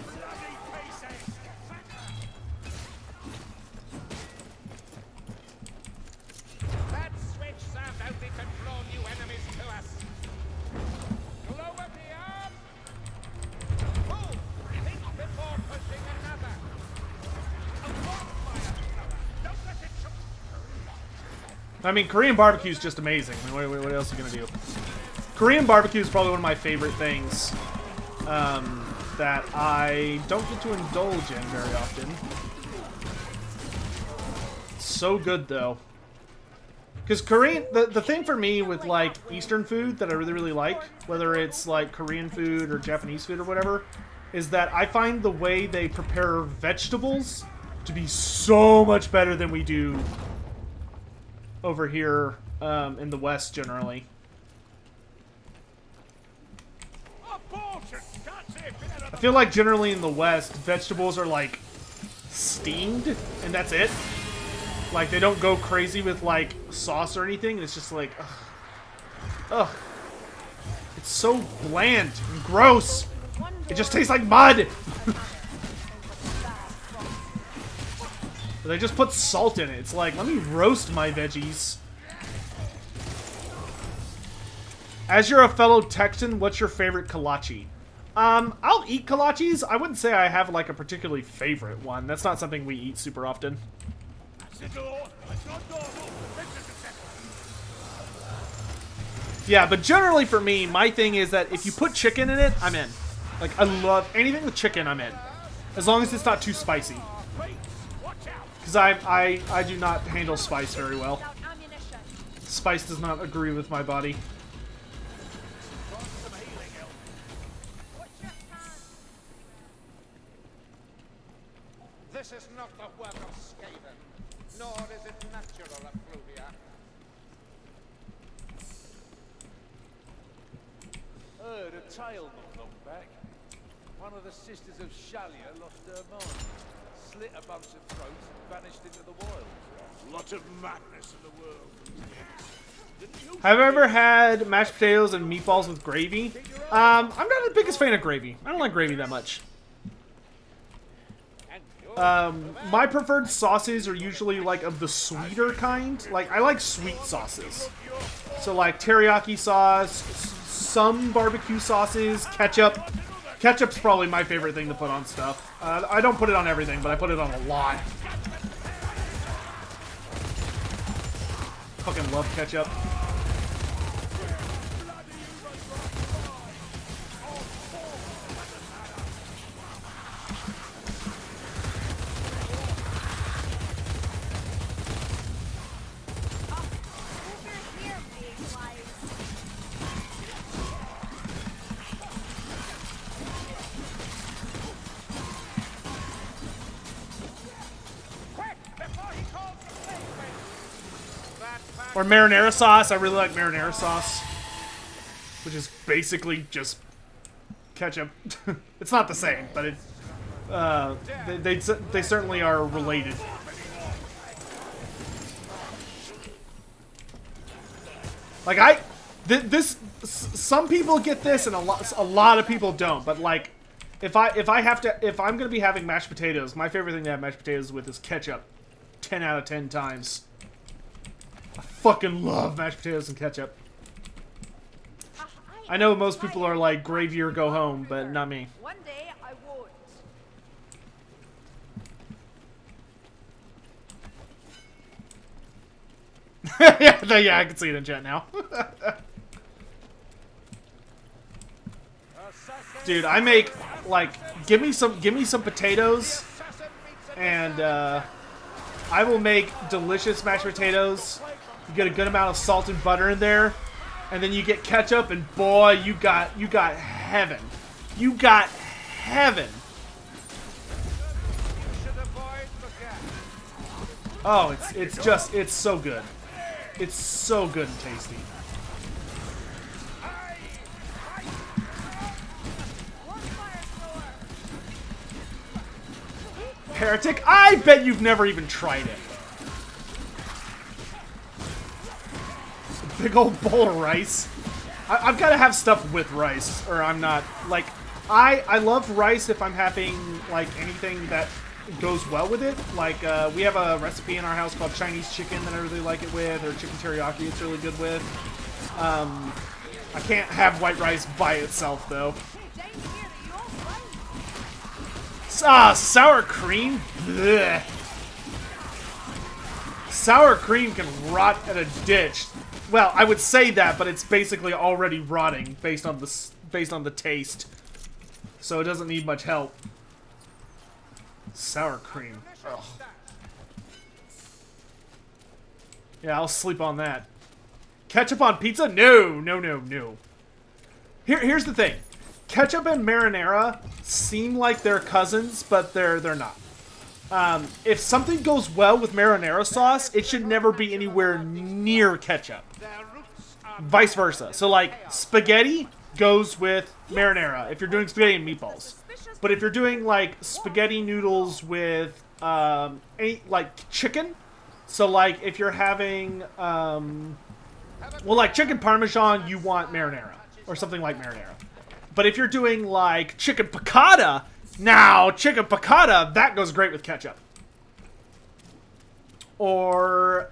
That switch served only to draw new enemies to us. Glow of the arm. Pull. Think before pushing another. A bonfire thrower. Don't let it show. I mean, Korean barbecue is just amazing. I mean, what else are you gonna do? Korean barbecue is probably one of my favorite things that I don't get to indulge in very often. So good though. Because Korean, the thing for me with like Eastern food that I really like, whether it's like Korean food or Japanese food or whatever, is that I find the way they prepare vegetables to be so much better than we do over here in the West generally. I feel like generally in the West, vegetables are like steamed and that's it. Like they don't go crazy with like sauce or anything. It's just like, ugh. Ugh. It's so bland and gross. It just tastes like mud. They just put salt in it. It's like, let me roast my veggies. As you're a fellow Texan, what's your favorite kolache? I'll eat kolaches. I wouldn't say I have like a particularly favorite one. That's not something we eat super often. Yeah, but generally for me, my thing is that if you put chicken in it, I'm in. Like, I love anything with chicken, I'm in. As long as it's not too spicy. Because I do not handle spice very well. Spice does not agree with my body. This is not the work of Skaven, nor is it natural effluvia. tale not long back. One of the sisters of Shalia lost her mind, slit a bunch of throats and vanished into the wild. Lot of madness in the world these days. Have you ever had mashed potatoes and meatballs with gravy? I'm not the biggest fan of gravy. I don't like gravy that much. My preferred sauces are usually like of the sweeter kind. Like I like sweet sauces. So like teriyaki sauce, some barbecue sauces, ketchup. Ketchup's probably my favorite thing to put on stuff. I don't put it on everything, but I put it on a lot. Fucking love ketchup. Or marinara sauce. I really like marinara sauce, which is basically just ketchup. It's not the same, but it they certainly are related. Like some people get this and a lot of people don't. But like, if I'm gonna be having mashed potatoes, my favorite thing to have mashed potatoes with is ketchup. 10 out of 10 times. I fucking love mashed potatoes and ketchup. I know most people are like gravy or go home, but not me. One day I won't. Yeah, I can see it in chat now. Dude, I make like give me some potatoes and I will make delicious mashed potatoes. You get a good amount of salt and butter in there, and then you get ketchup, and boy, you got heaven. You got heaven. Oh, it's so good. It's so good and tasty. Heretic, I bet you've never even tried it. Big old bowl of rice. I've got to have stuff with rice, or I'm not, like, I love rice if I'm having, like, anything that goes well with it. Like, we have a recipe in our house called Chinese chicken that I really like it with, or chicken teriyaki it's really good with. I can't have white rice by itself, though. Sour cream? Blech. Sour cream can rot in a ditch. Well, I would say that, but it's basically already rotting based on the taste. So it doesn't need much help. Sour cream. Ugh. Yeah, I'll sleep on that. Ketchup on pizza? No, no, no, no. Here's the thing. Ketchup and marinara seem like they're cousins, but they're not. If something goes well with marinara sauce, it should never be anywhere near ketchup. Vice versa. So, like, spaghetti goes with marinara if you're doing spaghetti and meatballs. But if you're doing, like, spaghetti noodles with, like, chicken, so, like, if you're having, well, like, chicken parmesan, you want marinara, or something like marinara. But if you're doing, like, chicken piccata, now, chicken piccata, that goes great with ketchup. Or,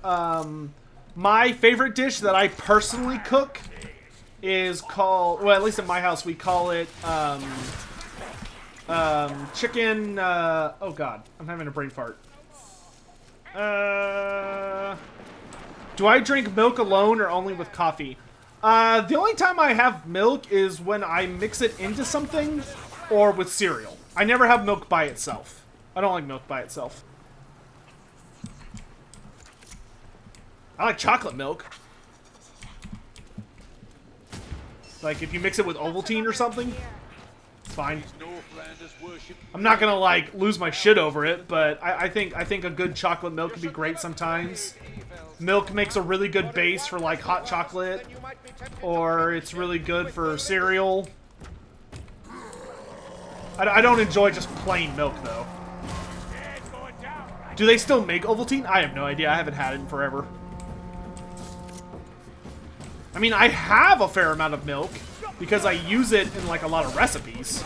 my favorite dish that I personally cook is called, well, at least in my house, we call it, chicken, oh god, I'm having a brain fart. Do I drink milk alone or only with coffee? The only time I have milk is when I mix it into something or with cereal. I never have milk by itself. I don't like milk by itself. I like chocolate milk. Like, if you mix it with Ovaltine or something, it's fine. I'm not gonna, like, lose my shit over it, but I think a good chocolate milk can be great sometimes. Milk makes a really good base for, like, hot chocolate, or it's really good for cereal. I don't enjoy just plain milk, though. Do they still make Ovaltine? I have no idea. I haven't had it in forever. I mean, I have a fair amount of milk because I use it in, like, a lot of recipes.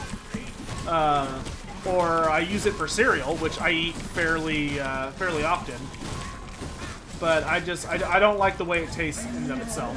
Or I use it for cereal, which I eat fairly often. But I don't like the way it tastes in and of itself.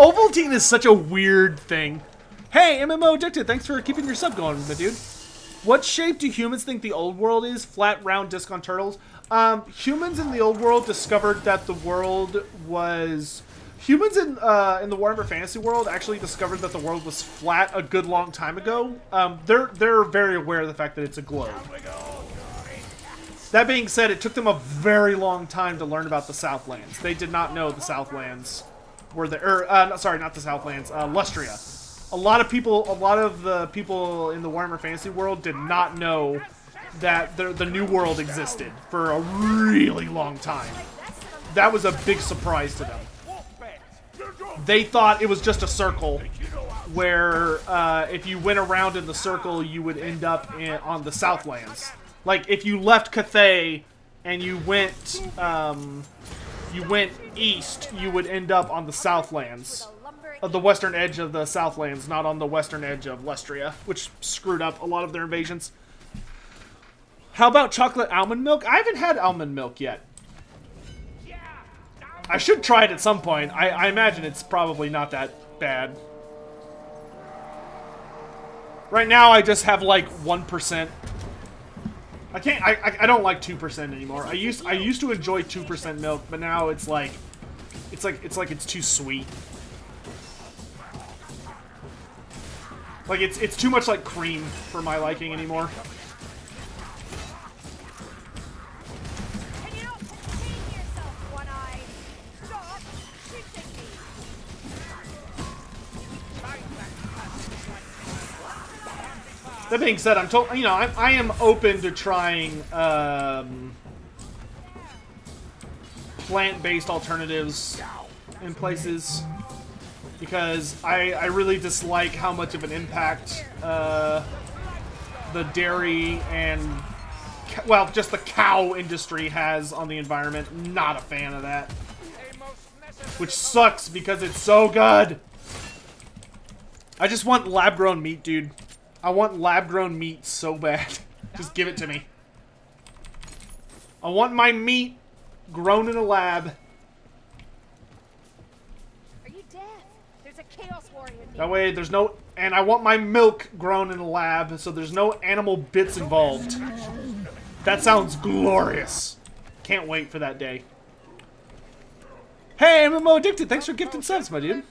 Ovaltine is such a weird thing. Hey, MMO Addicted, thanks for keeping your sub going, my dude. What shape do humans think the old world is? Flat, round, disc on turtles? Humans in the old world discovered that the world was... Humans in the Warhammer Fantasy world actually discovered that the world was flat a good long time ago. They're very aware of the fact that it's a globe. That being said, it took them a very long time to learn about the Southlands. They did not know the Southlands were there. Sorry, not the Southlands. Lustria. A lot of the people in the Warhammer Fantasy world did not know that the New World existed for a really long time. That was a big surprise to them. They thought it was just a circle where if you went around in the circle, you would end up on the Southlands. Like, if you left Cathay and you went east, you would end up on the Southlands. Of the western edge of the Southlands, not on the western edge of Lustria, which screwed up a lot of their invasions. How about chocolate almond milk? I haven't had almond milk yet. I should try it at some point. I imagine it's probably not that bad. Right now, I just have like 1%. I don't like 2% anymore. I used to enjoy 2% milk, but now it's like it's too sweet. Like, it's too much like cream for my liking anymore. Can you not contain yourself, One-Eye? Stop shooting me! That being said, I am open to trying plant-based alternatives in places. Because I really dislike how much of an impact the dairy and, well, just the cow industry has on the environment. Not a fan of that. Which sucks because it's so good. I just want lab-grown meat, dude. I want lab-grown meat so bad. Just give it to me. I want my meat grown in a lab. That way, there's no... And I want my milk grown in a lab, so there's no animal bits involved. That sounds glorious. Can't wait for that day. Hey, MMO Addicted, thanks for gifting subs, my dude.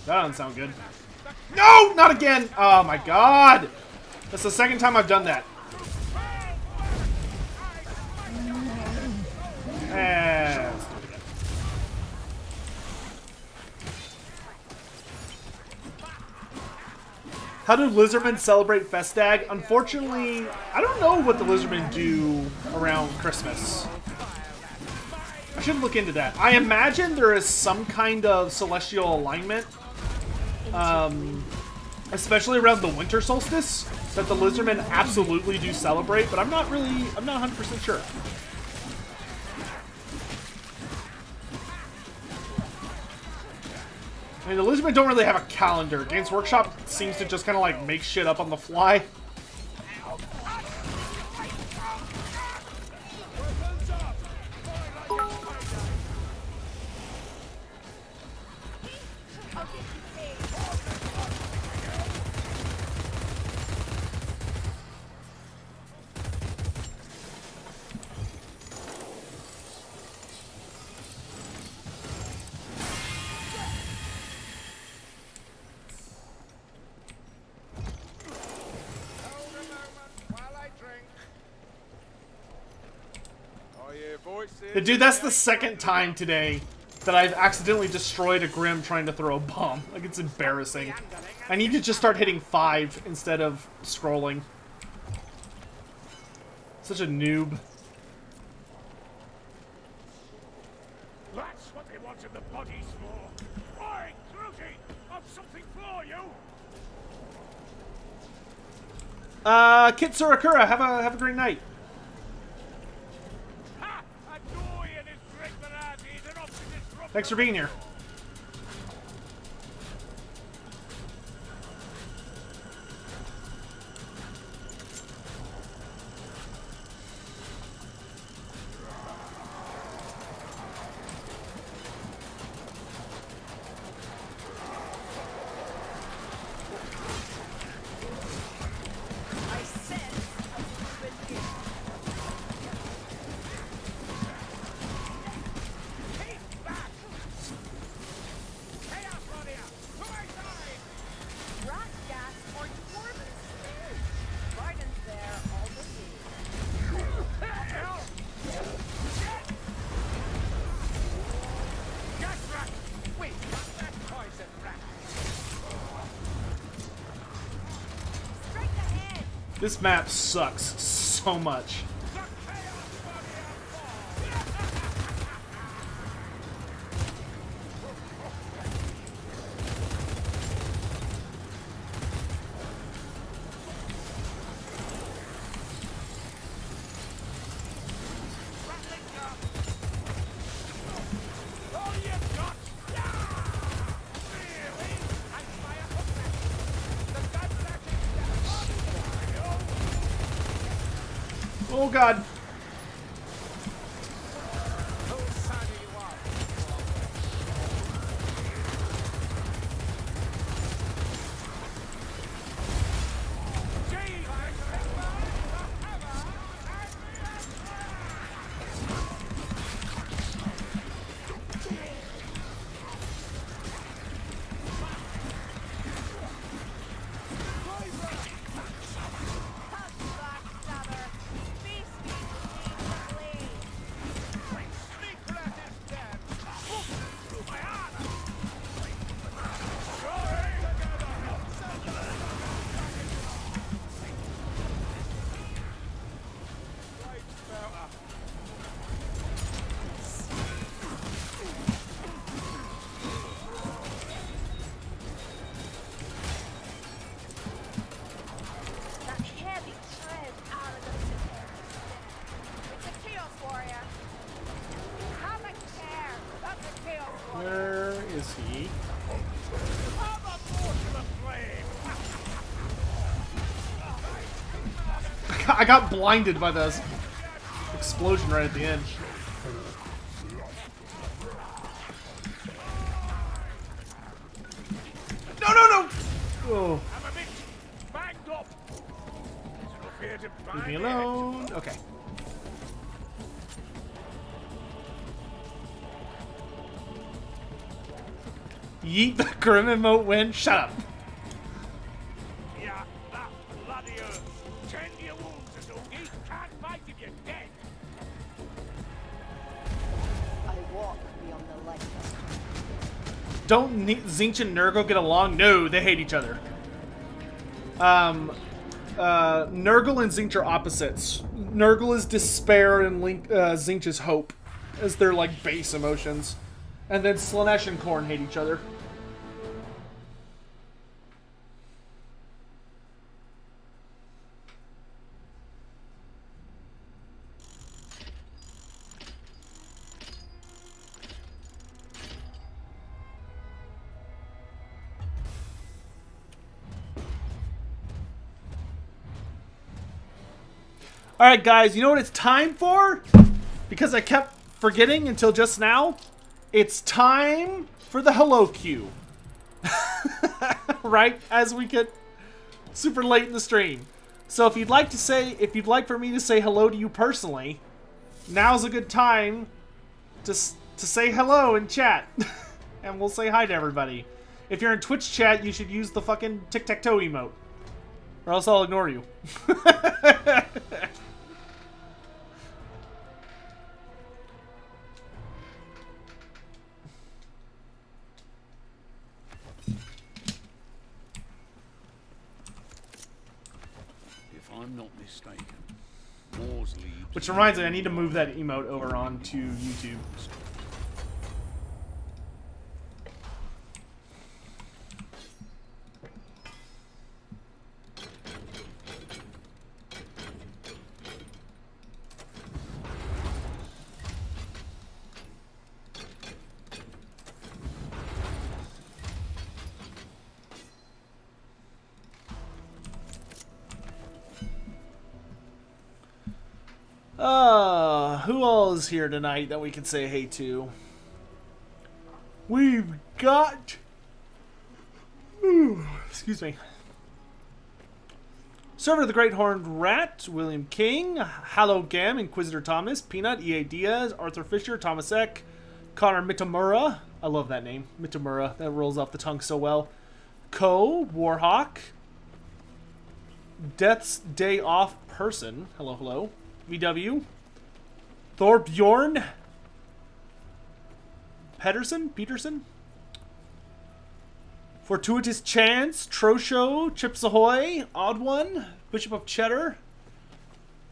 That doesn't sound good. No! Not again! Oh my god! That's the second time I've done that. Let's do it again. How do lizardmen celebrate Festag? Unfortunately, I don't know what the lizardmen do around Christmas. I should look into that. I imagine there is some kind of celestial alignment, especially around the winter solstice, that the lizardmen absolutely do celebrate, but I'm not 100% sure. I mean, the lizardmen don't really have a calendar. Games Workshop seems to just kind of like make shit up on the fly. hear voices. Dude, that's the second time today that I've accidentally destroyed a Grim trying to throw a bomb. Like, it's embarrassing. I need to just start hitting 5 instead of scrolling. Such a noob. That's what they wanted the bodies for. Oi, Trudy, I've something for you. Kit Surakura, have a great night. Ha! A doy and his great varieties and obstacles from Thanks for being here. I sense a movement here. Keep back! Chaos Warrior, to my side! Rat gas or dwarven stew. Garden's there all the way. Gas rat! Wait, what's that poison rat? Strike ahead. This map sucks so much. The Chaos Warrior Rattling gun! All you've got! Really? I fire up that! The gun rat is dead! Oh god. Whose side are you on? Gee, I remember the hammer and Backstabber. Feast me to blade. Sneak rat is dead! Through my armor! Sorry! Right, spouter. That heavy tread arrogance in there. It's a chaos warrior. Have a care. That's a chaos warrior. Where is he? Have a portion of flame! I got blinded by the explosion right at the end. No, no, no! Oh, I'm a bit banged up. There's enough here to leave bind me it. alone. Okay. Yeet the Grim emote win. Shut up. Yeah, that bloody earth. Tend your wounds, Azuki. Can't fight if you're dead. I walk beyond the light. Don't Zinch and Nurgle get along? No, they hate each other. Nurgle and Zinch are opposites. Nurgle is despair and Zinch is hope, as their like base emotions. And then Slanesh and Khorne hate each other. Alright guys, you know what it's time for? Because I kept forgetting until just now. It's time for the hello cue. Right as we get super late in the stream. So if you'd like for me to say hello to you personally, now's a good time to say hello in chat. And we'll say hi to everybody. If you're in Twitch chat, you should use the fucking tic-tac-toe emote. Or else I'll ignore you. Worsley. Which reminds me, I need to move that emote over onto YouTube. Who all is here tonight that we can say hey to? We've got... excuse me. Server of the Great Horned Rat, William King, Hallow Gam, Inquisitor Thomas, Peanut, E.A. Diaz, Arthur Fisher, Thomas Eck, Connor Mitamura. I love that name, Mitamura. That rolls off the tongue so well. Ko, Warhawk, Death's Day Off Person. Hello, hello. VW. Thorbjorn. Peterson? Fortuitous Chance. Trosho. Chips Ahoy. Odd One. Bishop of Cheddar.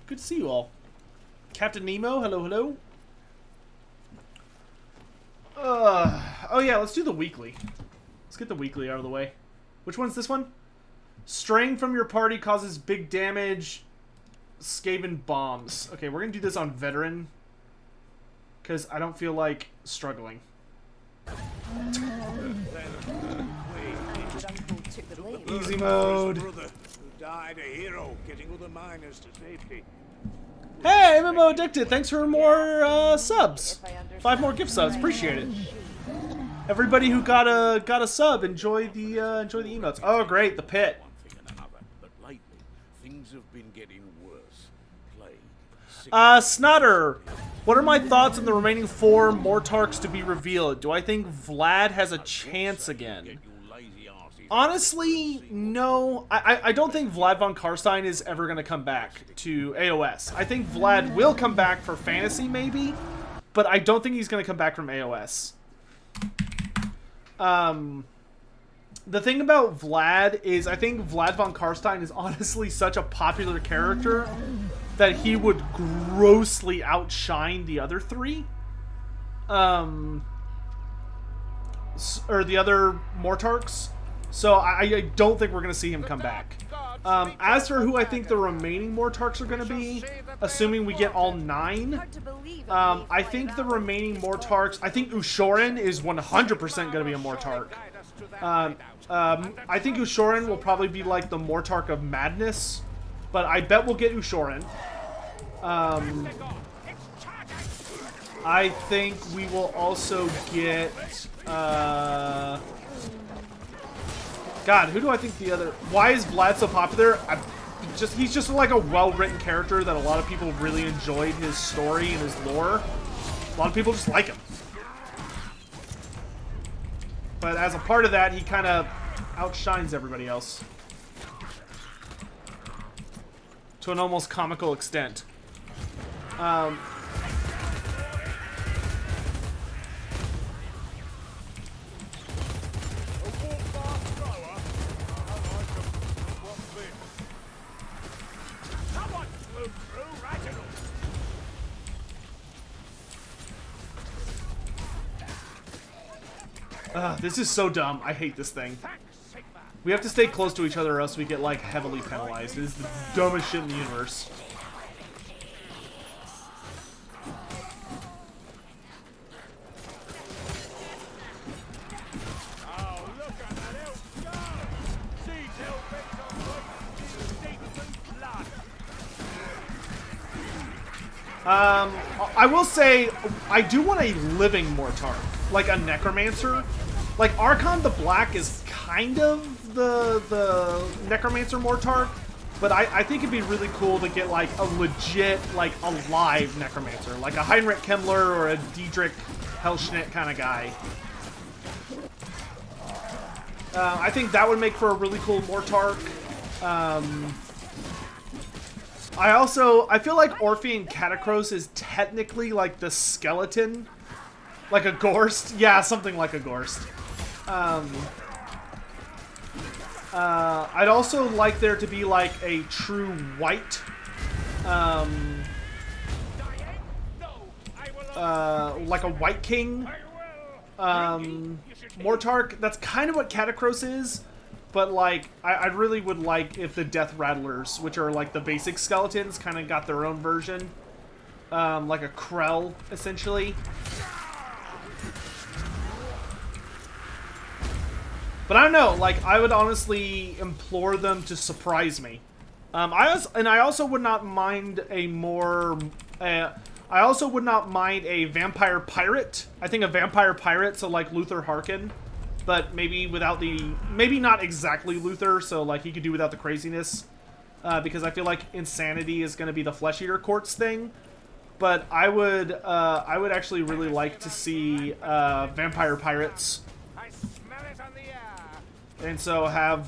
Good to see you all. Captain Nemo. Hello, hello. Oh yeah, let's do the weekly. Let's get the weekly out of the way. Which one's this one? Straying from your party causes big damage. Skaven bombs. Okay, we're gonna do this on veteran because I don't feel like struggling. Easy mode. Died a hero, getting other miners to safety. Hey, MMO Addicted, thanks for more subs. 5 more gift subs, appreciate it. Everybody who got a sub, enjoy the emotes. Oh, great, the pit. One thing and another, but lately things have been getting worse. Plague, Snutter, what are my thoughts on the remaining 4 Mortarks to be revealed? Do I think Vlad has a chance again? Honestly, no. I don't think Vlad von Karstein is ever going to come back to AOS. I think Vlad will come back for Fantasy, maybe, but I don't think he's going to come back from AOS. The thing about Vlad is I think Vlad von Karstein is honestly such a popular character that he would grossly outshine the other 3. Or the other Mortarks. So I don't think we're going to see him come back. As for who I think the remaining Mortarks are going to be, assuming we get all 9, I think the remaining Mortarks, I think Ushoran is 100% going to be a Mortark. I think Ushoran will probably be like the Mortark of Madness, but I bet we'll get Ushoran. I think we will also get... God, who do I think the other... Why is Vlad so popular? He's just like a well-written character that a lot of people really enjoyed his story and his lore. A lot of people just like him. But as a part of that, he kind of outshines everybody else. To an almost comical extent. This is so dumb. I hate this thing. We have to stay close to each other or else we get, like, heavily penalized. It is the dumbest shit in the universe. I will say, I do want a living Mortark. Like a Necromancer. Like, Archon the Black is kind of the Necromancer Mortark, but I think it'd be really cool to get, like, a legit, like, alive Necromancer. Like a Heinrich Kemmler or a Diedrich Hellschnitt kind of guy. I think that would make for a really cool Mortark. I feel like Orphean Catacross is technically, like, the skeleton. Like a Gorst? Yeah, something like a Gorst. I'd also like there to be, like, a true white like a White King Mortark. That's kind of what Catacross is, but like I really would like if the Death Rattlers, which are like the basic skeletons, kind of got their own version, like a Krell essentially. But I don't know, like I would honestly implore them to surprise me. I also would not mind a more. I also would not mind a vampire pirate. I think a vampire pirate, so like Luther Harkin, but maybe without the, maybe not exactly Luther, so like he could do without the craziness, because I feel like insanity is going to be the Flesh Eater Courts thing. But I would actually really like to see vampire pirates, I smell it on the air. and so have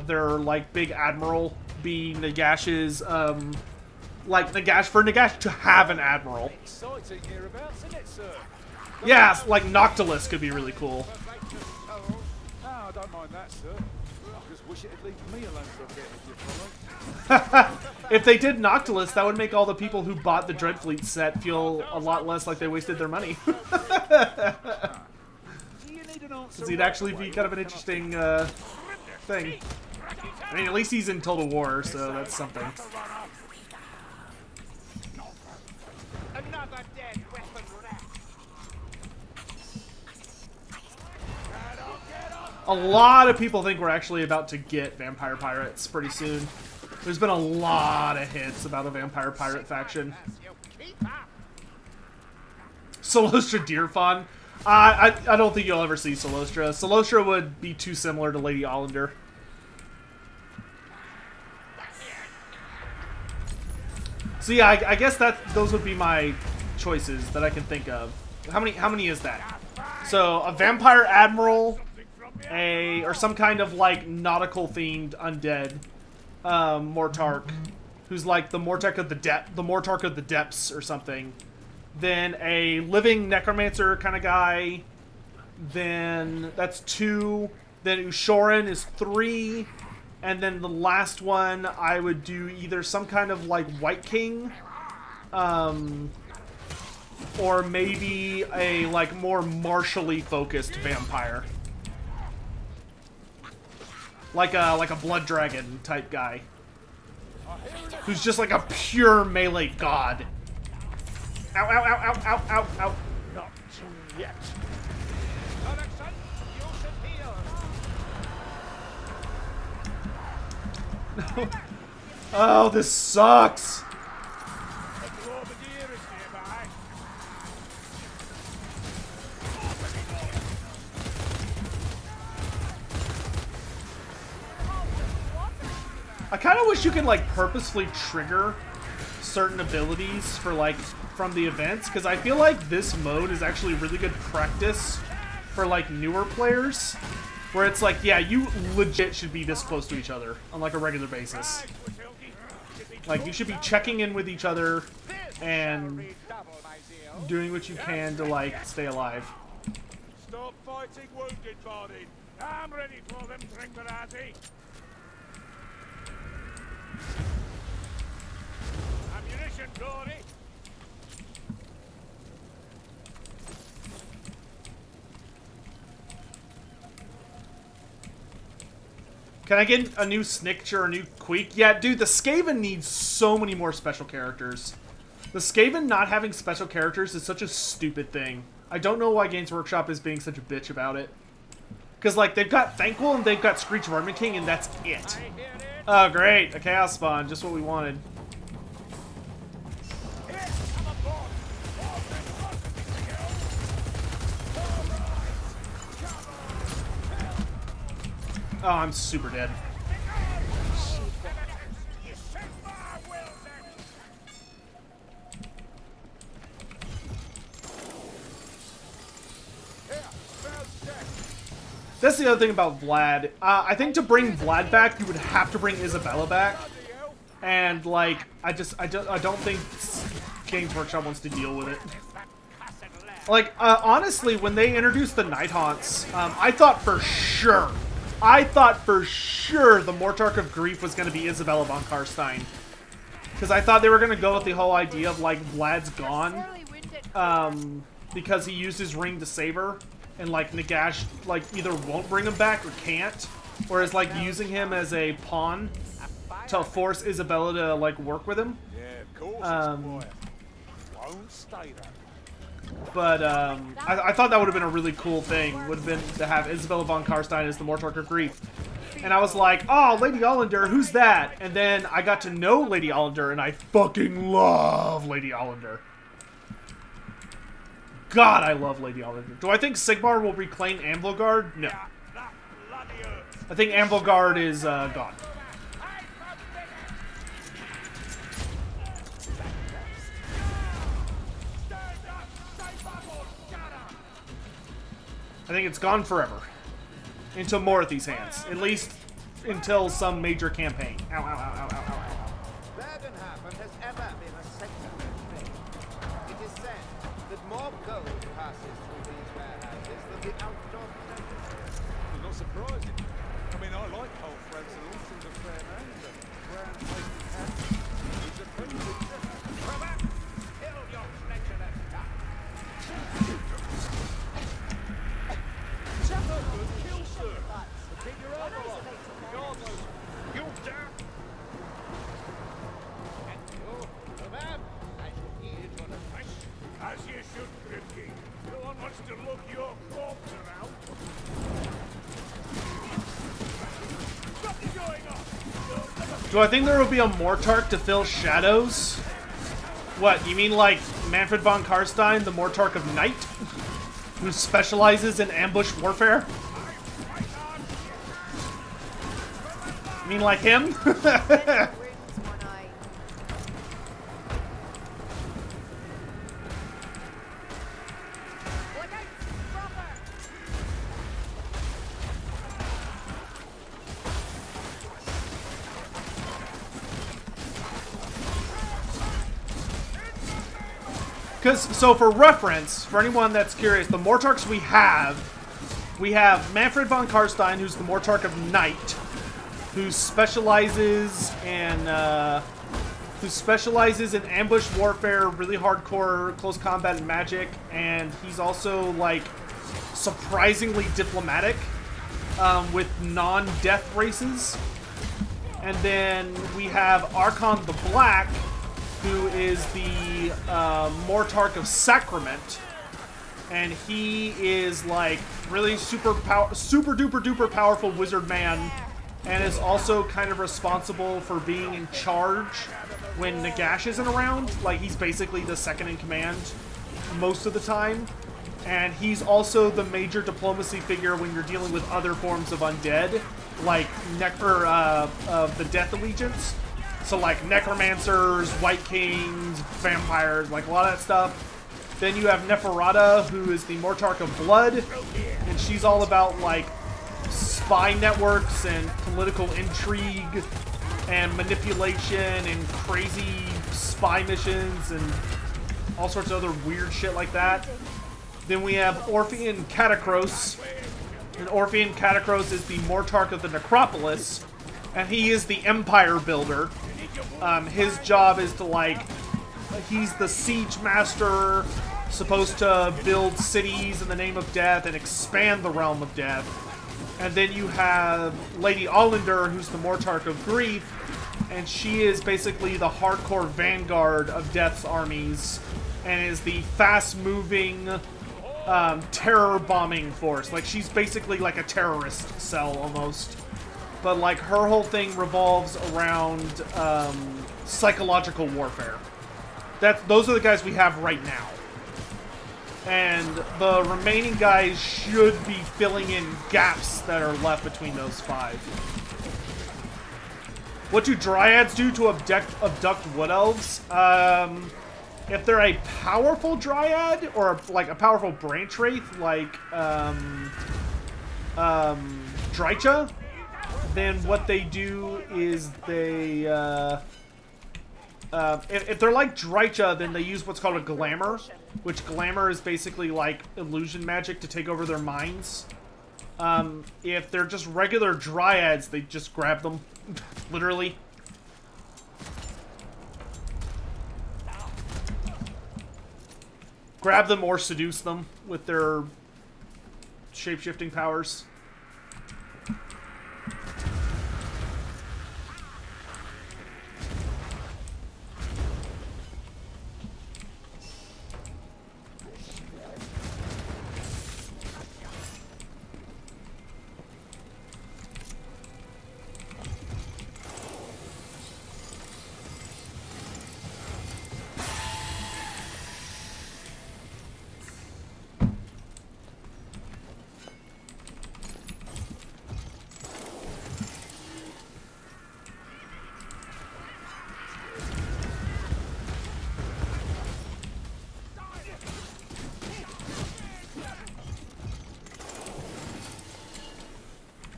their like big admiral be Nagash's like Nagash to have an admiral. Exciting hereabouts, isn't it, sir? Yeah, like Noctilus could be really cool. No, I don't mind that, sir. I just wish it'd leave me alone for a bit, if you follow. If they did Noctilus, that would make all the people who bought the Dreadfleet set feel a lot less like they wasted their money. Do you need an answer? Because he'd actually be kind of an interesting thing. I mean, at least he's in Total War, so that's something. Another dead weapon left. A lot of people think we're actually about to get Vampire Pirates pretty soon. There's been a lot of hits about a Vampire Pirate faction. Solostra Deerfawn. I don't think you'll ever see Solostra. Solostra would be too similar to Lady Ollander. So yeah, I guess those would be my choices that I can think of. How many is that? So a Vampire Admiral, or some kind of like nautical themed undead Mortark, who's like the Mortark of the depths or something. Then a living necromancer kind of guy. Then that's 2. Then Ushoran is 3. And then the last one, I would do either some kind of like White King, or maybe a like more martially focused vampire, like a blood dragon type guy, who's just like a pure melee god. Ow! Ow! Ow! Ow! Ow! Ow! Ow! Not yet. Alexan, you should heal. Oh, this sucks. A Dwarf is nearby. I kind of wish you could like purposefully trigger certain abilities for like from the events, because I feel like this mode is actually really good practice for like newer players, where it's like, yeah, you legit should be this close to each other on like a regular basis. Like you should be checking in with each other and doing what you can to like stay alive. Stop fighting, wounded body. I'm ready for them, Tringarati. Ammunition, Dory. Can I get a new Snickch or a new Queek? Yeah, dude, the Skaven needs so many more special characters. The Skaven not having special characters is such a stupid thing. I don't know why Games Workshop is being such a bitch about it. Because, like, they've got Thankful and they've got Screech Vermin King, and that's it. Oh, great. A Chaos Spawn. Just what we wanted. Oh, I'm super dead. That's the other thing about Vlad. I think to bring Vlad back, you would have to bring Isabella back, and like, I don't think Games Workshop wants to deal with it. Like, honestly, when they introduced the Night Haunts, I thought for sure the Mortark of Grief was going to be Isabella von Karstein. Because I thought they were going to go with the whole idea of, like, Vlad's gone. because he used his ring to save her, and like Nagash like either won't bring him back or can't, or is like using him as a pawn to force Isabella to like work with him. Yeah, of course it's quiet. Won't stay that. But I thought that would have been a really cool thing. Would have been to have Isabella von Karstein as the Mortarch of Grief. And I was like, oh, Lady Ollander, who's that? And then I got to know Lady Ollander, and I fucking love Lady Ollander. God, I love Lady Ollander. Do I think Sigmar will reclaim Amvilgard? No. I think Amvilgard is gone. I think it's gone forever. Into Morothy's hands. At least until some major campaign. Ow, ow, ow, ow, ow, ow, ow. Dragonhaven has ever been a sector of trade. It is said that more gold passes through these warehouses than the outdoor treasures. Well, not surprising. I mean, I like cold threads and all things are fair name, but brown tasting hat is a pretty big difference. Come back! Kill your treacherous tongue! Kill, sir. Keep your arm on. Regardless, you'll down. And you, Robab, I shall yield your request. As you should, Grimke. No one wants to look your corpse around. What's going on? Do I think there will be a Mortarch to fill shadows? What, you mean like Manfred von Karstein, the Mortarch of Night? Who specializes in ambush warfare? You mean like him? So for reference, for anyone that's curious, the Mortarchs we have Manfred von Karstein, who's the Mortarch of Night, who specializes in ambush warfare, really hardcore close combat and magic, and he's also like surprisingly diplomatic with non-death races. And then we have Archon the Black, who is the Mortarch of Sacrament, and he is like really super duper duper powerful wizard man, and is also kind of responsible for being in charge when Nagash isn't around. Like, he's basically the second in command most of the time, and he's also the major diplomacy figure when you're dealing with other forms of undead, like the Death Allegiance. So like necromancers, white kings, vampires, like a lot of that stuff. Then you have Neferata, who is the Mortarch of Blood, and she's all about like spy networks and political intrigue and manipulation and crazy spy missions and all sorts of other weird shit like that. Then we have Orphean Catacross, and Orphean Catacross is the Mortarch of the Necropolis, and he is the Empire Builder. His job is to, like, he's the siege master, supposed to build cities in the name of death and expand the realm of death. And then you have Lady Ollander, who's the Mortarch of Grief, and she is basically the hardcore vanguard of Death's armies, and is the fast-moving, terror-bombing force. Like, she's basically like a terrorist cell, almost. But, like, her whole thing revolves around psychological warfare. Those are the guys we have right now. And the remaining guys should be filling in gaps that are left between those five. What do dryads do to abduct wood elves? If they're a powerful dryad, or like a powerful branch wraith, like Drycha, then what they do is they, if they're like Drycha, then they use what's called a glamour, which glamour is basically like illusion magic to take over their minds. If they're just regular dryads, they just grab them, literally. grab them or seduce them with their shape-shifting powers.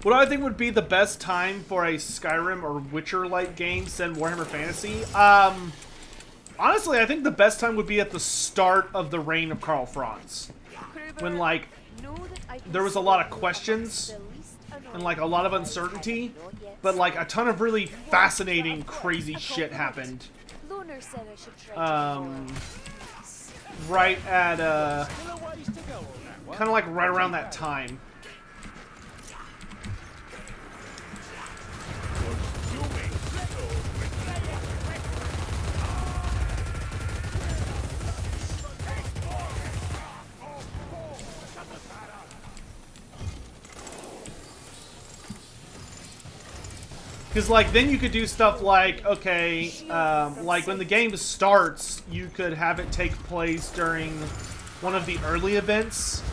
What I think would be the best time for a Skyrim or Witcher-like game set in Warhammer Fantasy? Honestly, I think the best time would be at the start of the reign of Karl Franz. When, like, there was a lot of questions and, like, a lot of uncertainty, but, like, a ton of really fascinating, crazy shit happened. Right at, kind of like right around that time. Because, like, then you could do stuff like, okay, like, when the game starts, you could have it take place during one of the early events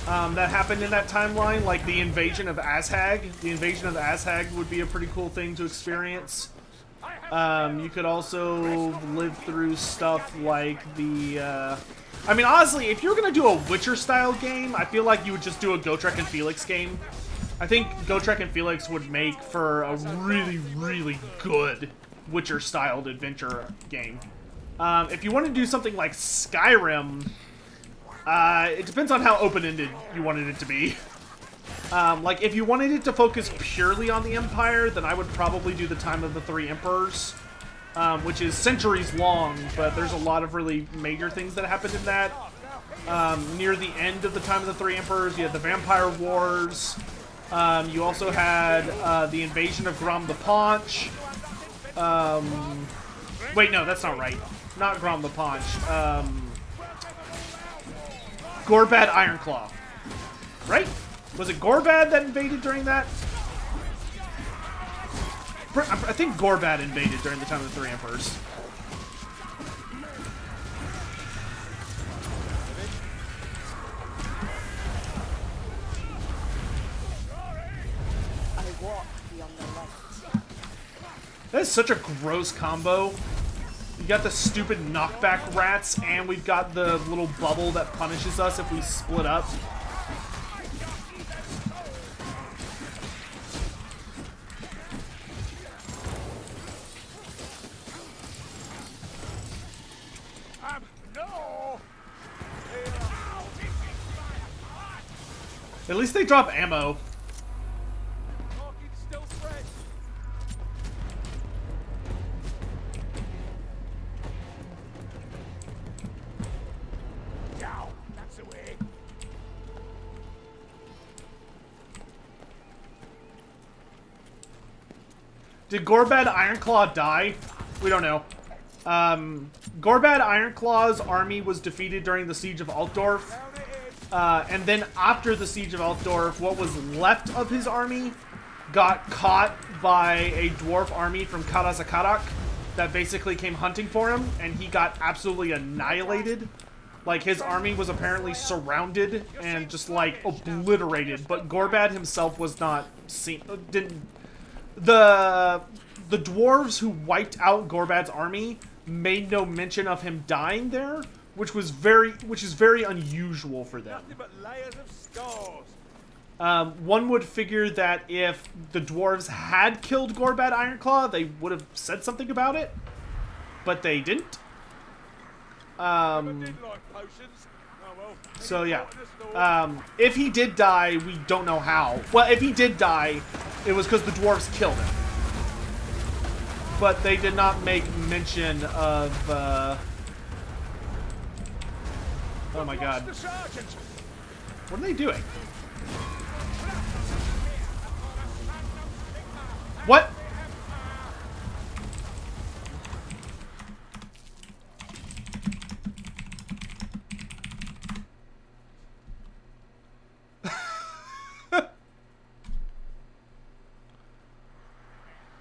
that happened in that timeline, like the invasion of Azhag. The invasion of Azhag would be a pretty cool thing to experience. You could also live through stuff like the... I mean, honestly, if you're going to do a Witcher-style game, I feel like you would just do a Gotrek and Felix game. I think Gotrek and Felix would make for a really, really good Witcher-styled adventure game. If you want to do something like Skyrim, it depends on how open-ended you wanted it to be. Like, if you wanted it to focus purely on the Empire, then I would probably do the Time of the Three Emperors, which is centuries long, but there's a lot of really major things that happened in that. Near the end of the Time of the Three Emperors, you had the Vampire Wars. You also had the invasion of Grom the Paunch. Wait, no, that's not right. Not Grom the Paunch. Gorbad Ironclaw. Right? Was it Gorbad that invaded during that? I think Gorbad invaded during the Time of the Three Emperors. That is such a gross combo. You got the stupid knockback rats, and we've got the little bubble that punishes us if we split up. At least they drop ammo. Did Gorbad Ironclaw die? We don't know. Gorbad Ironclaw's army was defeated during the Siege of Altdorf. And then after the Siege of Altdorf, what was left of his army got caught by a dwarf army from Karazakarak that basically came hunting for him, and he got absolutely annihilated. Like, his army was apparently surrounded and just, like, obliterated, but Gorbad himself was not seen, The dwarves who wiped out Gorbad's army made no mention of him dying there, which is very unusual for them. One would figure that if the dwarves had killed Gorbad Ironclaw, they would have said something about it, but they didn't. So yeah, if he did die, we don't know how. Well, if he did die, it was because the dwarves killed him. But they did not make mention of Oh my god. The sergeant. What are they doing? What?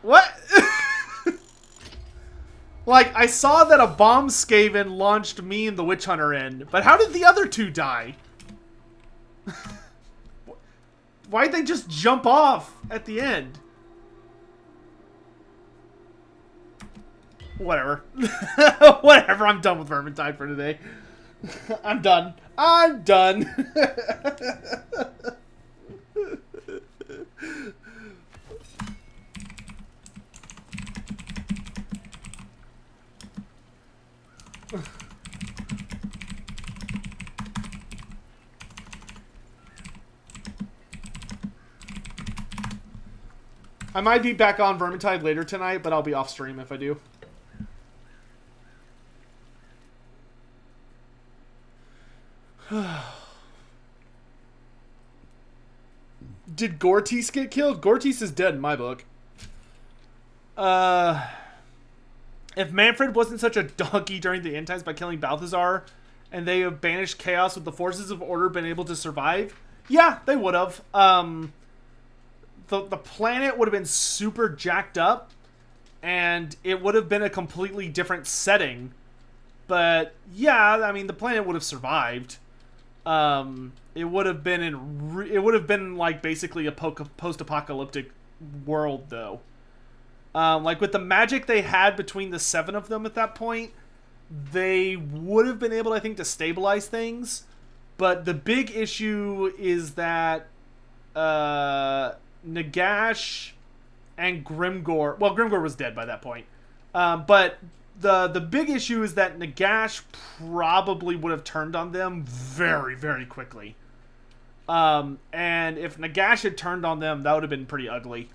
What? Like, I saw that a bomb Skaven launched me and the Witch Hunter in, but how did the other two die? Why'd they just jump off at the end? Whatever. Whatever, I'm done with Vermintide for today. I'm done. I'm done. I might be back on Vermintide later tonight, but I'll be off stream if I do. Did Gortys get killed? Gortys is dead in my book. If Manfred wasn't such a donkey during the end times by killing Balthazar, and they have banished chaos with the forces of order been able to survive, yeah, they would have. The planet would have been super jacked up, and it would have been a completely different setting. But yeah, I mean, the planet would have survived. It would have been like basically a post-apocalyptic world, though. Like with the magic they had between the 7 of them at that point, they would have been able, I think, to stabilize things. But the big issue is that Nagash and Grimgor... Well, Grimgor was dead by that point. But the big issue is that Nagash probably would have turned on them very, very quickly. And if Nagash had turned on them, that would have been pretty ugly.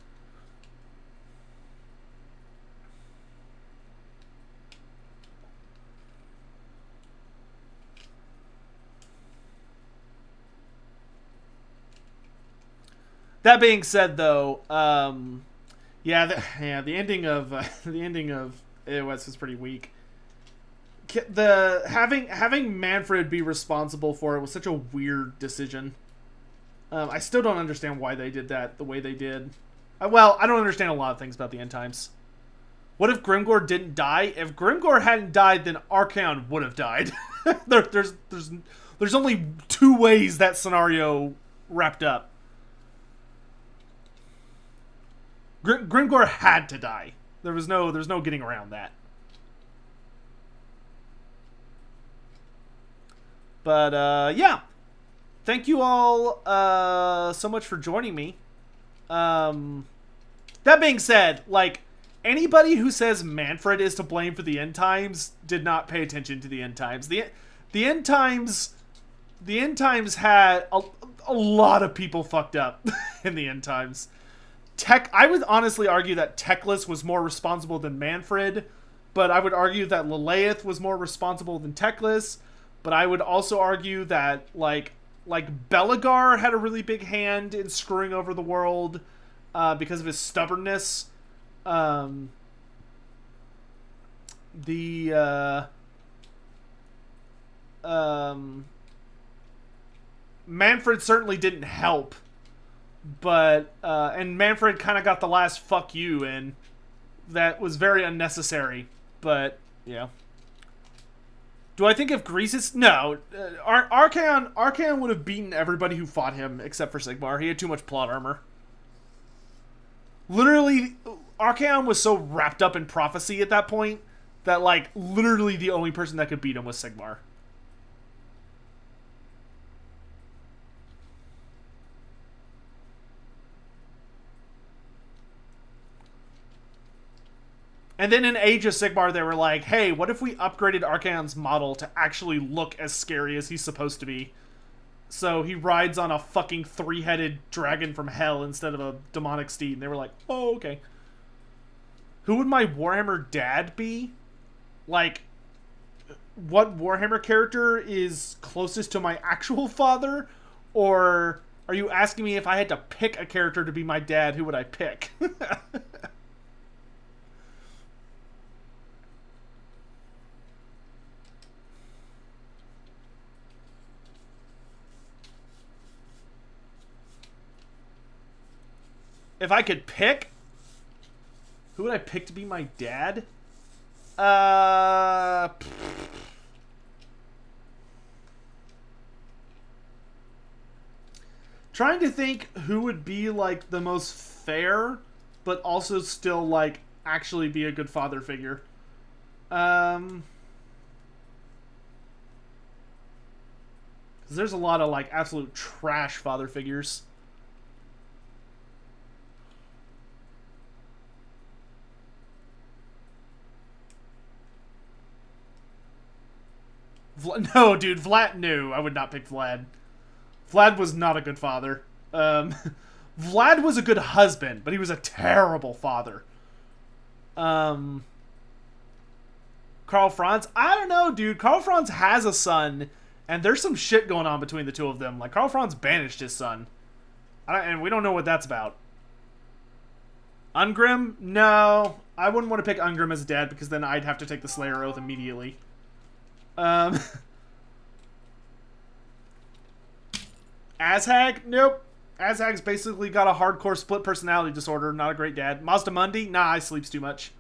That being said, though, the ending of AOS was pretty weak. Having Manfred be responsible for it was such a weird decision. I still don't understand why they did that the way they did. Well, I don't understand a lot of things about the end times. What if Grimgor didn't die? If Grimgor hadn't died, then Archaon would have died. There's only 2 ways that scenario wrapped up. Grimgor had to die. There's no getting around that. But yeah, thank you all so much for joining me. That being said, like, anybody who says Manfred is to blame for the end times did not pay attention to the end times. The end times had a lot of people fucked up in the end times. I would honestly argue that Teclis was more responsible than Manfred, but I would argue that Lilith was more responsible than Teclis, but I would also argue that like Belegar had a really big hand in screwing over the world because of his stubbornness. Manfred certainly didn't help. But, and Manfred kind of got the last fuck you in. That was very unnecessary. But, yeah. Do I think if Greasus... No. Archaon would have beaten everybody who fought him except for Sigmar. He had too much plot armor. Literally, Archaon was so wrapped up in prophecy at that point that, like, literally the only person that could beat him was Sigmar. And then in Age of Sigmar, they were like, hey, what if we upgraded Archaon's model to actually look as scary as he's supposed to be? So he rides on a fucking 3-headed dragon from hell instead of a demonic steed. And they were like, oh, okay. Who would my Warhammer dad be? Like, what Warhammer character is closest to my actual father, or are you asking me if I had to pick a character to be my dad, who would I pick? If I could pick, who would I pick to be my dad? Trying to think who would be like the most fair, but also still like actually be a good father figure. Because there's a lot of like absolute trash father figures. No, dude, Vlad. No, I would not pick Vlad. Vlad was not a good father. Vlad was a good husband, but he was a terrible father. Karl Franz, I don't know, dude. Karl Franz has a son, and there's some shit going on between the two of them. Like, Karl Franz banished his son. And we don't know what that's about. Ungrim? No. I wouldn't want to pick Ungrim as a dad, because then I'd have to take the Slayer Oath immediately. Azhag? Nope. Azhag's basically got a hardcore split personality disorder. Not a great dad. Mazdamundi? Nah, he sleeps too much.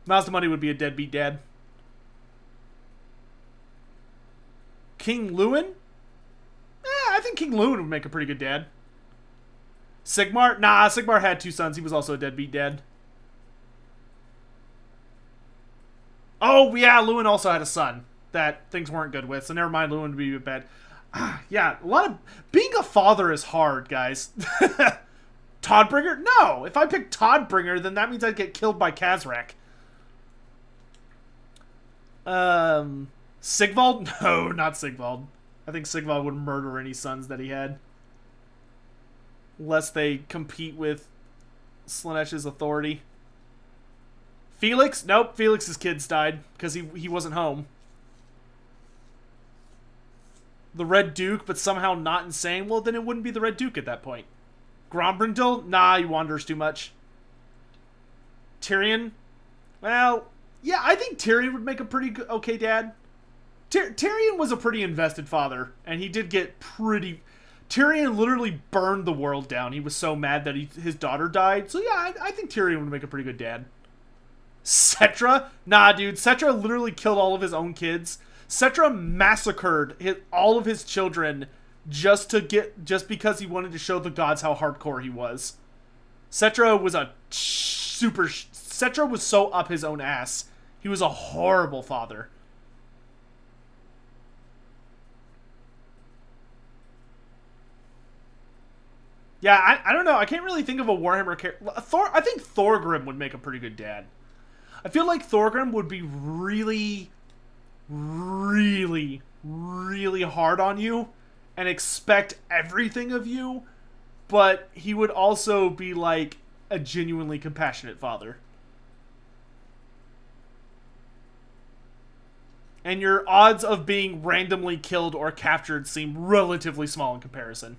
Mazdamundi would be a deadbeat dad. King Lewin? I think King Lewin would make a pretty good dad. Sigmar? Nah, Sigmar had 2 sons. He was also a deadbeat dad. Oh, yeah, Lewin also had a son that things weren't good with, so never mind, Lewin would be bad. Yeah, a lot of... Being a father is hard, guys. Toddbringer? No! If I pick Toddbringer, then that means I'd get killed by Kazrak. Sigvald? No, not Sigvald. I think Sigvald would murder any sons that he had. Lest they compete with Slaaneish's authority. Felix? Nope, Felix's kids died because he wasn't home. The Red Duke, but somehow not insane? Well, then it wouldn't be the Red Duke at that point. Grombrindal? Nah, he wanders too much. Tyrion? Well, yeah, I think Tyrion would make a pretty okay dad. Tyrion was a pretty invested father, and he did get pretty... Tyrion literally burned the world down. He was so mad that his daughter died. So yeah, I think Tyrion would make a pretty good dad. Cetra? Nah, dude. Cetra literally killed all of his own kids. Cetra massacred all of his children just because he wanted to show the gods how hardcore he was. Cetra was Cetra was so up his own ass. He was a horrible father. Yeah, I don't know. I can't really think of a Warhammer character. I think Thorgrim would make a pretty good dad. I feel like Thorgrim would be really, really, really hard on you and expect everything of you, but he would also be like a genuinely compassionate father. And your odds of being randomly killed or captured seem relatively small in comparison.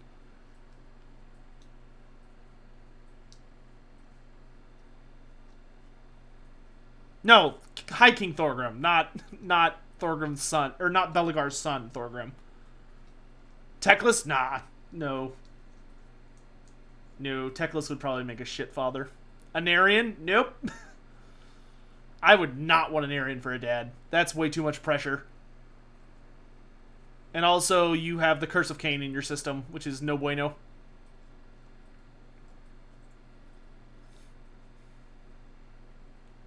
No, High King Thorgrim, not Thorgrim's son, or not Belegar's son, Thorgrim. Teclis? Nah, no. No, Teclis would probably make a shit father. Anarion? Nope. I would not want an Anarion for a dad. That's way too much pressure. And also, you have the Curse of Cain in your system, which is no bueno.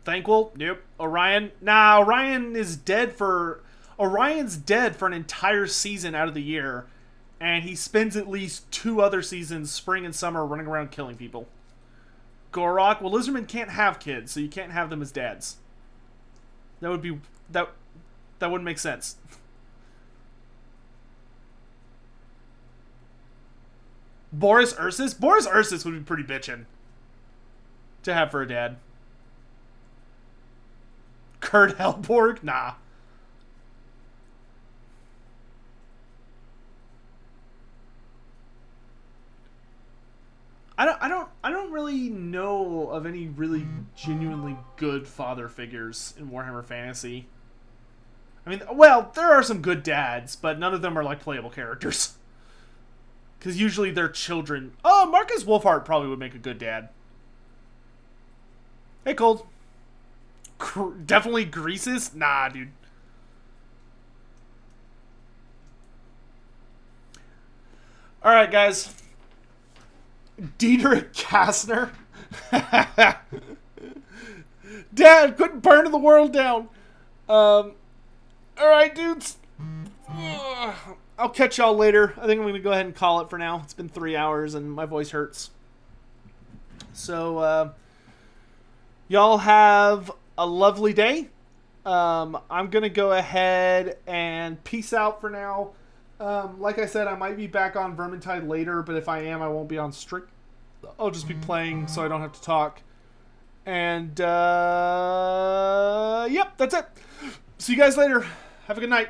Thanquil? Nope. Orion? Nah, Orion's dead for an entire season out of the year. And he spends at least 2 other seasons, spring and summer, running around killing people. Gorok? Well, lizardmen can't have kids, so you can't have them as dads. That would be... That wouldn't make sense. Boris Ursus? Boris Ursus would be pretty bitchin' to have for a dad. Kurt Helborg? Nah. I don't really know of any really genuinely good father figures in Warhammer Fantasy. I mean, well, there are some good dads, but none of them are like playable characters. Because usually they're children. Oh, Marcus Wolfhart probably would make a good dad. Hey, Cold. Definitely Greases? Nah, dude. Alright, guys. Diedrich Kastner. Dad, quit burning the world down. Alright, dudes. I'll catch y'all later. I think I'm going to go ahead and call it for now. It's been 3 hours and my voice hurts. So, y'all have a lovely day. I'm going to go ahead and peace out for now. Like I said, I might be back on Vermintide later, but if I am, I won't be on strict. I'll just be playing so I don't have to talk. And, yep, that's it. See you guys later. Have a good night.